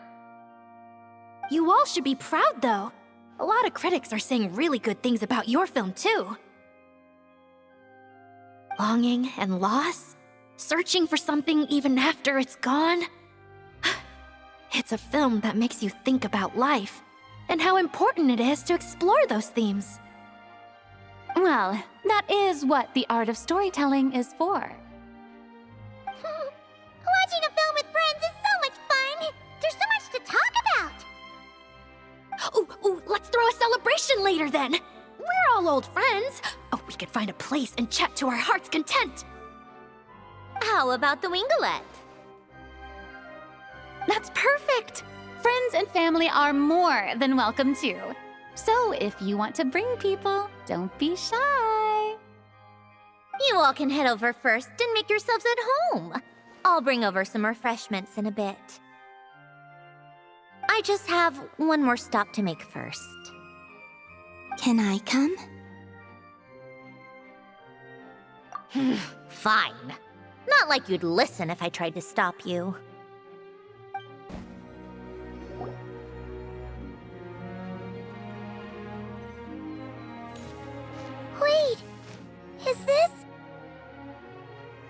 You all should be proud, though. A lot of critics are saying really good things about your film, too. Longing and loss? Searching for something even after it's gone? It's a film that makes you think about life, and how important it is to explore those themes. Well, that is what the art of storytelling is for. Watching a film with friends is so much fun! There's so much to talk about! Ooh, let's throw a celebration later then! We're all old friends! Oh, we could find a place and chat to our heart's content! How about the Wingalette? That's perfect! Friends and family are more than welcome too. So if you want to bring people, don't be shy. You all can head over first and make yourselves at home. I'll bring over some refreshments in a bit. I just have one more stop to make first. Can I come? Fine. Not like you'd listen if I tried to stop you. Wait, is this?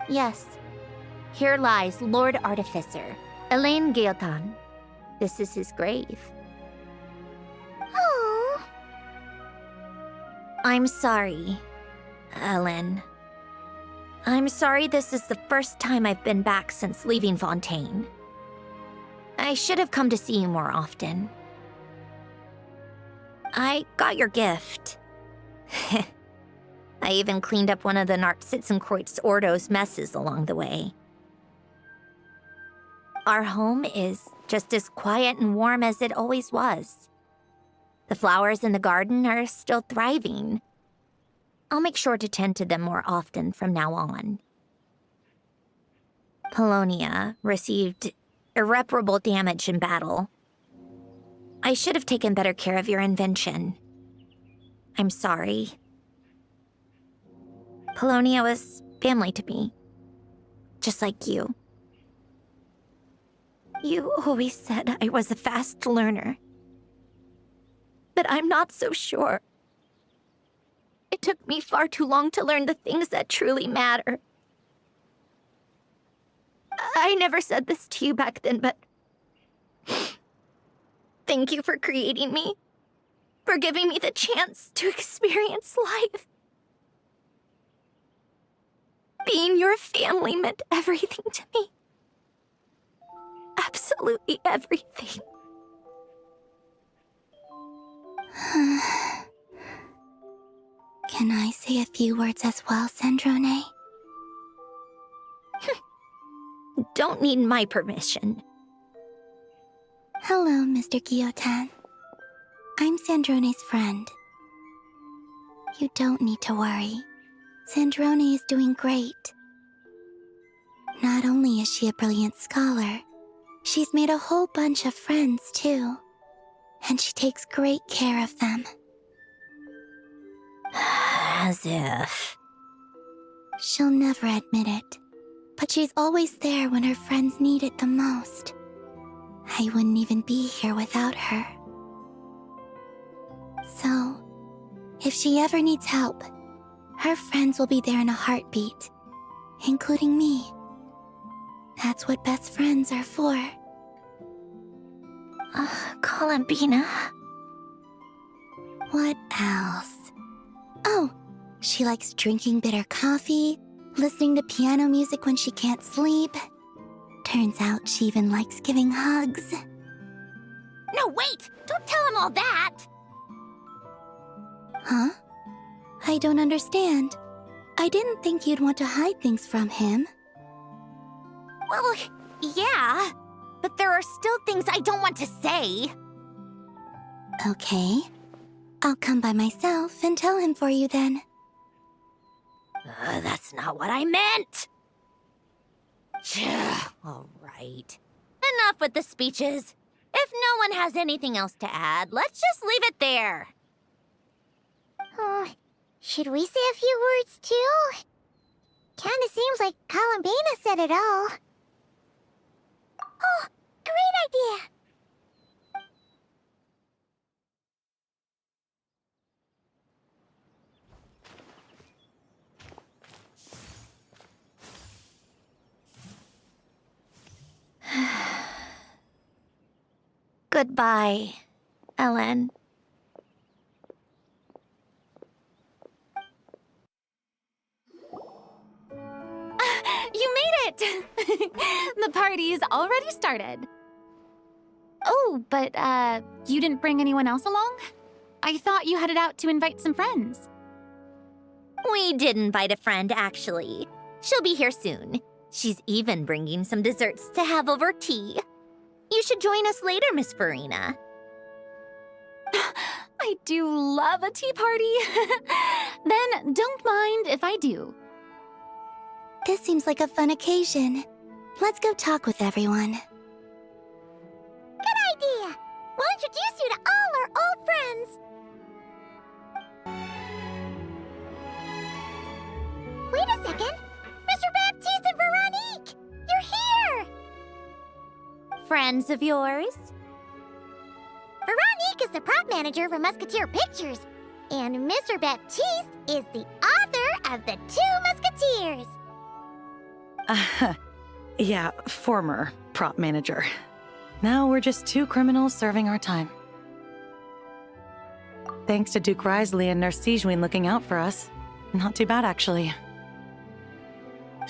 Yes. Here lies Lord Artificer, Elaine Gaeltan. This is his grave. Oh. I'm sorry, Ellen. I'm sorry this is the first time I've been back since leaving Fontaine. I should have come to see you more often. I got your gift. I even cleaned up one of the Nartsitzenkreuz Ordo's messes along the way. Our home is just as quiet and warm as it always was. The flowers in the garden are still thriving. I'll make sure to tend to them more often from now on. Polonia received irreparable damage in battle. I should have taken better care of your invention. I'm sorry. Polonia was family to me, just like you. You always said I was a fast learner, but I'm not so sure. It took me far too long to learn the things that truly matter. I never said this to you back then, but thank you for creating me, for giving me the chance to experience life. Being your family meant everything to me. Absolutely everything. Can I say a few words as well, Sandrone? Don't need my permission. Hello, Mr. Guillotin. I'm Sandrone's friend. You don't need to worry. Sandrone is doing great. Not only is she a brilliant scholar, she's made a whole bunch of friends, too. And she takes great care of them. As if. She'll never admit it, but she's always there when her friends need it the most. I wouldn't even be here without her. So, if she ever needs help, her friends will be there in a heartbeat, including me. That's what best friends are for. Columbina. What else? Oh, she likes drinking bitter coffee, listening to piano music when she can't sleep. Turns out she even likes giving hugs. No, wait! Don't tell him all that! Huh? I don't understand. I didn't think you'd want to hide things from him. Well, yeah, but there are still things I don't want to say. Okay. I'll come by myself and tell him for you then. That's not what I meant! All right. Enough with the speeches. If no one has anything else to add, let's just leave it there. Should we say a few words too? Kinda seems like Columbina said it all. Oh, great idea! Goodbye, Ellen. it! The party's already started. Oh, but, you didn't bring anyone else along? I thought you headed out to invite some friends. We did invite a friend, actually. She'll be here soon. She's even bringing some desserts to have over tea. You should join us later, Miss Farina. I do love a tea party. Then don't mind if I do. This seems like a fun occasion. Let's go talk with everyone. Good idea! We'll introduce you to all our old friends. Wait a second! Mr. Baptiste and Veronique! You're here! Friends of yours? Veronique is the prop manager for Musketeer Pictures, and Mr. Baptiste is the author of The Two Musketeers. Yeah, former prop manager. Now we're just two criminals serving our time. Thanks to Duke Risley and Nurse Sijwin looking out for us. Not too bad, actually.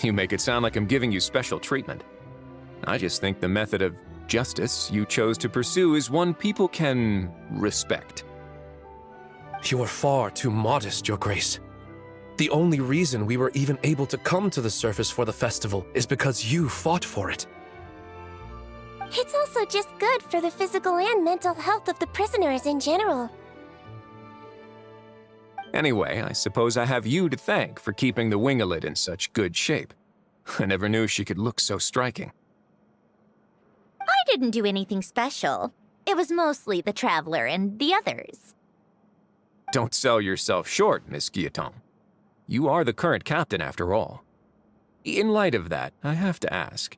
You make it sound like I'm giving you special treatment. I just think the method of justice you chose to pursue is one people can respect. You are far too modest, Your Grace. The only reason we were even able to come to the surface for the festival is because you fought for it. It's also just good for the physical and mental health of the prisoners in general. Anyway, I suppose I have you to thank for keeping the winglet in such good shape. I never knew she could look so striking. I didn't do anything special. It was mostly the Traveler and the others. Don't sell yourself short, Miss Guillotin. You are the current captain, after all. In light of that, I have to ask.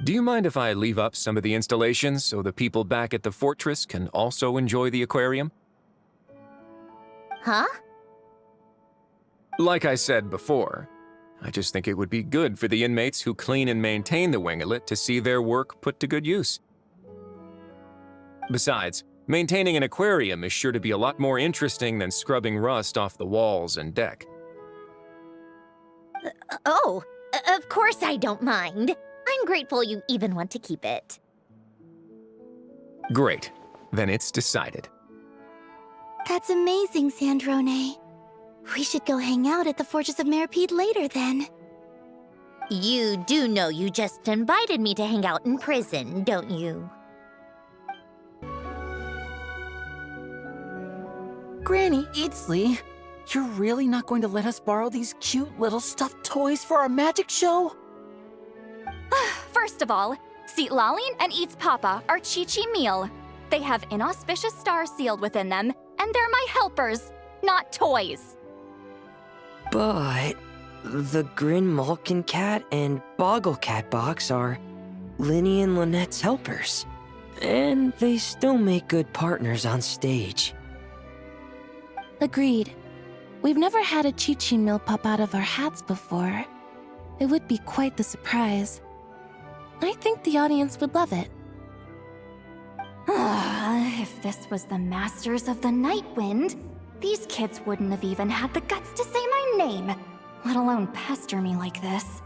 Do you mind if I leave up some of the installations so the people back at the fortress can also enjoy the aquarium? Huh? Like I said before, I just think it would be good for the inmates who clean and maintain the winglet to see their work put to good use. Besides, maintaining an aquarium is sure to be a lot more interesting than scrubbing rust off the walls and deck. Of course I don't mind. I'm grateful you even want to keep it. Great. Then it's decided. That's amazing, Sandrone. We should go hang out at the Fortress of Meripede later, then. You do know you just invited me to hang out in prison, don't you? Granny Eatsley, you're really not going to let us borrow these cute little stuffed toys for our magic show? First of all, Seat Laline and Eats Papa are Chi-Chi meal. They have inauspicious stars sealed within them, and they're my helpers, not toys. But the Grin Malkin Cat and Boggle Cat box are Linny and Lynette's helpers. And they still make good partners on stage. Agreed. We've never had a Chi-Chi meal pop out of our hats before. It would be quite the surprise. I think the audience would love it. If this was the Masters of the Night Wind, these kids wouldn't have even had the guts to say my name, let alone pester me like this.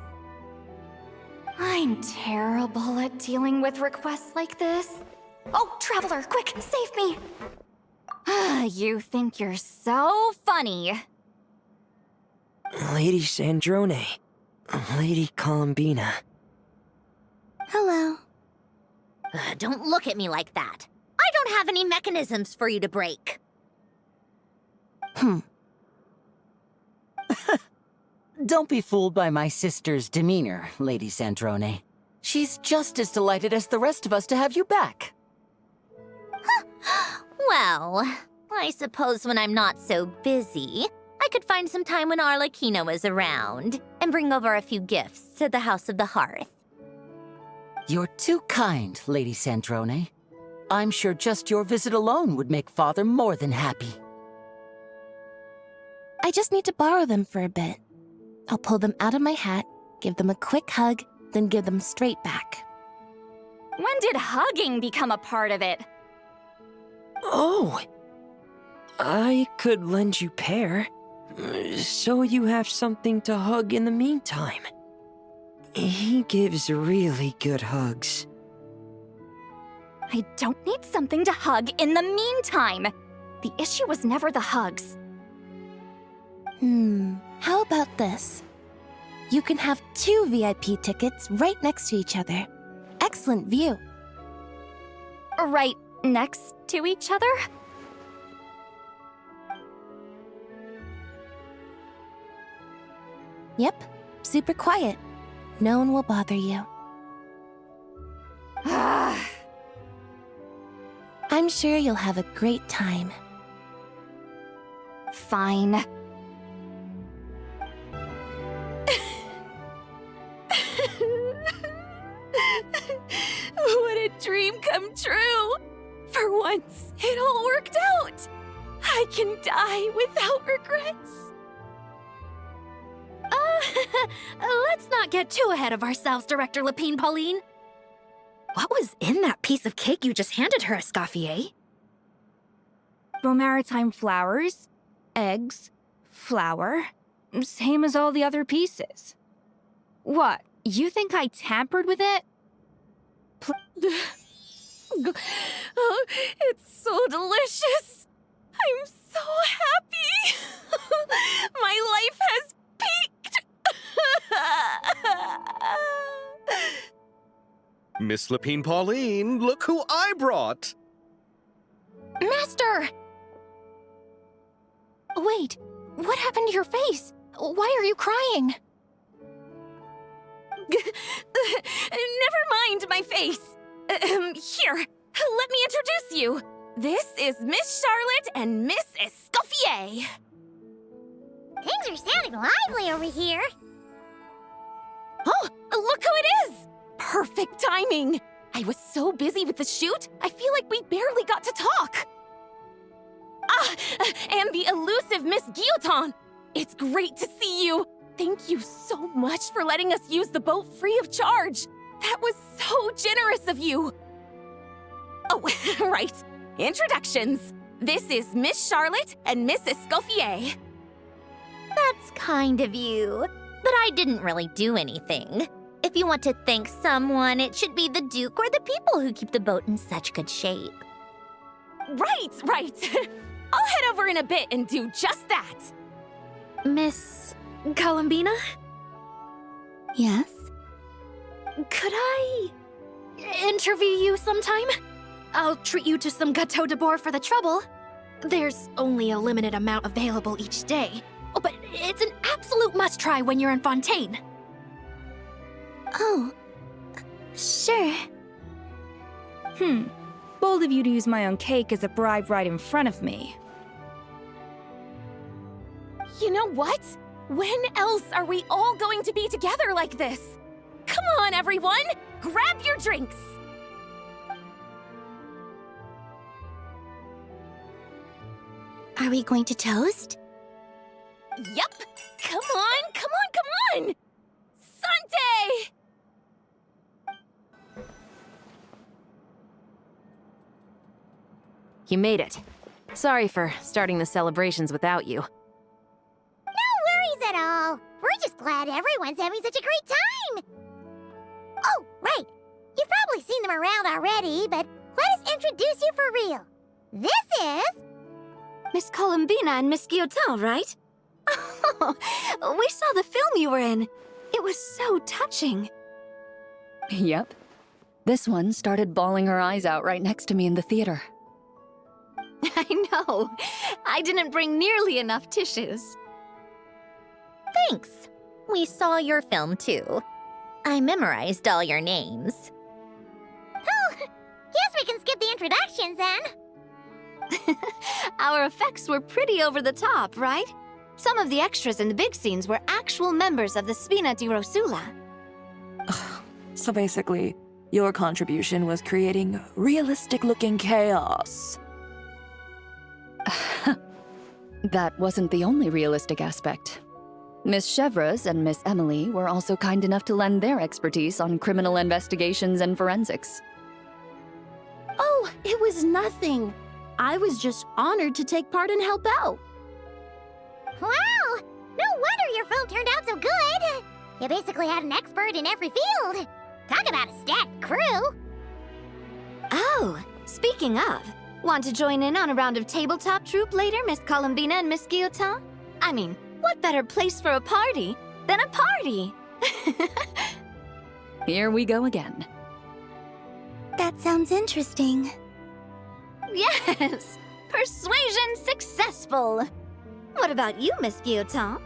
I'm terrible at dealing with requests like this. Oh, Traveler, quick, save me! You think you're so funny. Lady Sandrone, Lady Columbina. Hello. Don't look at me like that. I don't have any mechanisms for you to break. Don't be fooled by my sister's demeanor, Lady Sandrone. She's just as delighted as the rest of us to have you back. Well, I suppose when I'm not so busy, I could find some time when Arlecchino is around and bring over a few gifts to the House of the Hearth. You're too kind, Lady Sandrone. I'm sure just your visit alone would make Father more than happy. I just need to borrow them for a bit. I'll pull them out of my hat, give them a quick hug, then give them straight back. When did hugging become a part of it? Oh! I could lend you pair, so you have something to hug in the meantime. He gives really good hugs. I don't need something to hug in the meantime. The issue was never the hugs. How about this? You can have 2 VIP tickets right next to each other. Excellent view. Right next to each other? Yep, super quiet. No one will bother you. I'm sure you'll have a great time. Fine. What a dream come true! For once, it all worked out! I can die without regrets. Let's not get too ahead of ourselves, Director Lapine Pauline. What was in that piece of cake you just handed her, Escoffier? Maritime flowers, eggs, flour, same as all the other pieces. What, you think I tampered with it? Oh, it's so delicious. I'm so happy. My life has peaked. Miss Lapine Pauline, look who I brought! Master! Wait, what happened to your face? Why are you crying? Never mind my face. Here, let me introduce you. This is Miss Charlotte and Miss Escoffier. Things are sounding lively over here. Oh, look who it is! Perfect timing. I was so busy with the shoot, I feel like we barely got to talk. And the elusive Miss Guillotin. It's great to see you. Thank you so much for letting us use the boat free of charge. That was so generous of you. Oh, right. Introductions. This is Miss Charlotte and Miss Escoffier. That's kind of you, but I didn't really do anything. If you want to thank someone, it should be the Duke or the people who keep the boat in such good shape. Right. I'll head over in a bit and do just that. Miss Columbina? Yes? Could I interview you sometime? I'll treat you to some gâteau de bord for the trouble. There's only a limited amount available each day. Oh, but it's an absolute must-try when you're in Fontaine. Oh, sure. Bold of you to use my own cake as a bribe right in front of me. You know what? When else are we all going to be together like this? Come on, everyone! Grab your drinks! Are we going to toast? Yep! Come on! Sante! You made it. Sorry for starting the celebrations without you. No worries at all. We're just glad everyone's having such a great time. Oh, right. You've probably seen them around already, but let us introduce you for real. This is... Miss Columbina and Miss Guillotin, right? Oh, we saw the film you were in. It was so touching. Yep. This one started bawling her eyes out right next to me in the theater. I know. I didn't bring nearly enough tissues. Thanks. We saw your film too. I memorized all your names. Oh, guess we can skip the introductions then. Our effects were pretty over the top, right? Some of the extras in the big scenes were actual members of the Spina di Rosula. So basically, your contribution was creating realistic-looking chaos. That wasn't the only realistic aspect. Miss Chevres and Miss Emily were also kind enough to lend their expertise on criminal investigations and forensics. Oh, it was nothing. I was just honored to take part and help out. Wow! No wonder your film turned out so good. You basically had an expert in every field. Talk about a stacked crew. Oh, speaking of, want to join in on a round of tabletop troupe later, Miss Columbina and Miss Guillotin? I mean, what better place for a party than a party? Here we go again. That sounds interesting. Yes! Persuasion successful! What about you, Miss Guillotin?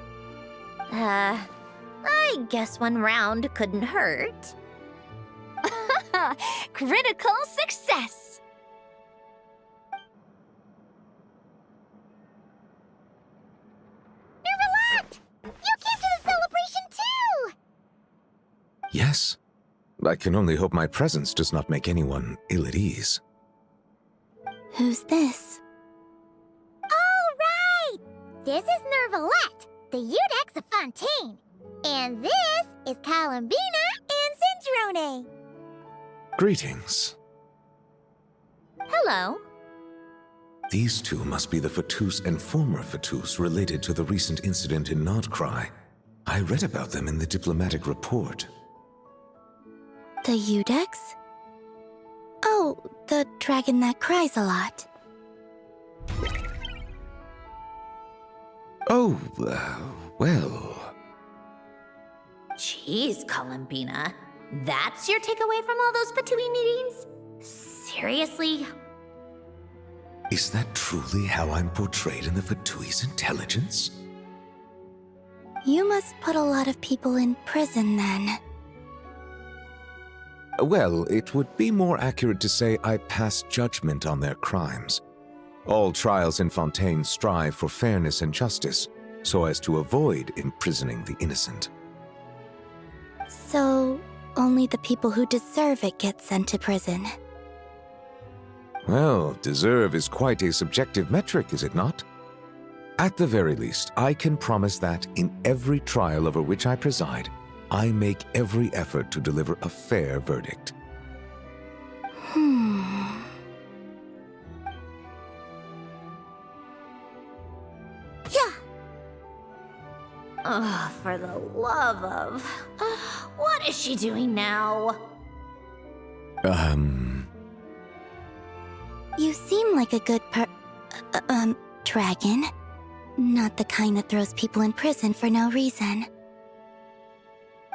I guess one round couldn't hurt. Critical success! Nervalat! You came to the celebration too! Yes. I can only hope my presence does not make anyone ill at ease. Who's this? All right! This is Nervalat, the Udex of Fontaine. And this is Columbina and Sandrone. Greetings. Hello. These two must be the Fatus and former Fatus related to the recent incident in Nodcry. I read about them in the diplomatic report. The Udex? Oh, the dragon that cries a lot. Oh, well... Jeez, Columbina. That's your takeaway from all those Fatui meetings? Seriously? Is that truly how I'm portrayed in the Fatui's intelligence? You must put a lot of people in prison then. Well, it would be more accurate to say I pass judgment on their crimes. All trials in Fontaine strive for fairness and justice, so as to avoid imprisoning the innocent. So, only the people who deserve it get sent to prison. Well, deserve is quite a subjective metric, is it not? At the very least, I can promise that in every trial over which I preside, I make every effort to deliver a fair verdict. Yeah. Oh, for the love of... what is she doing now? You seem like a good dragon. Not the kind that throws people in prison for no reason.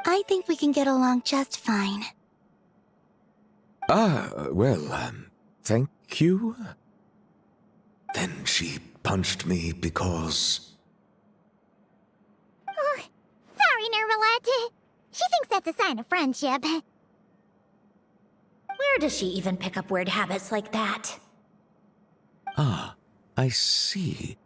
I think we can get along just fine. Thank you? Then she punched me because... Oh, sorry, Nervalat. She thinks that's a sign of friendship. Where does she even pick up weird habits like that? Ah, I see.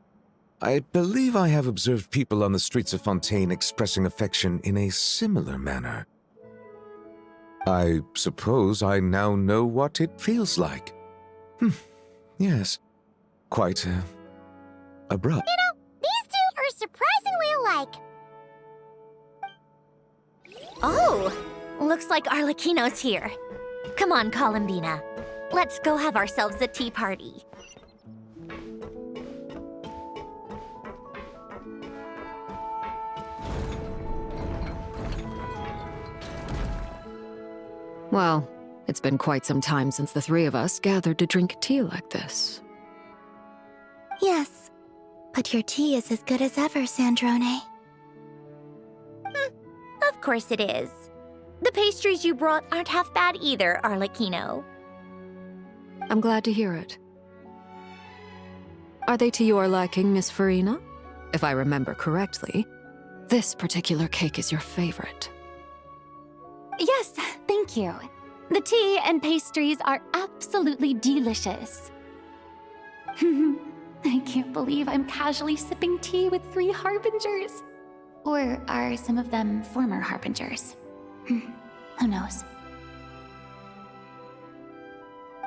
I believe I have observed people on the streets of Fontaine expressing affection in a similar manner. I suppose I now know what it feels like. Yes. Quite, abrupt. You know, these two are surprisingly alike. Oh, looks like Arlecchino's here. Come on, Columbina. Let's go have ourselves a tea party. Well, it's been quite some time since the three of us gathered to drink tea like this. Yes, but your tea is as good as ever, Sandrone. Of course it is. The pastries you brought aren't half bad either, Arlecchino. I'm glad to hear it. Are they to your liking, Miss Farina? If I remember correctly, this particular cake is your favorite. Yes, thank you. The tea and pastries are absolutely delicious. I can't believe I'm casually sipping tea with 3 harbingers. Or are some of them former harbingers? Who knows?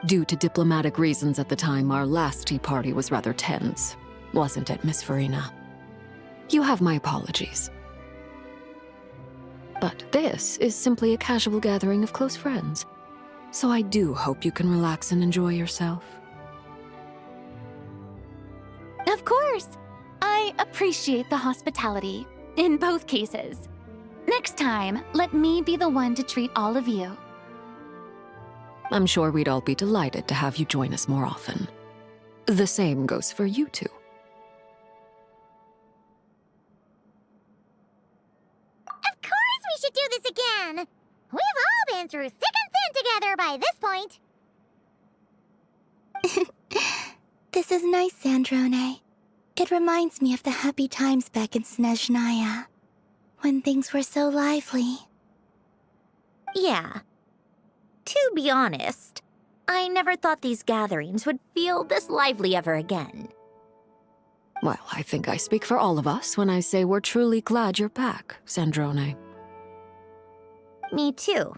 Due to diplomatic reasons at the time, our last tea party was rather tense, wasn't it, Miss Farina? You have my apologies. But this is simply a casual gathering of close friends, so I do hope you can relax and enjoy yourself. Of course! I appreciate the hospitality, in both cases. Next time, let me be the one to treat all of you. I'm sure we'd all be delighted to have you join us more often. The same goes for you two. Of course we should do this again! We've all been through thick and thin together by this point. This is nice, Sandrone. It reminds me of the happy times back in Snezhnaya, when things were so lively. Yeah. To be honest, I never thought these gatherings would feel this lively ever again. Well, I think I speak for all of us when I say we're truly glad you're back, Sandrone. Me too.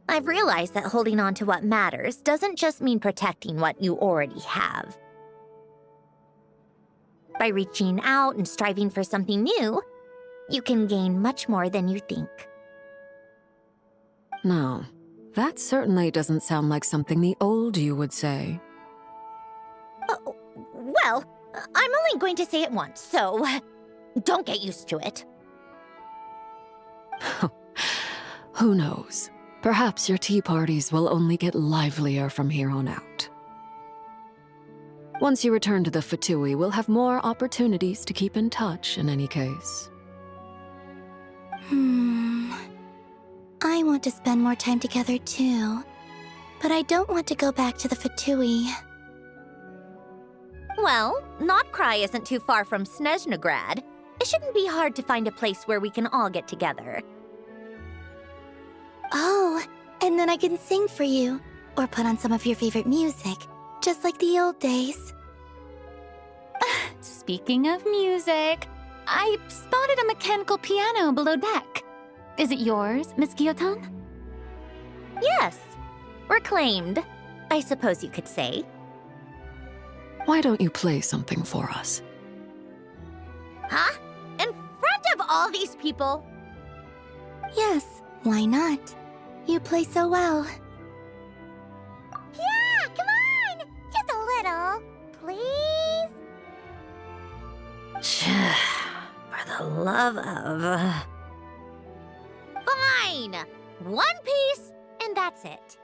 I've realized that holding on to what matters doesn't just mean protecting what you already have. By reaching out and striving for something new, you can gain much more than you think. No, that certainly doesn't sound like something the old you would say. Well, I'm only going to say it once, so don't get used to it. Who knows? Perhaps your tea parties will only get livelier from here on out. Once you return to the Fatui, we'll have more opportunities to keep in touch in any case. I want to spend more time together too, but I don't want to go back to the Fatui. Well, Notcry isn't too far from Snezhnograd. It shouldn't be hard to find a place where we can all get together. Oh, and then I can sing for you, or put on some of your favorite music, just like the old days. Speaking of music, I spotted a mechanical piano below deck. Is it yours, Miss Gyotan? Yes. Reclaimed, I suppose you could say. Why don't you play something for us? Huh? In front of all these people? Yes, why not? You play so well. Yeah, come on! Just a little, please? For the love of... Fine! One piece, and that's it.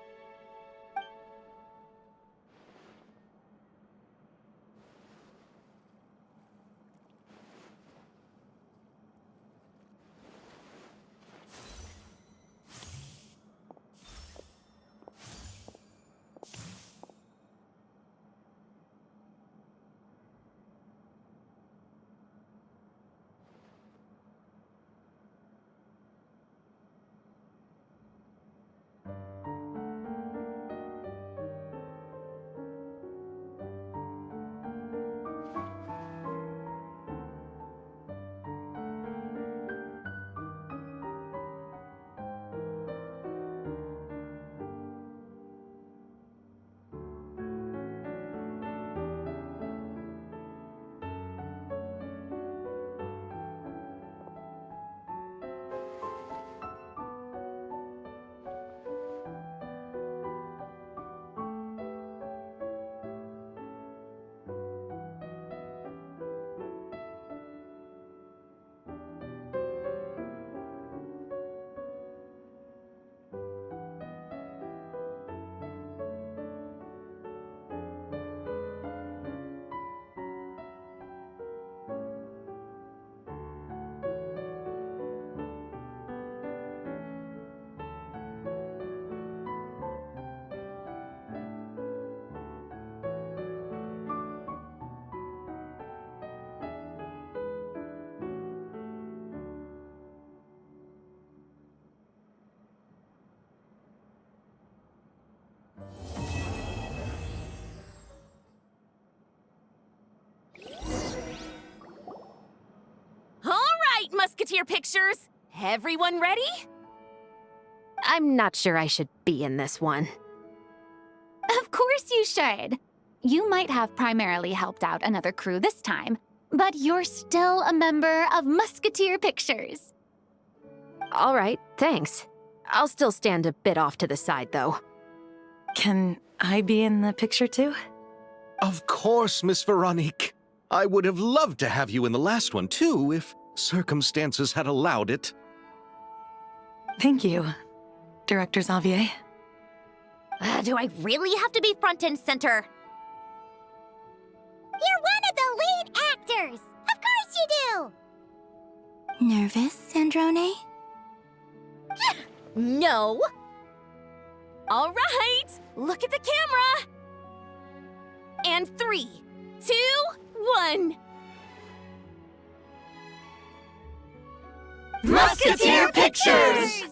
Musketeer pictures! Everyone ready? I'm not sure I should be in this one. Of course you should. You might have primarily helped out another crew this time, but you're still a member of Musketeer Pictures. All right, thanks. I'll still stand a bit off to the side, though. Can I be in the picture too? Of course, Miss Veronique. I would have loved to have you in the last one, too, if circumstances had allowed it. Thank you, Director Xavier. Do I really have to be front and center? You're one of the lead actors! Of course you do! Nervous, Sandrone? No! All right! Look at the camera! And 3, 2, 1... Musketeer Pictures!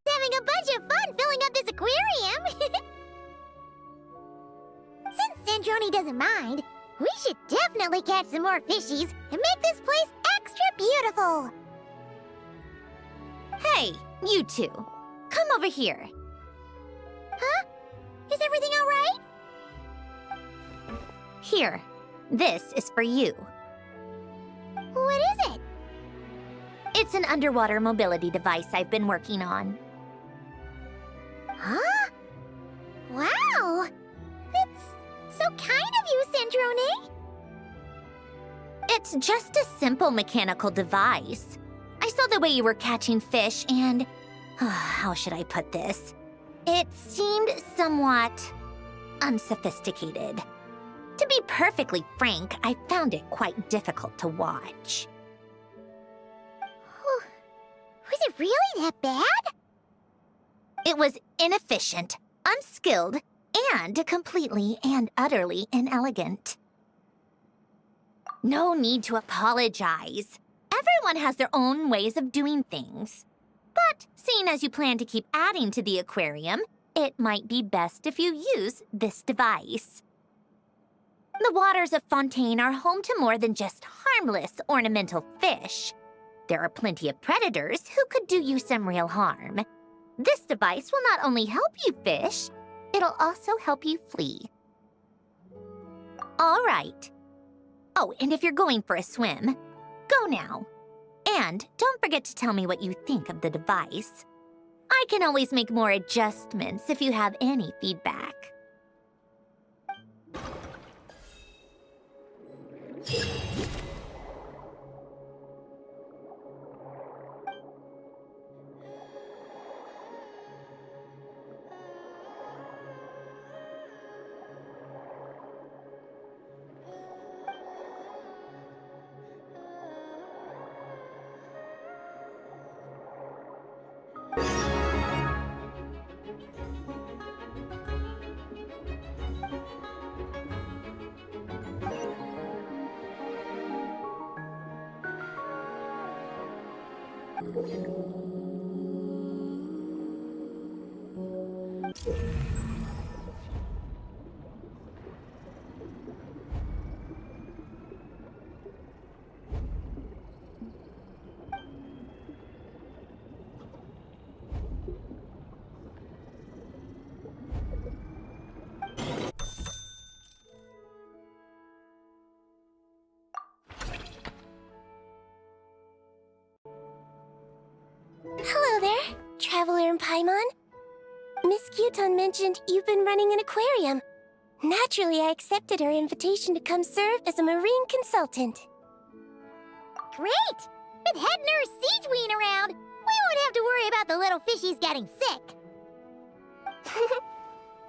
Having a bunch of fun filling up this aquarium! Since Sandrone doesn't mind, we should definitely catch some more fishies and make this place extra beautiful! Hey, you two. Come over here. Huh? Is everything all right? Here. This is for you. What is it? It's an underwater mobility device I've been working on. Huh? Wow! It's so kind of you, Sandrone! It's just a simple mechanical device. I saw the way you were catching fish and... how should I put this? It seemed somewhat... unsophisticated. To be perfectly frank, I found it quite difficult to watch. Was it really that bad? It was inefficient, unskilled, and completely and utterly inelegant. No need to apologize. Everyone has their own ways of doing things. But seeing as you plan to keep adding to the aquarium, it might be best if you use this device. The waters of Fontaine are home to more than just harmless ornamental fish. There are plenty of predators who could do you some real harm. This device will not only help you fish, it'll also help you flee. All right. Oh, and if you're going for a swim, go now. And don't forget to tell me what you think of the device. I can always make more adjustments if you have any feedback. Hello there, Traveler and Paimon. Miss Kyuton mentioned you've been running an aquarium. Naturally, I accepted her invitation to come serve as a marine consultant. Great! With head nurse Sijwin around, we won't have to worry about the little fishies getting sick.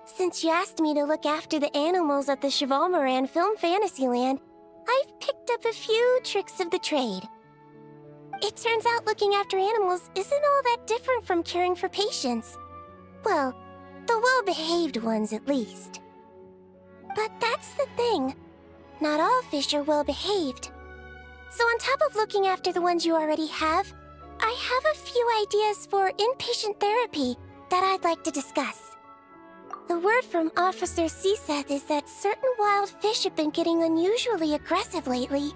Since you asked me to look after the animals at the Chevalmoran Film Fantasyland, I've picked up a few tricks of the trade. It turns out looking after animals isn't all that different from caring for patients. Well, the well-behaved ones at least. But that's the thing. Not all fish are well-behaved. So on top of looking after the ones you already have, I have a few ideas for inpatient therapy that I'd like to discuss. The word from Officer Siseth is that certain wild fish have been getting unusually aggressive lately.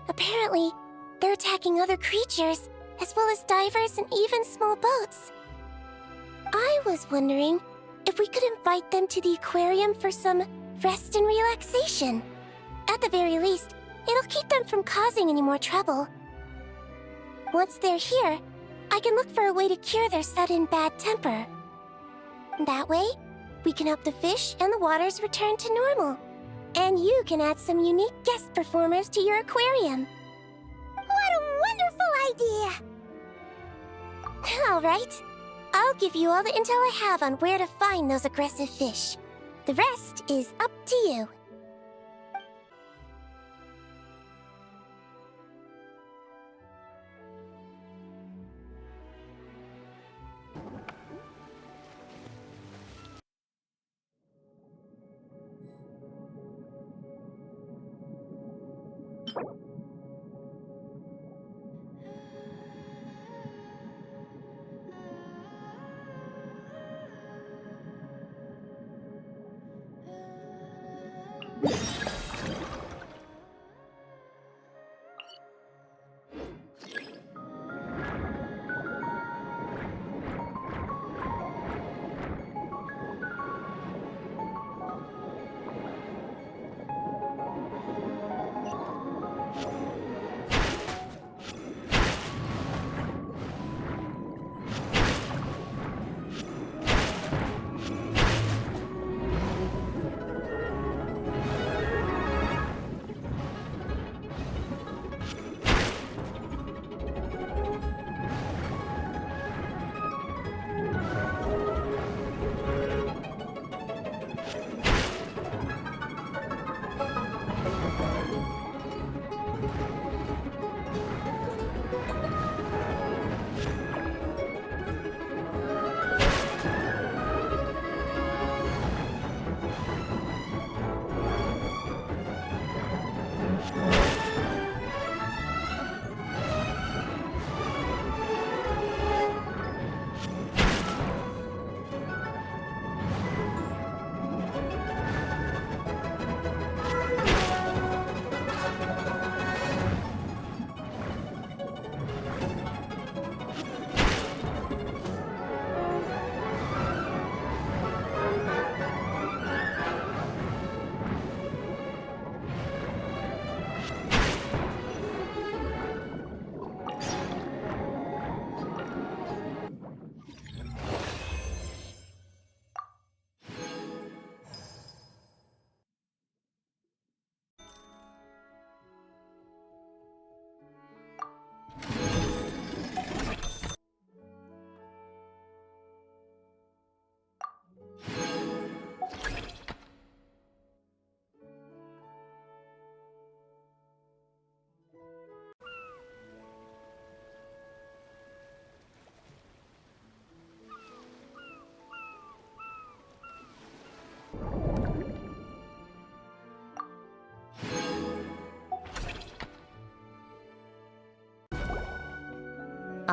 Apparently, they're attacking other creatures, as well as divers and even small boats. I was wondering if we could invite them to the aquarium for some rest and relaxation. At the very least, it'll keep them from causing any more trouble. Once they're here, I can look for a way to cure their sudden bad temper. That way, we can help the fish and the waters return to normal. And you can add some unique guest performers to your aquarium. What a wonderful idea! All right. I'll give you all the intel I have on where to find those aggressive fish. The rest is up to you.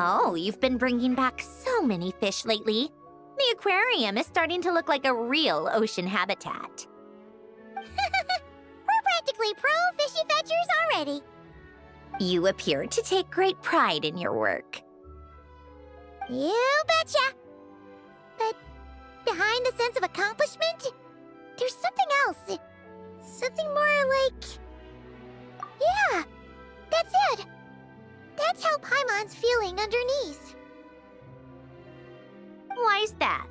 Oh, you've been bringing back so many fish lately. The aquarium is starting to look like a real ocean habitat. We're practically pro fishy fetchers already. You appear to take great pride in your work. You betcha. But behind the sense of accomplishment, there's something else. Something more like... Yeah, that's it. That's how Paimon's feeling underneath. Why's that?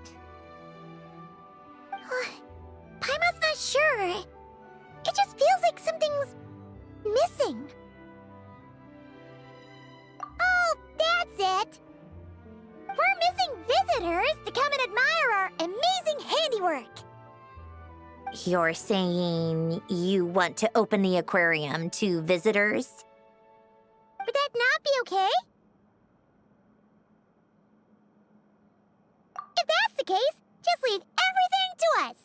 Paimon's not sure. It just feels like something's missing. Oh, that's it. We're missing visitors to come and admire our amazing handiwork. You're saying you want to open the aquarium to visitors? Would that not be okay? If that's the case, just leave everything to us.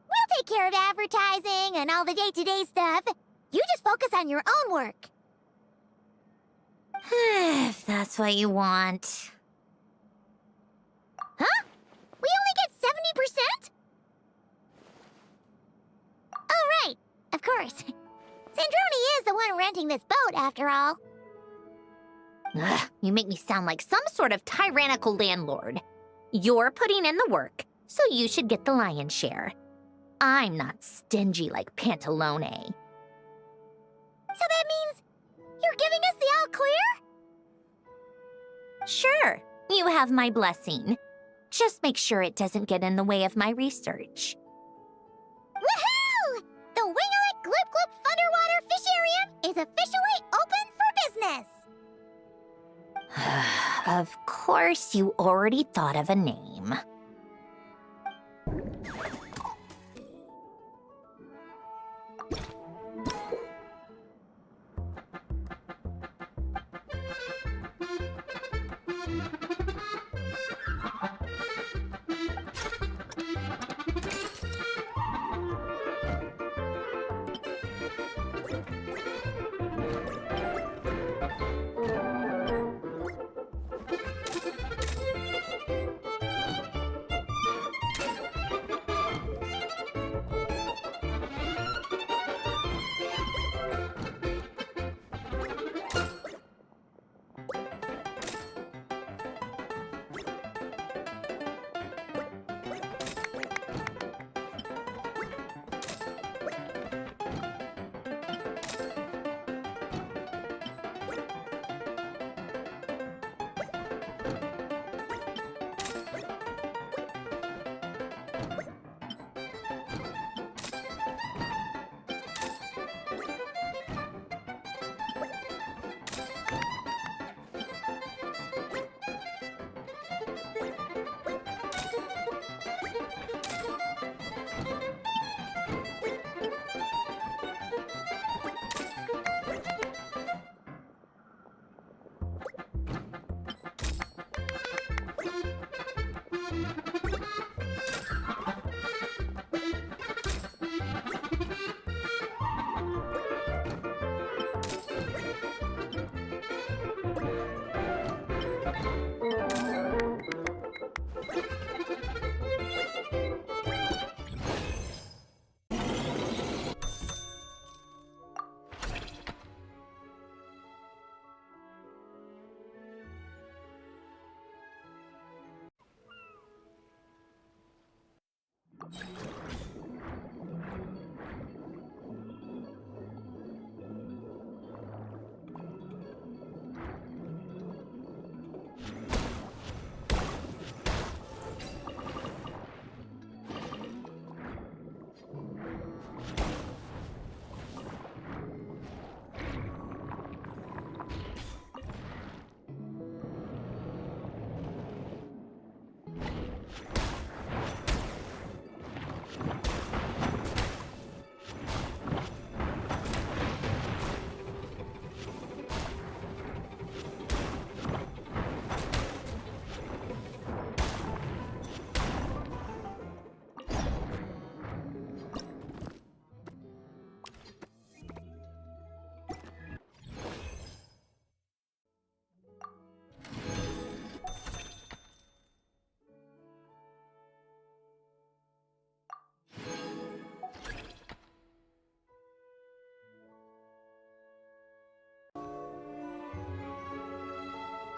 We'll take care of advertising and all the day-to-day stuff. You just focus on your own work. If that's what you want. Huh? We only get 70%? Oh, right. Of course. Sandrone is the one renting this boat, after all. Ugh, you make me sound like some sort of tyrannical landlord. You're putting in the work, so you should get the lion's share. I'm not stingy like Pantalone. So that means you're giving us the all clear? Sure, you have my blessing. Just make sure it doesn't get in the way of my research. Woohoo! The Winglet Gloop Gloop Underwater Fisharium is officially open for business! Of course, you already thought of a name.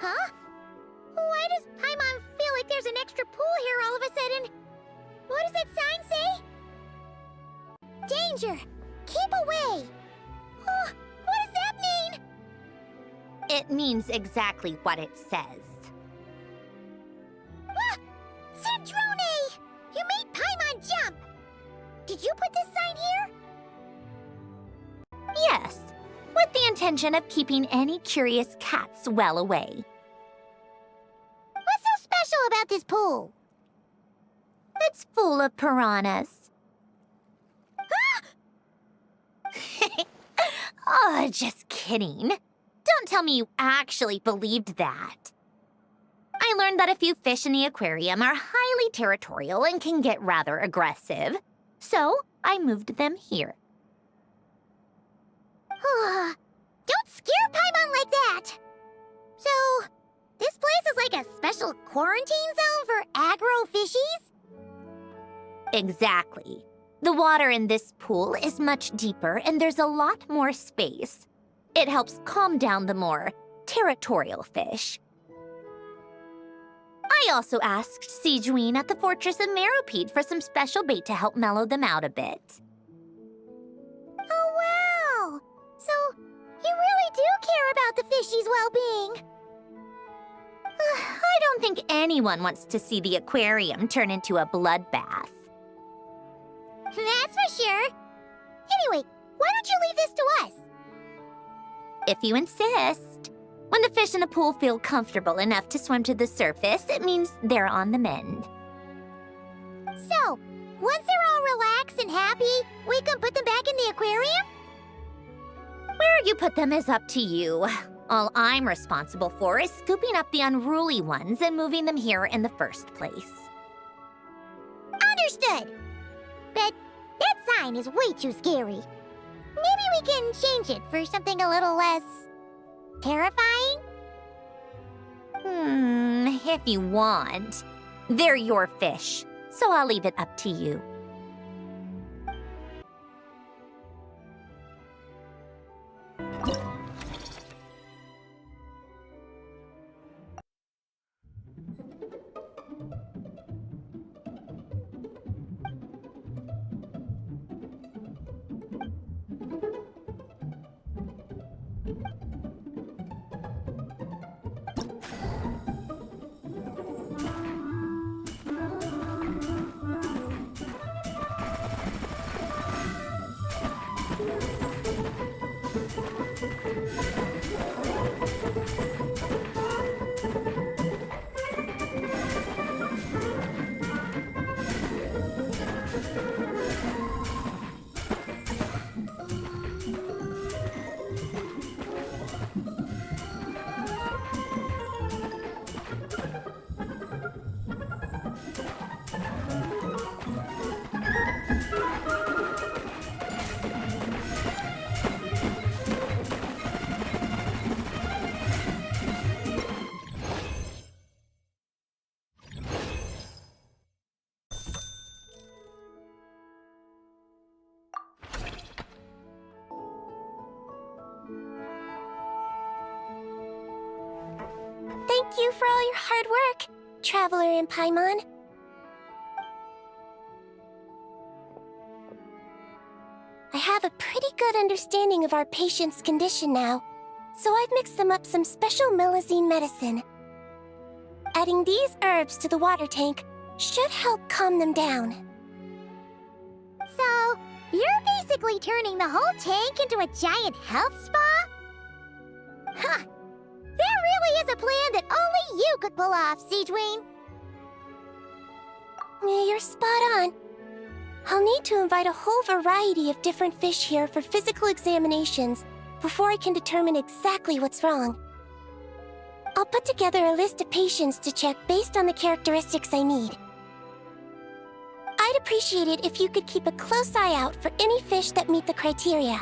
Huh? Why does Paimon feel like there's an extra pool here all of a sudden? What does that sign say? Danger! Keep away! Oh, what does that mean? It means exactly what it says. Ah! Sandrone! You made Paimon jump! Did you put this sign here? Yes, with the intention of keeping any curious cats well away. What's so special about this pool? It's full of piranhas. Oh, just kidding. Don't tell me you actually believed that. I learned that a few fish in the aquarium are highly territorial and can get rather aggressive. So, I moved them here. Don't scare Paimon like that! So, this place is like a special quarantine zone for aggro fishies? Exactly. The water in this pool is much deeper and there's a lot more space. It helps calm down the more territorial fish. I also asked Sijwin at the Fortress of Meropide for some special bait to help mellow them out a bit. Oh, wow! So, you really do care about the fishy's well-being. I don't think anyone wants to see the aquarium turn into a bloodbath. That's for sure. Anyway, why don't you leave this to us? If you insist. When the fish in the pool feel comfortable enough to swim to the surface, it means they're on the mend. So, once they're all relaxed and happy, we can put them back in the aquarium? Where you put them is up to you. All I'm responsible for is scooping up the unruly ones and moving them here in the first place. Understood! But that sign is way too scary. Maybe we can change it for something a little less... terrifying? If you want. They're your fish, so I'll leave it up to you. Thank you for all your hard work, Traveler in Paimon. I have a pretty good understanding of our patient's condition now, so I've mixed them up some special melazine medicine. Adding these herbs to the water tank should help calm them down. So, you're basically turning the whole tank into a giant health spa? Huh. That really is a plan that only you could pull off, Sijwin. You're spot on. I'll need to invite a whole variety of different fish here for physical examinations before I can determine exactly what's wrong. I'll put together a list of patients to check based on the characteristics I need. I'd appreciate it if you could keep a close eye out for any fish that meet the criteria.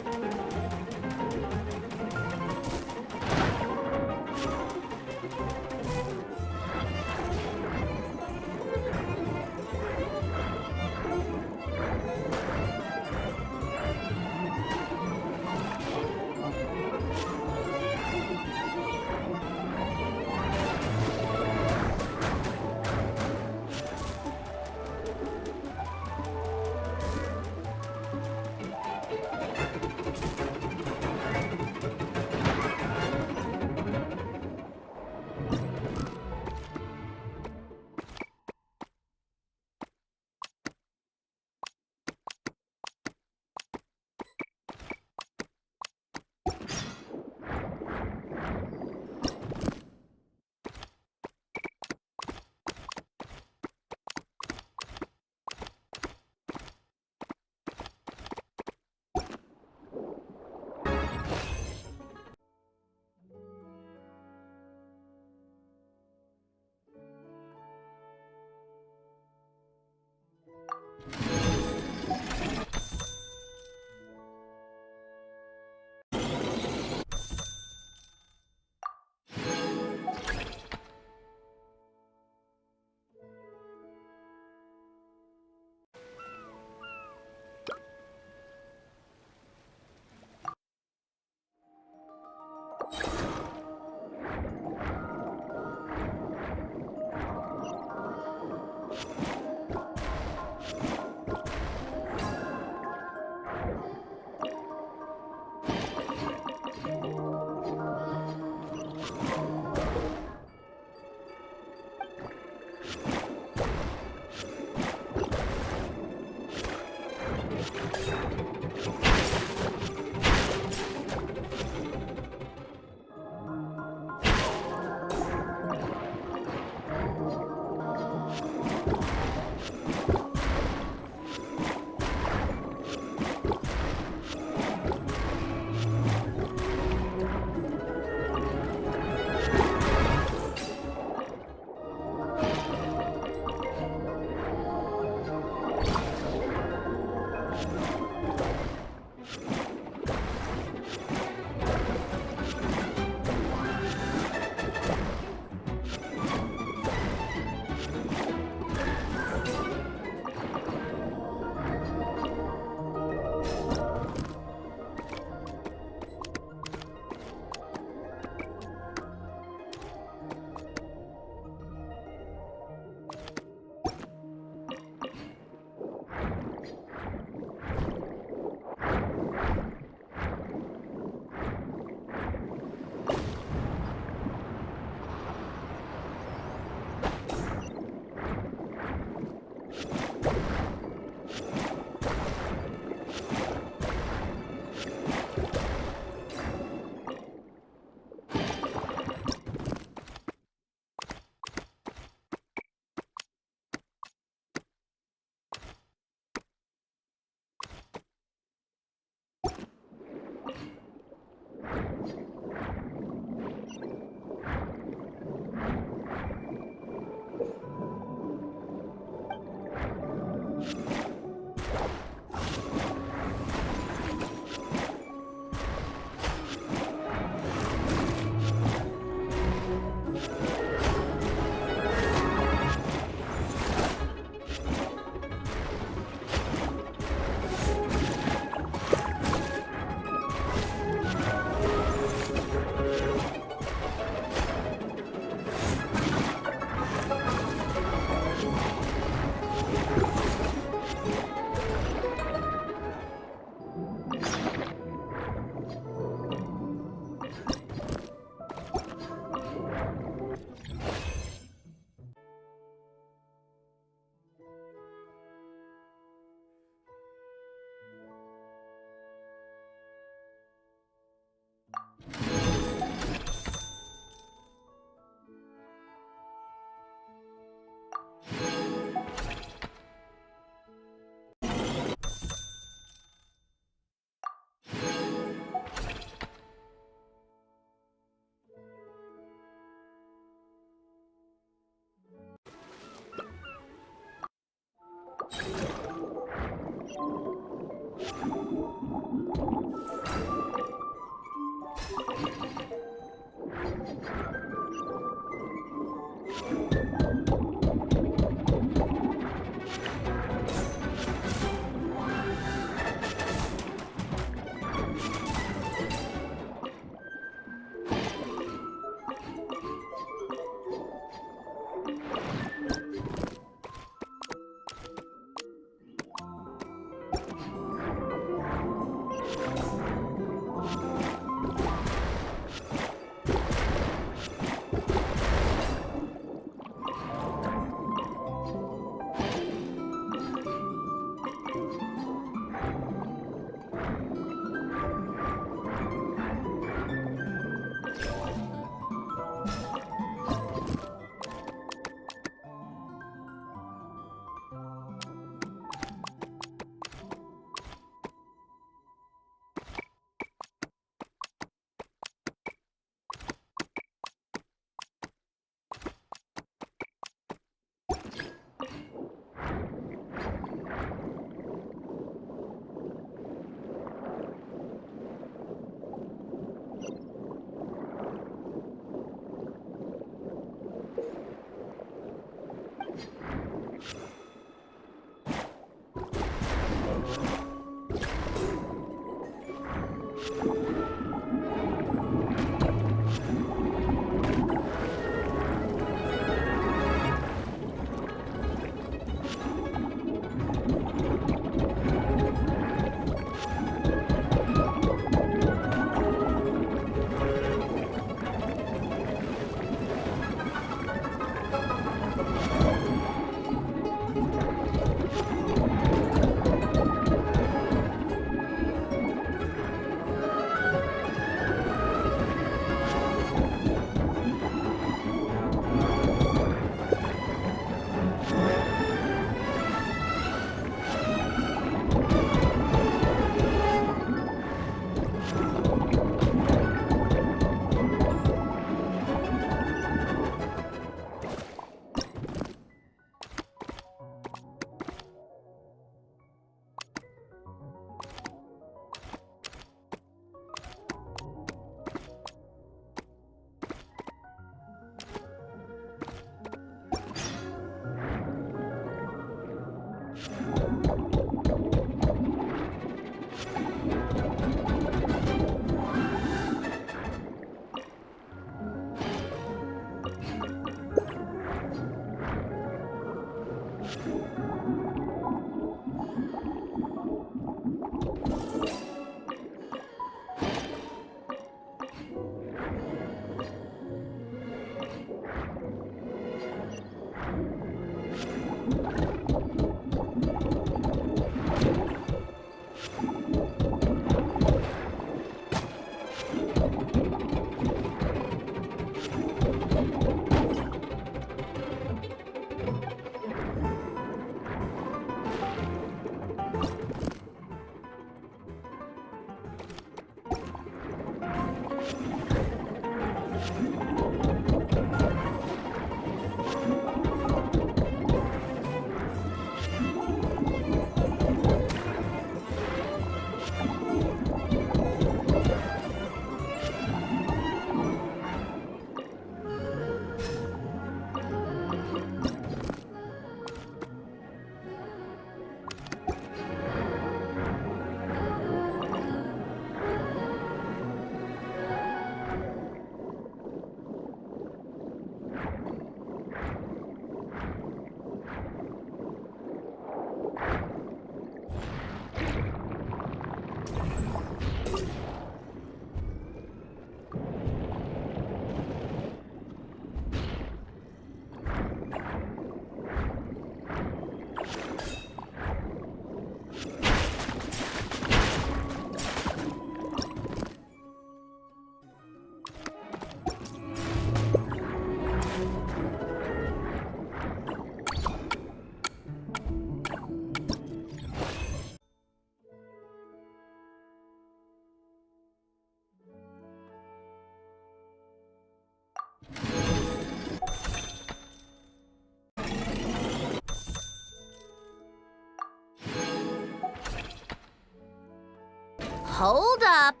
Hold up.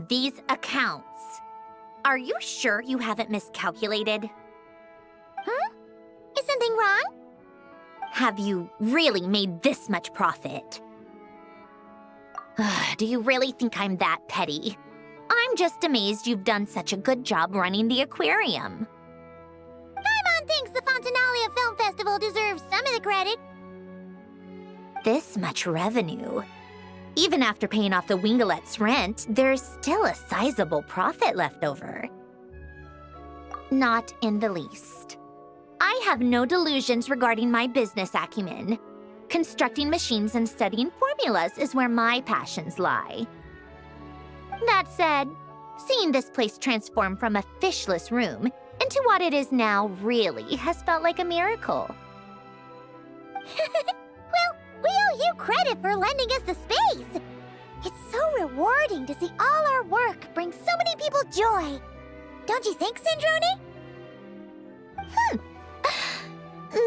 These accounts. Are you sure you haven't miscalculated? Huh? Is something wrong? Have you really made this much profit? Do you really think I'm that petty? I'm just amazed you've done such a good job running the aquarium. Paimon thinks the Fontinalia Film Festival deserves some of the credit. This much revenue. Even after paying off the Wingalet's rent, there's still a sizable profit left over. Not in the least. I have no delusions regarding my business acumen. Constructing machines and studying formulas is where my passions lie. That said, seeing this place transform from a fishless room into what it is now really has felt like a miracle. Well, we owe you credit for lending us the space. It's so rewarding to see all our work bring so many people joy. Don't you think, Sandroне?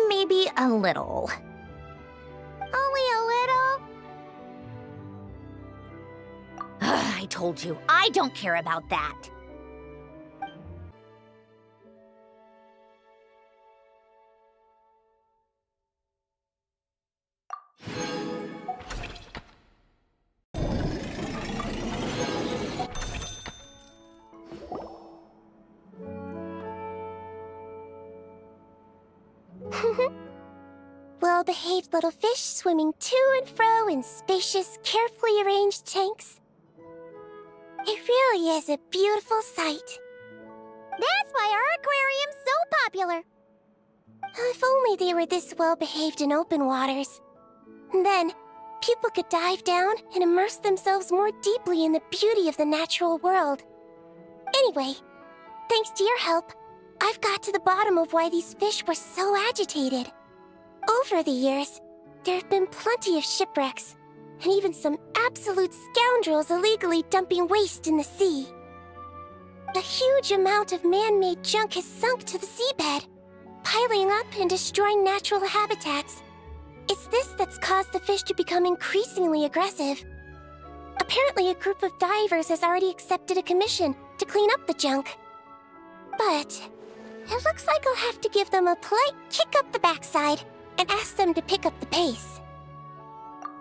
Maybe a little. Only a little? I told you, I don't care about that. Well-behaved little fish swimming to and fro in spacious, carefully arranged tanks. It really is a beautiful sight. That's why our aquarium's so popular. If only they were this well-behaved in open waters. Then, people could dive down and immerse themselves more deeply in the beauty of the natural world. Anyway, thanks to your help, I've got to the bottom of why these fish were so agitated. Over the years, there have been plenty of shipwrecks, and even some absolute scoundrels illegally dumping waste in the sea. A huge amount of man-made junk has sunk to the seabed, piling up and destroying natural habitats. It's this that's caused the fish to become increasingly aggressive. Apparently, a group of divers has already accepted a commission to clean up the junk. But it looks like I'll have to give them a polite kick up the backside and ask them to pick up the pace.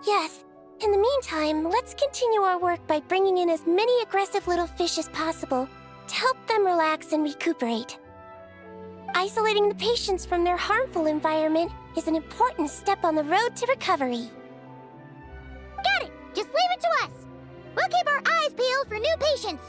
Yes, in the meantime, let's continue our work by bringing in as many aggressive little fish as possible to help them relax and recuperate. Isolating the patients from their harmful environment is an important step on the road to recovery. Got it! Just leave it to us! We'll keep our eyes peeled for new patients!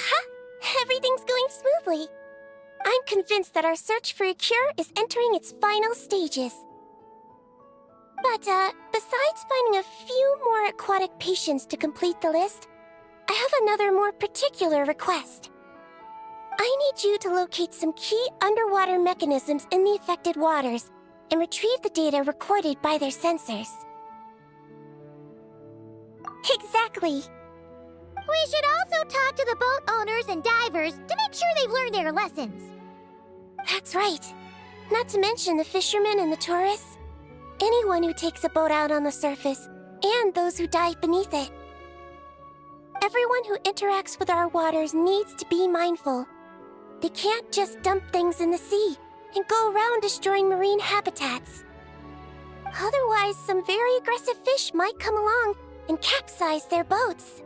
Aha! Everything's going smoothly. I'm convinced that our search for a cure is entering its final stages. But, besides finding a few more aquatic patients to complete the list, I have another more particular request. I need you to locate some key underwater mechanisms in the affected waters and retrieve the data recorded by their sensors. Exactly. We should also talk to the boat owners and divers to make sure they've learned their lessons. That's right. Not to mention the fishermen and the tourists. Anyone who takes a boat out on the surface, and those who dive beneath it. Everyone who interacts with our waters needs to be mindful. They can't just dump things in the sea and go around destroying marine habitats. Otherwise, some very aggressive fish might come along and capsize their boats.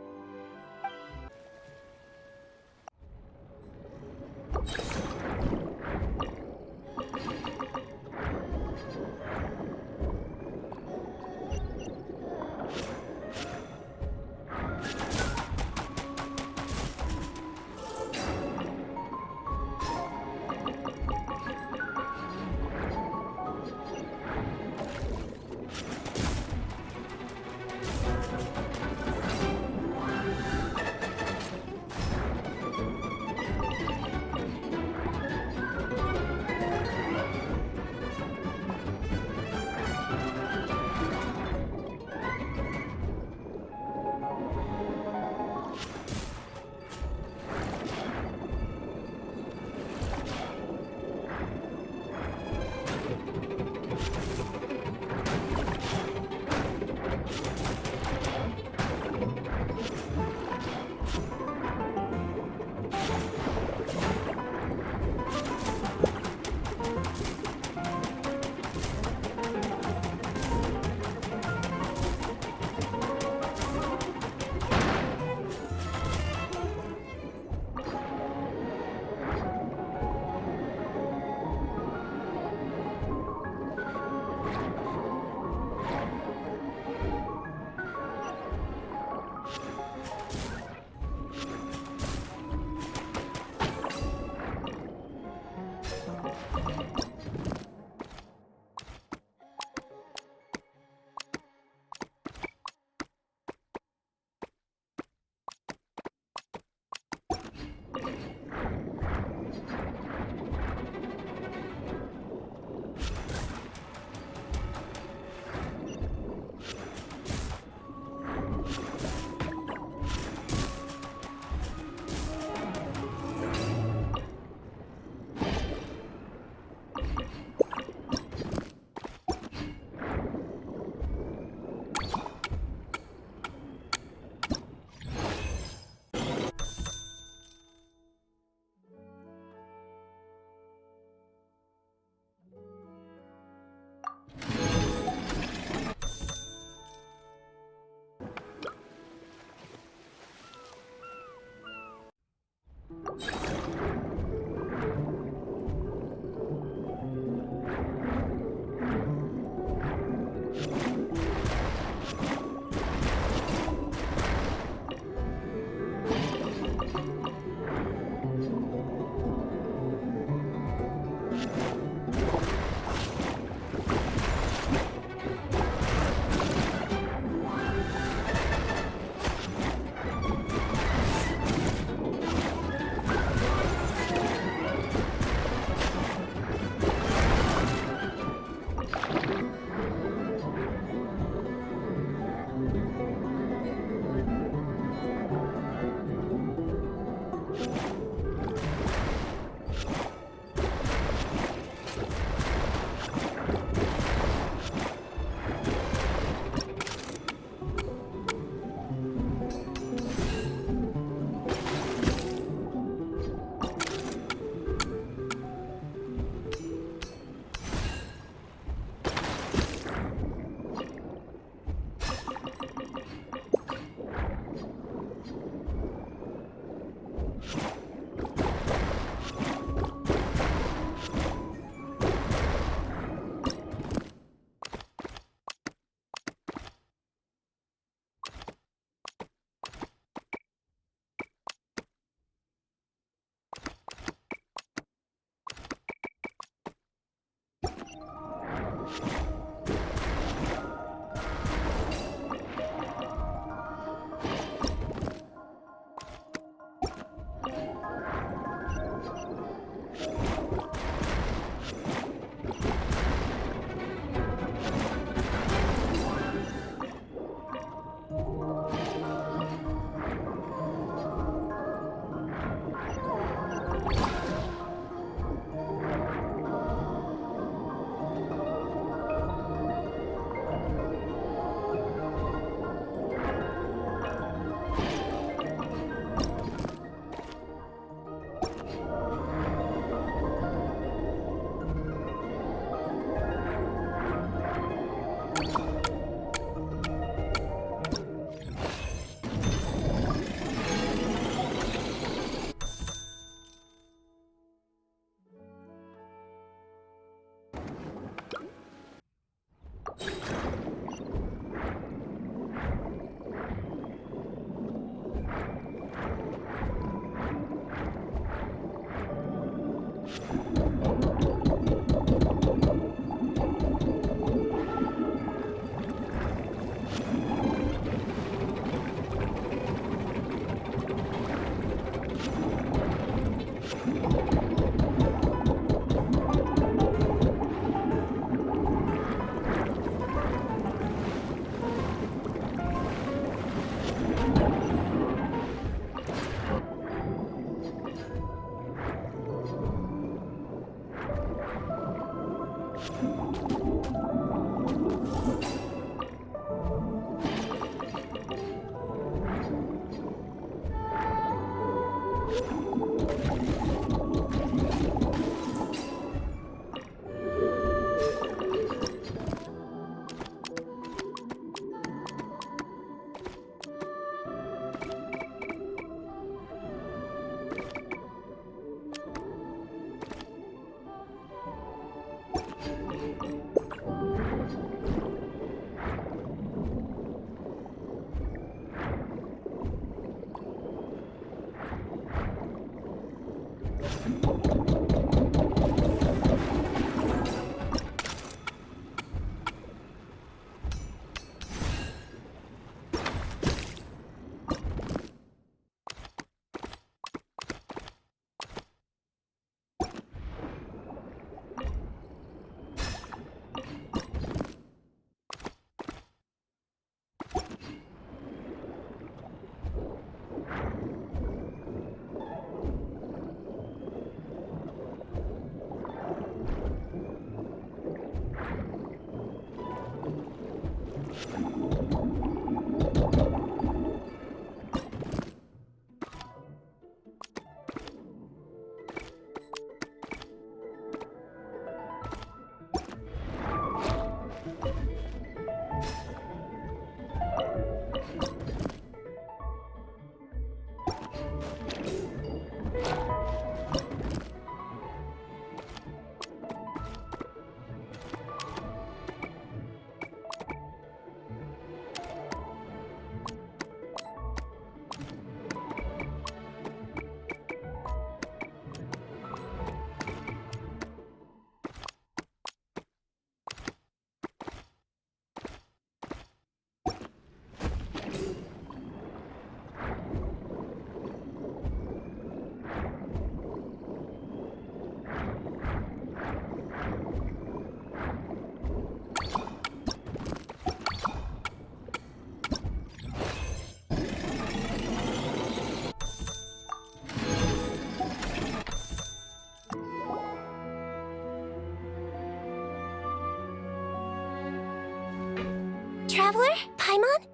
Traveler, Paimon,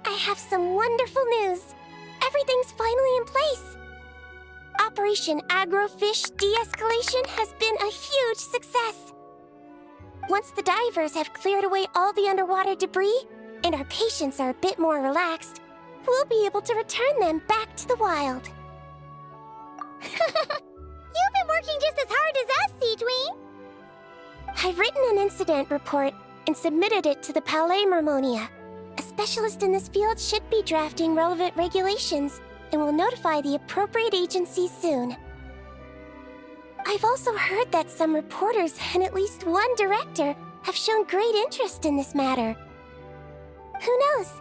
I have some wonderful news. Everything's finally in place. Operation Agrofish De-Escalation has been a huge success. Once the divers have cleared away all the underwater debris, and our patients are a bit more relaxed, we'll be able to return them back to the wild. You've been working just as hard as us, Sijwin. I've written an incident report and submitted it to the Palais Mermonia. A specialist in this field should be drafting relevant regulations and will notify the appropriate agencies soon. I've also heard that some reporters and at least one director have shown great interest in this matter. Who knows?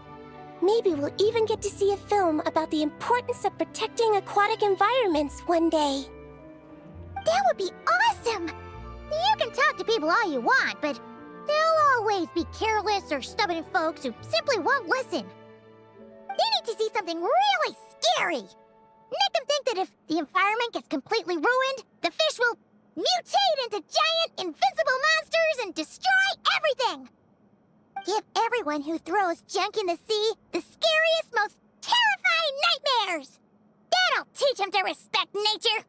Maybe we'll even get to see a film about the importance of protecting aquatic environments one day. That would be awesome! You can talk to people all you want, but there'll always be careless or stubborn folks who simply won't listen. You need to see something really scary. Make them think that if the environment gets completely ruined, the fish will mutate into giant, invincible monsters and destroy everything. Give everyone who throws junk in the sea the scariest, most terrifying nightmares. That'll teach them to respect nature.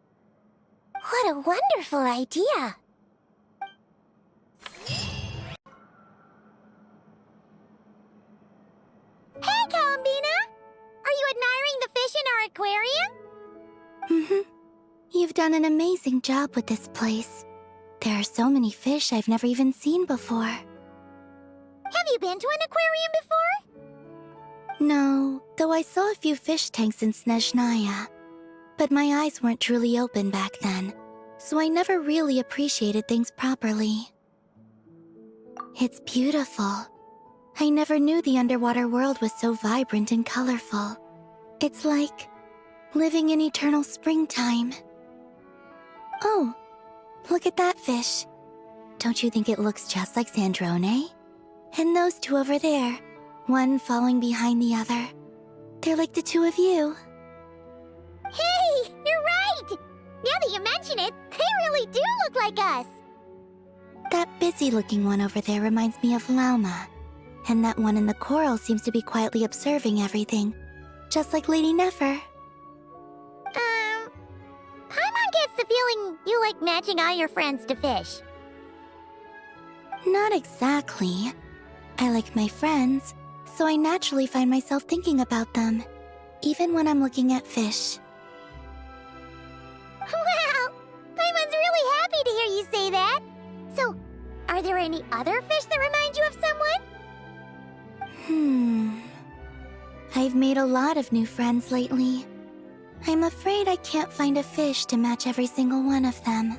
What a wonderful idea. Hey, Columbina! Are you admiring the fish in our aquarium? You've done an amazing job with this place. There are so many fish I've never even seen before. Have you been to an aquarium before? No, though I saw a few fish tanks in Snezhnaya. But my eyes weren't truly open back then, so I never really appreciated things properly. It's beautiful. I never knew the underwater world was so vibrant and colorful. It's like living in eternal springtime. Oh, look at that fish. Don't you think it looks just like Sandroне? And those two over there, one following behind the other. They're like the two of you. Hey, you're right! Now that you mention it, they really do look like us. That busy-looking one over there reminds me of Lauma. And that one in the coral seems to be quietly observing everything, just like Lady Nefer. Paimon gets the feeling you like matching all your friends to fish. Not exactly. I like my friends, so I naturally find myself thinking about them, even when I'm looking at fish. Wow! Paimon's really happy to hear you say that. So, are there any other fish that remind you of someone? I've made a lot of new friends lately. I'm afraid I can't find a fish to match every single one of them.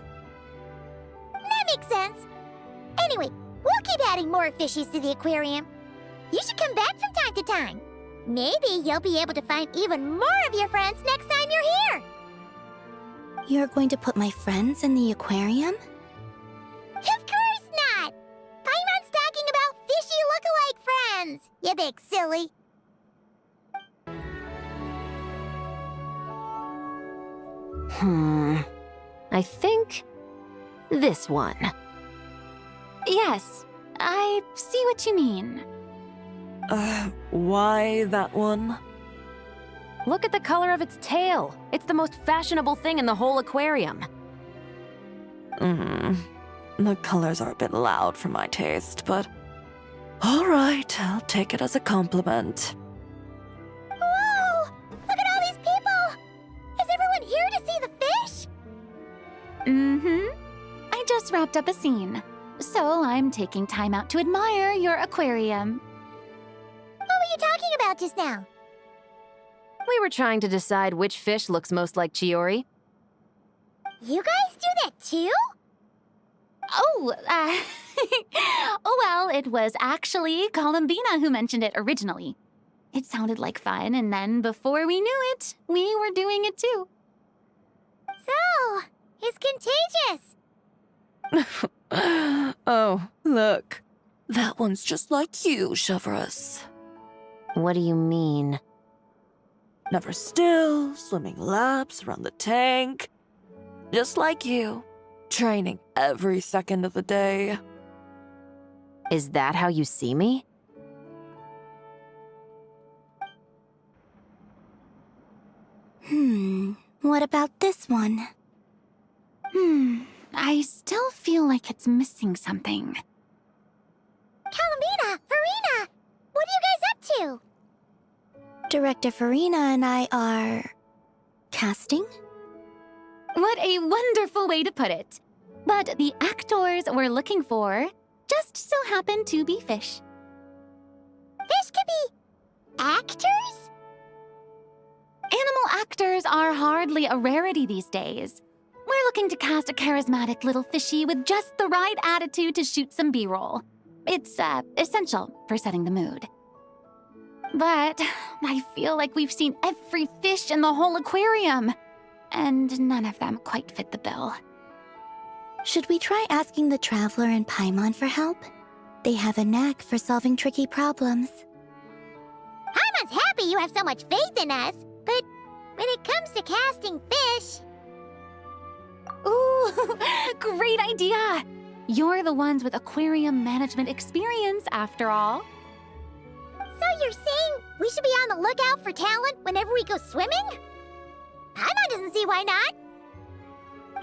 That makes sense. Anyway, we'll keep adding more fishies to the aquarium. You should come back from time to time. Maybe you'll be able to find even more of your friends next time you're here. You're going to put my friends in the aquarium? Of course not! Paimon's talking about fishy look-alike friends, you big silly. I think this one. Yes, I see what you mean. Why that one? Look at the color of its tail. It's the most fashionable thing in the whole aquarium. The colors are a bit loud for my taste, but all right, I'll take it as a compliment. Whoa! Look at all these people! Is everyone here to see the fish? I just wrapped up a scene, so I'm taking time out to admire your aquarium. What were you talking about just now? We were trying to decide which fish looks most like Chiori. You guys do that too? Oh, oh well, it was actually Columbina who mentioned it originally. It sounded like fun, and then before we knew it, we were doing it too. So, it's contagious. Oh, look. That one's just like you, Severus. What do you mean? Never still, swimming laps around the tank. Just like you. Training every second of the day. Is that how you see me? What about this one? I still feel like it's missing something. Kalamina, Farina, what are you guys up to? Director Farina and I are... casting? What a wonderful way to put it. But the actors we're looking for just so happen to be fish. Fish could be actors? Animal actors are hardly a rarity these days. We're looking to cast a charismatic little fishy with just the right attitude to shoot some B-roll. It's essential for setting the mood. But I feel like we've seen every fish in the whole aquarium, and none of them quite fit the bill. Should we try asking the Traveler and Paimon for help? They have a knack for solving tricky problems. Paimon's happy you have so much faith in us, but when it comes to casting fish... Ooh, great idea! You're the ones with aquarium management experience, after all. So you're saying we should be on the lookout for talent whenever we go swimming? Paimon doesn't see why not.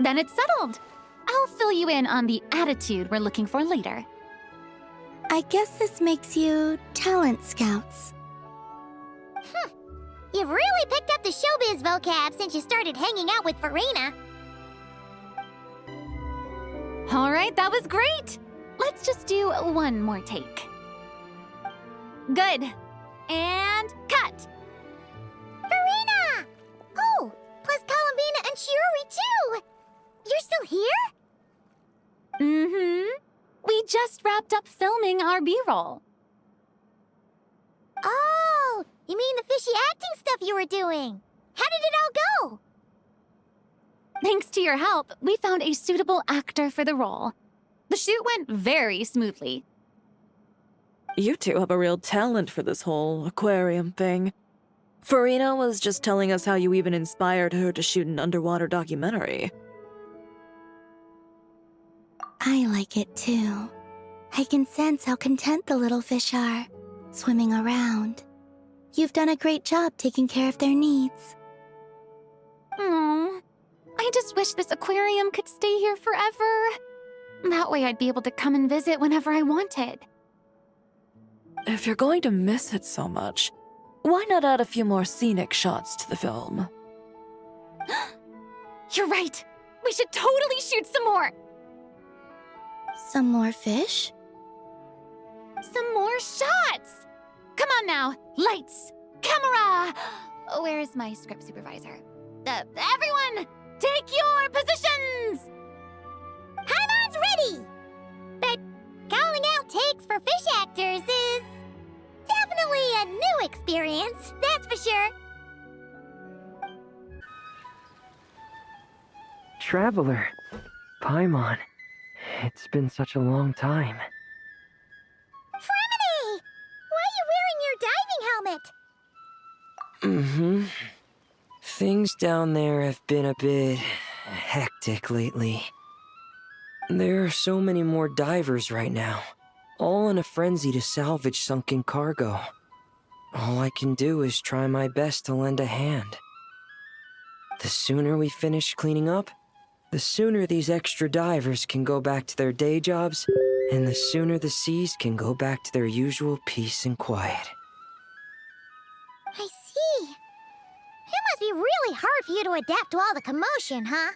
Then it's settled. I'll fill you in on the attitude we're looking for later. I guess this makes you talent scouts. You've really picked up the showbiz vocab since you started hanging out with Farina. All right, that was great. Let's just do one more take. Good. And cut. Farina! Oh, plus Columbina and Shiori too! You're still here? We just wrapped up filming our B-roll. Oh, you mean the fishy acting stuff you were doing? How did it all go? Thanks to your help, we found a suitable actor for the role. The shoot went very smoothly. You two have a real talent for this whole aquarium thing. Farina was just telling us how you even inspired her to shoot an underwater documentary. I like it too. I can sense how content the little fish are, swimming around. You've done a great job taking care of their needs. I just wish this aquarium could stay here forever. That way I'd be able to come and visit whenever I wanted. If you're going to miss it so much, why not add a few more scenic shots to the film? You're right. We should totally shoot some more. Some more fish? Some more shots! Come on now, lights, camera! Where's my script supervisor? Everyone, take your positions! Paimon's ready! But calling out takes for fish actors is definitely a new experience, that's for sure. Traveler, Paimon, it's been such a long time. Frimini! Why are you wearing your diving helmet? Things down there have been a bit hectic lately. There are so many more divers right now, all in a frenzy to salvage sunken cargo. All I can do is try my best to lend a hand. The sooner we finish cleaning up, the sooner these extra divers can go back to their day jobs, and the sooner the seas can go back to their usual peace and quiet. I see. It must be really hard for you to adapt to all the commotion, huh?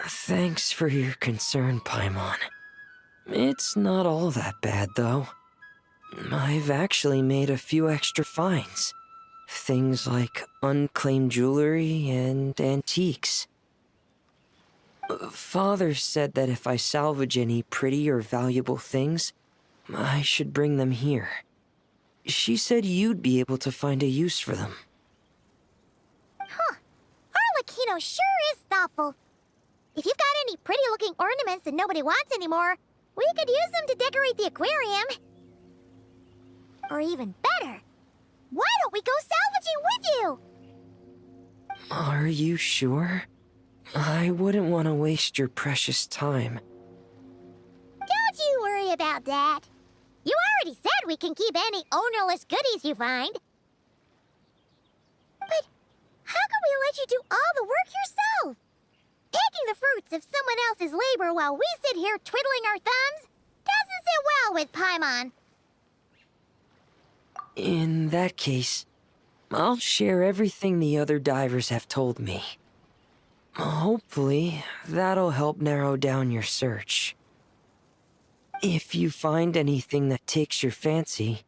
Thanks for your concern, Paimon. It's not all that bad, though. I've actually made a few extra finds. Things like unclaimed jewelry and antiques. Father said that if I salvage any pretty or valuable things, I should bring them here. She said you'd be able to find a use for them. Huh. Arlecchino sure is thoughtful. If you've got any pretty-looking ornaments that nobody wants anymore, we could use them to decorate the aquarium. Or even better, why don't we go salvaging with you? Are you sure? I wouldn't want to waste your precious time. Don't you worry about that. You already said we can keep any ownerless goodies you find. But how else's labor while we sit here twiddling our thumbs doesn't sit well with Paimon. In that case, I'll share everything the other divers have told me. Hopefully, that'll help narrow down your search. If you find anything that takes your fancy,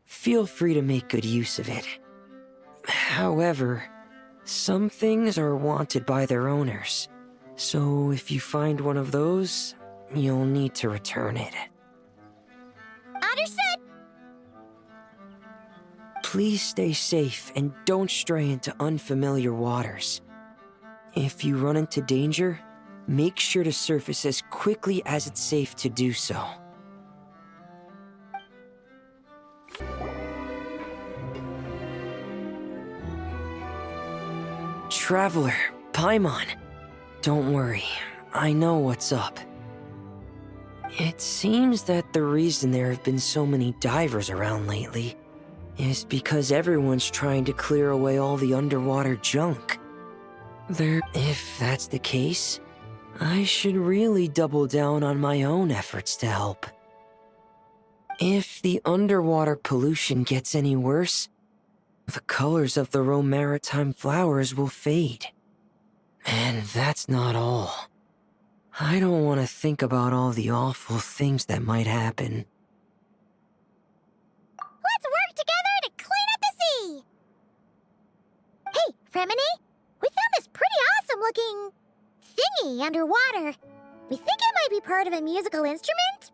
feel free to make good use of it. However, some things are wanted by their owners, so if you find one of those, you'll need to return it. Understood. Please stay safe and don't stray into unfamiliar waters. If you run into danger, make sure to surface as quickly as it's safe to do so. Traveler, Paimon, don't worry, I know what's up. It seems that the reason there have been so many divers around lately is because everyone's trying to clear away all the underwater junk. If that's the case, I should really double down on my own efforts to help. If the underwater pollution gets any worse, the colors of the raw maritime flowers will fade. And that's not all. I don't want to think about all the awful things that might happen. Let's work together to clean up the sea! Hey, Fréminé, we found this pretty awesome-looking thingy underwater. We think it might be part of a musical instrument.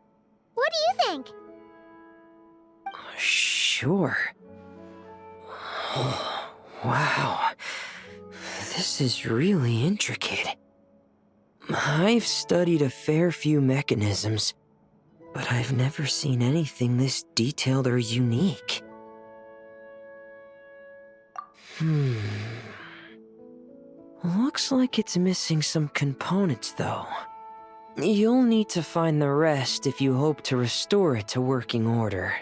What do you think? Sure. Oh, wow. This is really intricate. I've studied a fair few mechanisms, but I've never seen anything this detailed or unique. Looks like it's missing some components, though. You'll need to find the rest if you hope to restore it to working order.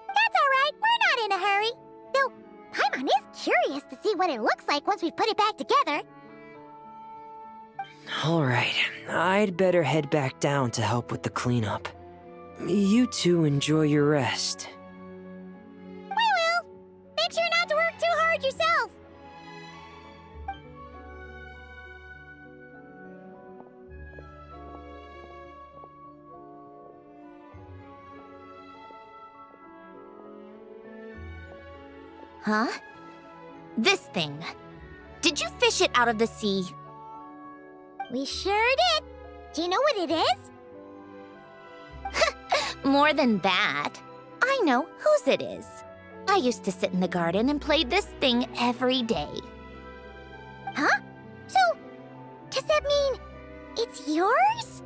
That's all right, we're not in a hurry. Though, Paimon is curious to see what it looks like once we've put it back together. Alright, I'd better head back down to help with the cleanup. You two enjoy your rest. We will. Make sure not to work too hard yourself. Huh? This thing. Did you fish it out of the sea? We sure did. Do you know what it is? More than that. I know whose it is. I used to sit in the garden and play this thing every day. Huh? So, does that mean it's yours?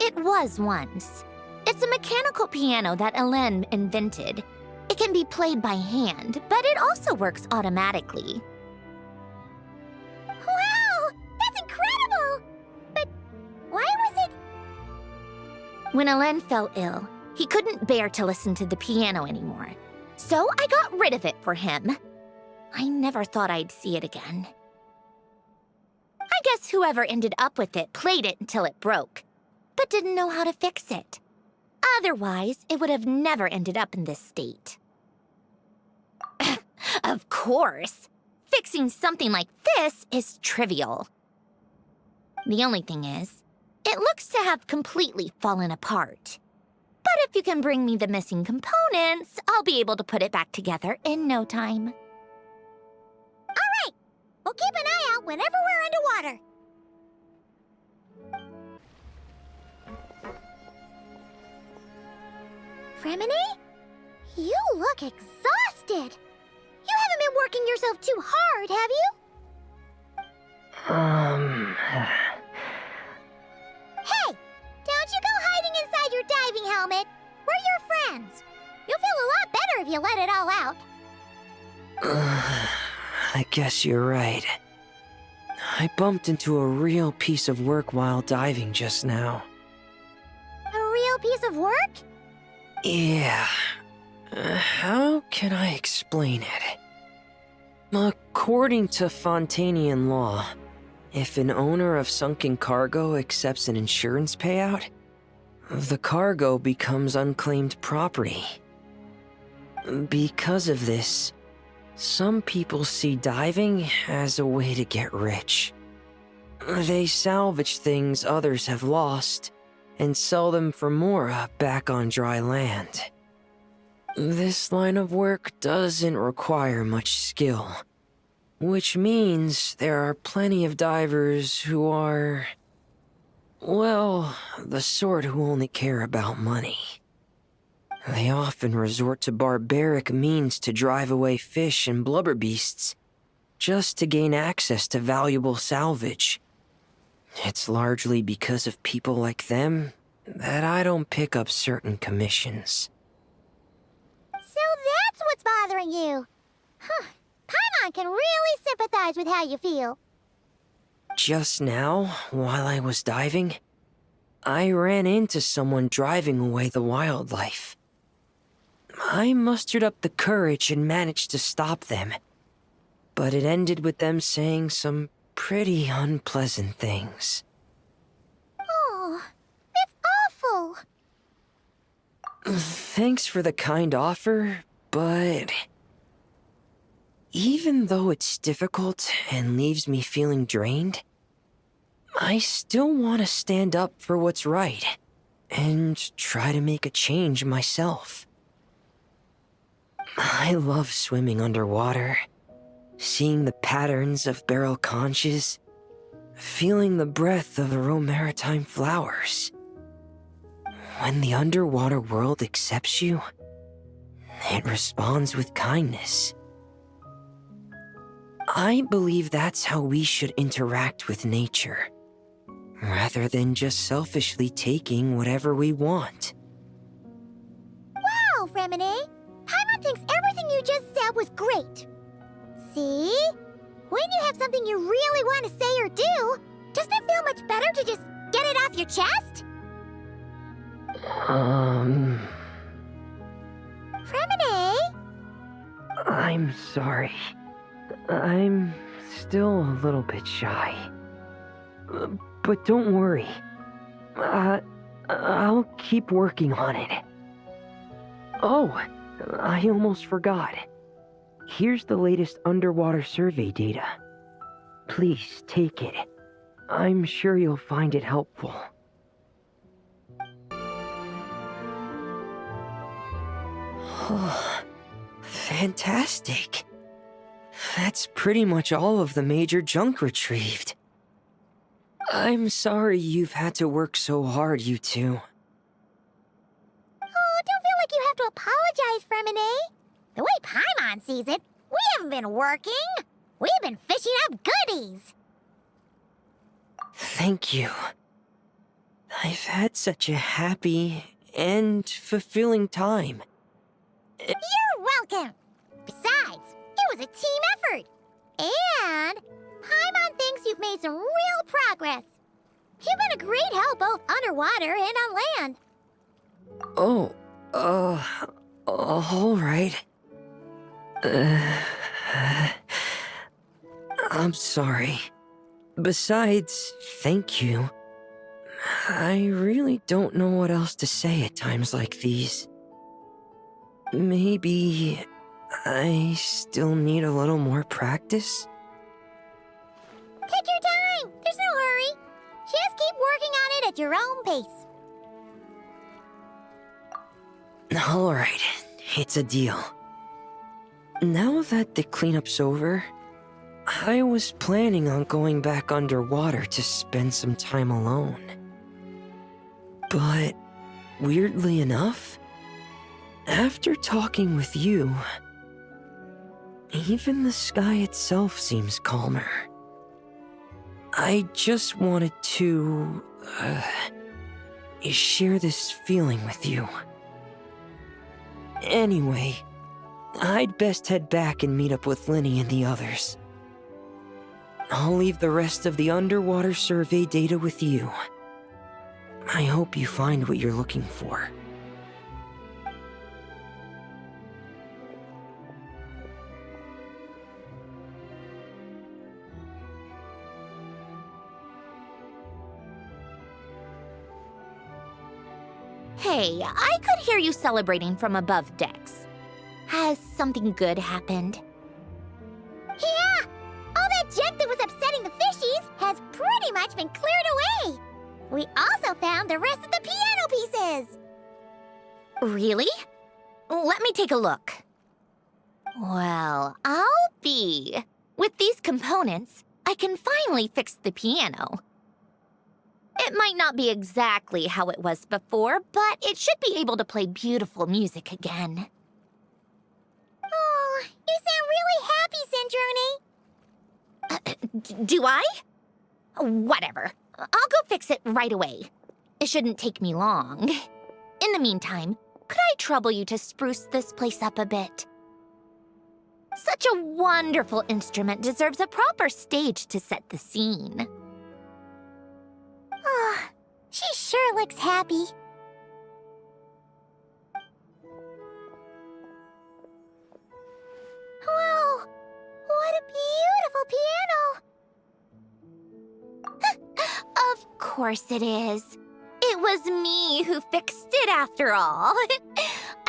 It was once. It's a mechanical piano that Hélène invented. It can be played by hand, but it also works automatically. Wow! That's incredible! But why was it... When Hélène fell ill, he couldn't bear to listen to the piano anymore. So I got rid of it for him. I never thought I'd see it again. I guess whoever ended up with it played it until it broke, but didn't know how to fix it. Otherwise, it would have never ended up in this state. Of course! Fixing something like this is trivial. The only thing is, it looks to have completely fallen apart. But if you can bring me the missing components, I'll be able to put it back together in no time. All right! We'll keep an eye out whenever we're underwater. Fréminé? You look exhausted. You haven't been working yourself too hard, have you? Hey! Don't you go hiding inside your diving helmet. We're your friends. You'll feel a lot better if you let it all out. I guess you're right. I bumped into a real piece of work while diving just now. A real piece of work? Yeah. How can I explain it? According to Fontanian law, If an owner of sunken cargo accepts an insurance payout, the cargo becomes unclaimed property. Because of this, some people see diving as a way to get rich. They salvage things others have lost and sell them for more back on dry land. This line of work doesn't require much skill, which means there are plenty of divers who are, well, the sort who only care about money. They often resort to barbaric means to drive away fish and blubber beasts, just to gain access to valuable salvage. It's largely because of people like them that I don't pick up certain commissions. So that's what's bothering you. Huh. Paimon can really sympathize with how you feel. Just now, while I was diving, I ran into someone driving away the wildlife. I mustered up the courage and managed to stop them, but it ended with them saying some pretty unpleasant things. Oh, that's awful. Thanks for the kind offer, but even though it's difficult and leaves me feeling drained, I still want to stand up for what's right and try to make a change myself. I love swimming underwater, seeing the patterns of barrel conches, feeling the breath of the maritime flowers. When the underwater world accepts you, it responds with kindness. I believe that's how we should interact with nature, rather than just selfishly taking whatever we want. Wow, Fréminet! Paimon thinks everything you just said was great. See? When you have something you really want to say or do, doesn't it feel much better to just get it off your chest? Fréminet? I'm sorry. I'm still a little bit shy. But don't worry. I'll keep working on it. Oh, I almost forgot. Here's the latest underwater survey data. Please take it. I'm sure you'll find it helpful. Oh, fantastic. That's pretty much all of the major junk retrieved. I'm sorry you've had to work so hard, you two. Oh, don't feel like you have to apologize, Fréminet. The way Paimon sees it, we haven't been working. We've been fishing up goodies. Thank you. I've had such a happy and fulfilling time. You're welcome. Besides, it was a team effort. And Paimon thinks you've made some real progress. You've been a great help both underwater and on land. Oh, all right. I'm sorry. Besides, thank you. I really don't know what else to say at times like these. Maybe I still need a little more practice? Take your time. There's no hurry. Just keep working on it at your own pace. All right, it's a deal. Now that the cleanup's over, I was planning on going back underwater to spend some time alone. But weirdly enough, after talking with you, even the sky itself seems calmer. I just wanted to share this feeling with you. Anyway, I'd best head back and meet up with Linny and the others. I'll leave the rest of the underwater survey data with you. I hope you find what you're looking for. Hey, I could hear you celebrating from above decks. Has something good happened? Yeah! All that junk that was upsetting the fishies has pretty much been cleared away! We also found the rest of the piano pieces! Really? Let me take a look. Well, I'll be. With these components, I can finally fix the piano. It might not be exactly how it was before, but it should be able to play beautiful music again. Oh, you sound really happy, Sandrone. Do I? Whatever. I'll go fix it right away. It shouldn't take me long. In the meantime, could I trouble you to spruce this place up a bit? Such a wonderful instrument deserves a proper stage to set the scene. Oh, she sure looks happy. Whoa! What a beautiful piano! Of course it is. It was me who fixed it after all.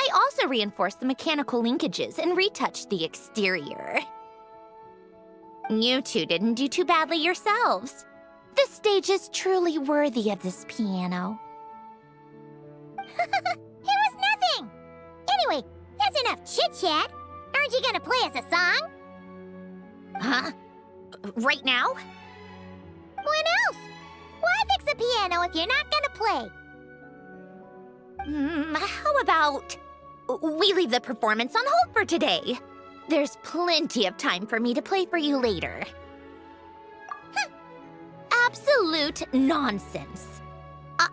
I also reinforced the mechanical linkages and retouched the exterior. You two didn't do too badly yourselves. This stage is truly worthy of this piano. It was nothing! Anyway, that's enough chit-chat. Aren't you gonna play us a song? Huh? Right now? When else? Why fix the piano if you're not gonna play? How about we leave the performance on hold for today? There's plenty of time for me to play for you later. Absolute nonsense.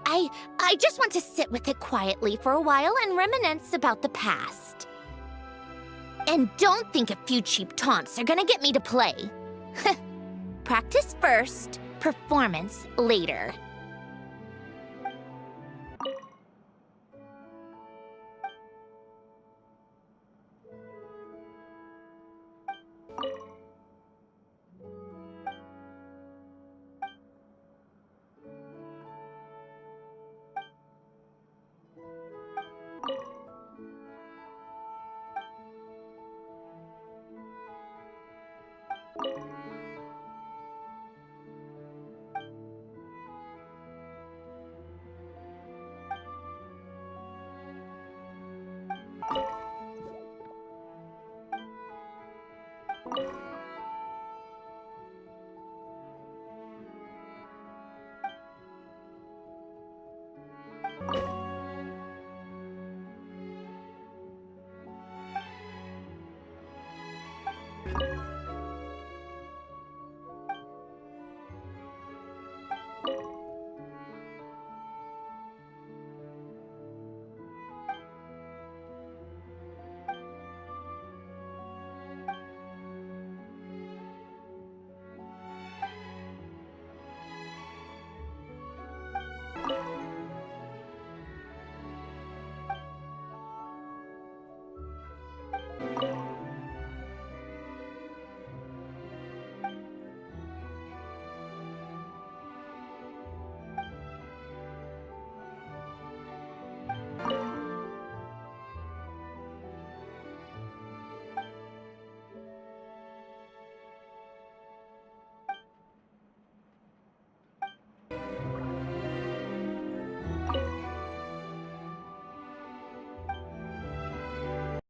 I just want to sit with it quietly for a while and reminisce about the past. And don't think a few cheap taunts are gonna get me to play. Practice first, performance later.